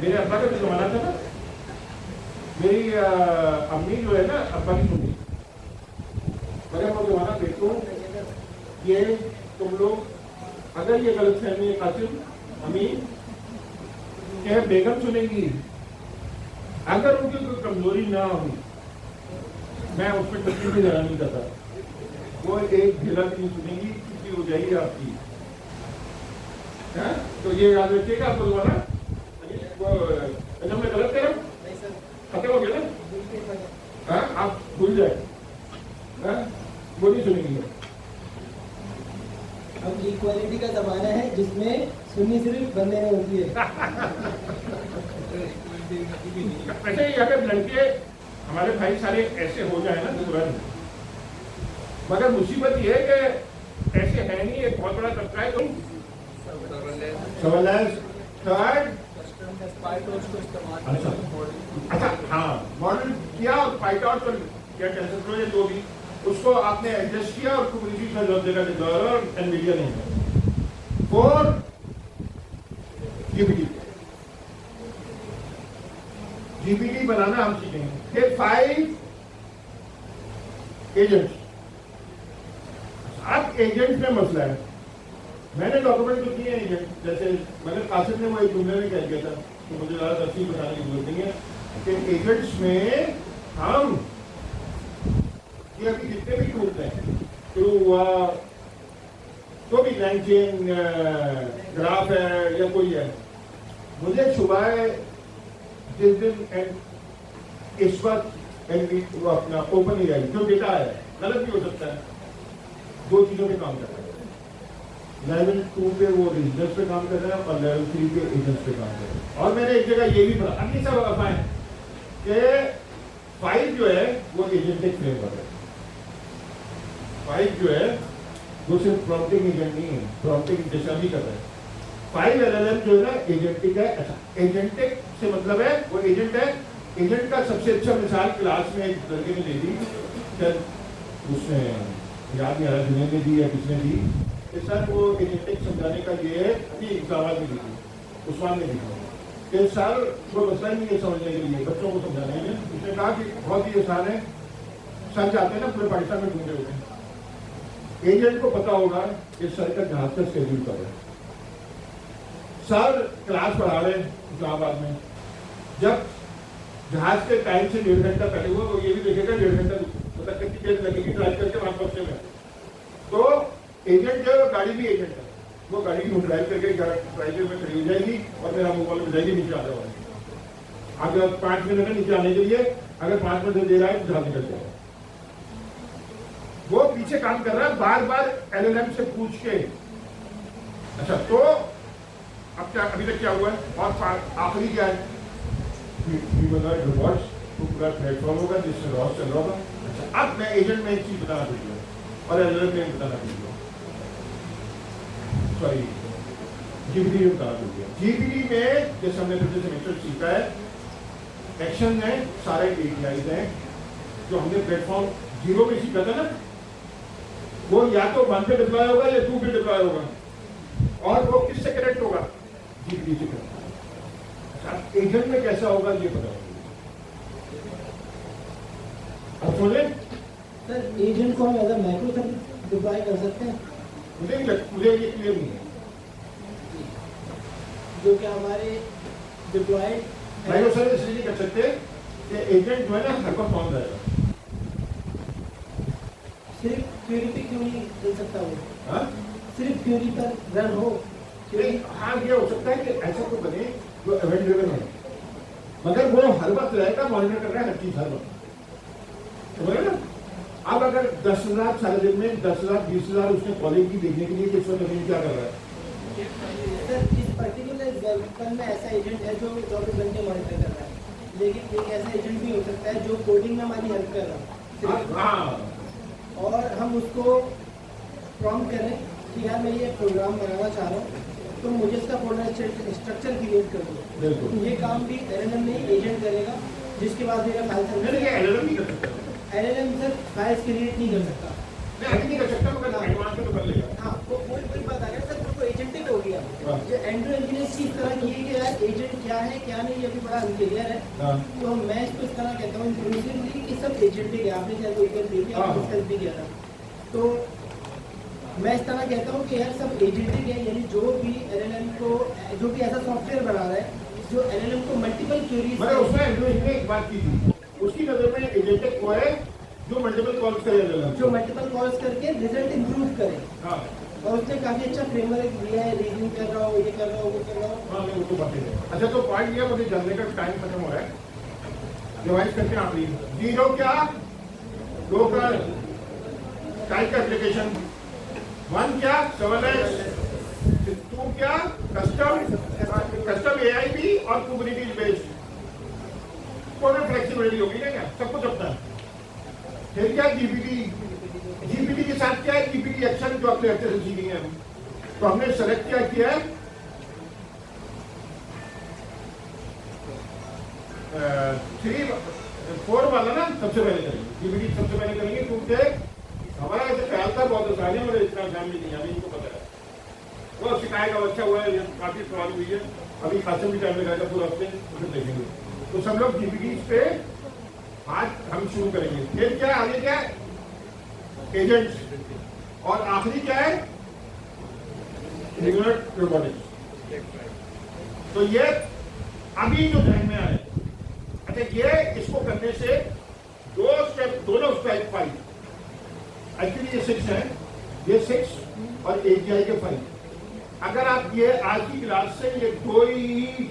Speaker 1: मेरे अब्बा का भी जमाना था ना, मेरी अम्मी जो है ना अब्बा की सुनी, अगर मैं दोबारा देखूं ये तुम लोग, अगर ये गलत फहमी है कासिम अमीन कि बेगम चुनेंगी, अगर उनकी कोई कमजोरी ना हुई, मैं उस पर तकलीफ भी जरा नहीं करता, वो एक ढेला भी नहीं सुनेंगी, छुट्टी हो जाएगी आपकी। तो ये याद रखिएगा आपको दोबारा, मैं गलत कह रहा हूँ, खत्म हो गया ना, आप भूल जाए, वो नहीं सुनेंगी।
Speaker 2: अब इक्वालिटी का जमाना है जिसमें सुन्नी सिर्फ बंदे में होती है।
Speaker 1: वैसे ही अगर लड़के हमारे भाई सारे ऐसे हो जाए ना तो तुरंत, मगर मुसीबत ये है कि ऐसे है नहीं, एक बहुत बड़ा तबका है। तुम थर्ड, अच्छा हाँ, मॉडल किया और फाइट आउट कर क्या कह सकते हो, ये दो भी उसको आपने एडजस्ट किया और कम्युनिटी का जॉब देगा डॉलर एंड मीडिया नहीं। फोर जीपीटी बनाना हम सीखेंगे। फिर 5 एजेंट्स। अब एजेंट में मसला है, मैंने डॉक्यूमेंट तो किए एजेंट, जैसे मैंने कासिम ने वो एक जुमले में कह दिया था तो मुझे ज़्यादा तफसील बताने की जरूरत नहीं है कि एजेंट्स में हम ये अभी जितने भी टूल्स हैं, थ्रू हुआ तो भी लाइन चेन ग्राफ है या कोई है, मुझे सुबह जिस दिन एंड इस वक्त वो अपना ओपन ही आई जो डेटा है गलत भी हो सकता है, दो चीजों पे काम कर रहा है। लेवल 2 पे वो रीजनर्स पे काम कर रहा है और लेवल 3 पे एजेंट्स पे काम कर रहा है। और मैंने एक जगह ये भी पढ़ा, अगली सब अफवाहें कि 5 जो है वो एजेंटिक फ्रेमवर्क है। 5 जो है वो सिर्फ प्रॉम्प्टिंग एजेंट नहीं है, प्रॉम्प्टिंग दिशा भी कर रहा है। 5 LLM जो है ना एजेंटिक है। अच्छा, एजेंटिक से मतलब है वो एजेंट है। एजेंट का सबसे अच्छा मिसाल क्लास में एक लड़के ने दे दी, उसने याद नहीं आ रहा जुनैद ने दी या किसने दी, कि सर वो एजेंटिक समझाने का ये है कि इकबाल ने दी थी, उस्मान ने दी कि सर वो मसला नहीं है समझने के लिए, बच्चों को समझाने के लिए। उसने कहा कि बहुत ही आसान है, सर जाते हैं ना पूरे पाकिस्तान में ढूंढे हुए, एजेंट को पता होगा कि सर का जहाज का शेड्यूल कब है। सर क्लास पढ़ा रहे इस्लामाबाद में, जब जहाज के टाइम से 1.5 घंटा पहले हुआ वो ये भी देखेगा 1.5 घंटा मतलब कितनी देर लगेगी ड्राइव करके वहां पहुंचने में। तो एजेंट जो है वो गाड़ी भी एजेंट है, वो गाड़ी की ड्राइव करके ड्राइवर में खड़ी हो जाएगी और मेरा मोबाइल में जाएगी नीचे आने वाले। अगर 5 मिनट है नीचे आने के लिए, अगर 5 मिनट दे रहा है तो जहाज निकल जाएगा। वो पीछे काम कर रहा है बार बार LLM से पूछ के। अच्छा, तो अब क्या अभी तक क्या हुआ है और आखिरी क्या है, रिवॉर्ड्स तो पूरा प्लेटफॉर्म होगा जिससे रॉस चल रहा होगा। अच्छा, अब मैं एजेंट में एक चीज बताना चाहूँगा और LLM में बताना चाहूँगा, सॉरी जीपीटी में बताना चाहूँगा। जीपीटी में जैसे हमने पिछले सेमेस्टर सीखा है, एक्शन है, सारे APIs हैं जो हमने प्लेटफॉर्म 0 में सीखा था ना, वो या तो 1 पे डिप्लॉय होगा या 2 पे डिप्लॉय होगा और वो किससे कनेक्ट होगा, जीपीटी से कनेक्ट। एजेंट में कैसा होगा ये बताओ। अब सुने
Speaker 2: सर, एजेंट को हम as a macro service deploy कर सकते हैं?
Speaker 1: मुझे ये क्लियर नहीं है
Speaker 2: जो कि हमारे डिप्लॉयड
Speaker 1: मैक्रो सर्विस नहीं कर सकते कि एजेंट जो है ना हर वक्त ऑन रहेगा।
Speaker 2: सिर्फ क्वेरी पे क्यों नहीं चल सकता वो?
Speaker 1: हाँ,
Speaker 2: सिर्फ क्वेरी पर रन हो।
Speaker 1: हाँ, ये हो सकता है कि ऐसा तो बने जो इवेंट ड्रिवन है, मगर वो हर वक्त रहेगा, मॉनिटर कर रहा है हर चीज हर वक्त, समझ ना। अब अगर 10,000 सारे दिन में 10,000 20,000 उसने कॉलेज की देखने के लिए किस वक्त क्या कर रहा है।
Speaker 2: सर, इस पर्टिकुलर डेवलपमेंट में ऐसा एजेंट है जो 24 घंटे मॉनिटर कर रहा है, लेकिन एक ऐसा एजेंट भी हो सकता है जो कोडिंग में हमारी हेल्प कर रहा है।
Speaker 1: हाँ,
Speaker 2: और हम उसको प्रॉम्प्ट करें कि यार मैं ये प्रोग्राम बनाना चाह रहा हूँ, तो मुझे इसका फोल्डर स्ट्रक्चर क्रिएट कर दो। तो ये काम भी LLM में एजेंट करेगा, जिसके बाद मेरा फाइल
Speaker 1: LLM नहीं कर सकता।
Speaker 2: LLM सर फाइल्स क्रिएट नहीं कर सकता।
Speaker 1: नहीं कर सकता, मगर एडवांस में तो कर लेगा।
Speaker 2: हाँ, वो कोई बात आ गया सर, वो एजेंटिक हो गया।
Speaker 1: हाँ।
Speaker 2: जो एंड्रॉइड इंजीनियर की इस तरह की है कि यार एजेंट क्या है क्या नहीं, ये अभी बड़ा अनक्लियर है।
Speaker 1: हाँ।
Speaker 2: तो मैं इसको इस तरह कहता हूँ इंक्लूसिवली कि सब एजेंटिक है। आपने शायद एक बार देखिए,
Speaker 1: हाँ।
Speaker 2: डिस्कस भी किया था तो मैं इस तरह कहता हूँ कि यार सब एजेंटिक है, यानी जो भी LLM को, जो भी ऐसा सॉफ्टवेयर बना रहा है जो LLM को मल्टीपल क्वेरीज,
Speaker 1: मतलब उसमें एंड्रॉइड ने एक बात की थी, उसकी नजर में एजेंटिक वो है जो मल्टीपल कॉल्स करे LLM
Speaker 2: जो मल्टीपल कॉल्स करके रिजल्ट इंप्रूव करे।
Speaker 1: हाँ
Speaker 2: और उसने काफी अच्छा फ्रेमवर्क दिया है, रीजनिंग कर रहा हो, ये कर रहा हो, वो कर रहा हो।
Speaker 1: हाँ नहीं वो तो बातें हैं। अच्छा तो पॉइंट ये मुझे जानने का टाइम खत्म हो रहा है, डिवाइस करके आप जीरो क्या लोकल टाइप एप्लीकेशन, 1 क्या सर्वलेस, 2 क्या कस्टम AIB और कुबरनीज बेस्ड, कोई फ्लेक्सिबिलिटी होगी ना क्या, सब कुछ अपना है। फिर क्या जीपीटी के साथ क्या है, जीपीटी एक्शन जो अपने अच्छे से सीखी है, तो हमने सेलेक्ट क्या किया है 4 वाला ना सबसे पहले करेंगे, जीपीटी सबसे पहले करेंगे क्योंकि हमारा ऐसे ख्याल था बहुत आसान है, मुझे इतना एग्जाम भी नहीं है, अभी इनको पता है वो सिखाएगा, अच्छा हुआ है, ये काफी सवाल हुई है, अभी खासम भी टाइम लगाएगा पूरा हफ्ते, फिर देखेंगे। तो सब लोग जीपीटी पे आज हम शुरू करेंगे। फिर क्या आगे क्या है एजेंट्स, और आखिरी क्या है रेगुलर रोबोटिक्स। तो ये अभी जो ध्यान में आए, अच्छा ये इसको करने से 2 स्टेप, दोनों स्टेप 5, एक्चुअली ये 6 है, ये 6 और AGI के 5। अगर आप ये आज की क्लास से ये कोई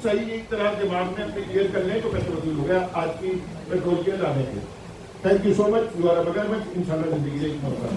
Speaker 1: सही एक तरह दिमाग में अपने क्लियर कर लें तो पैसे वसूल हो गया आज की पेट्रोल के लाने के। Thank you so much, you are मगरमच्छ, इंशाल्लाह जिंदगी एक मौका।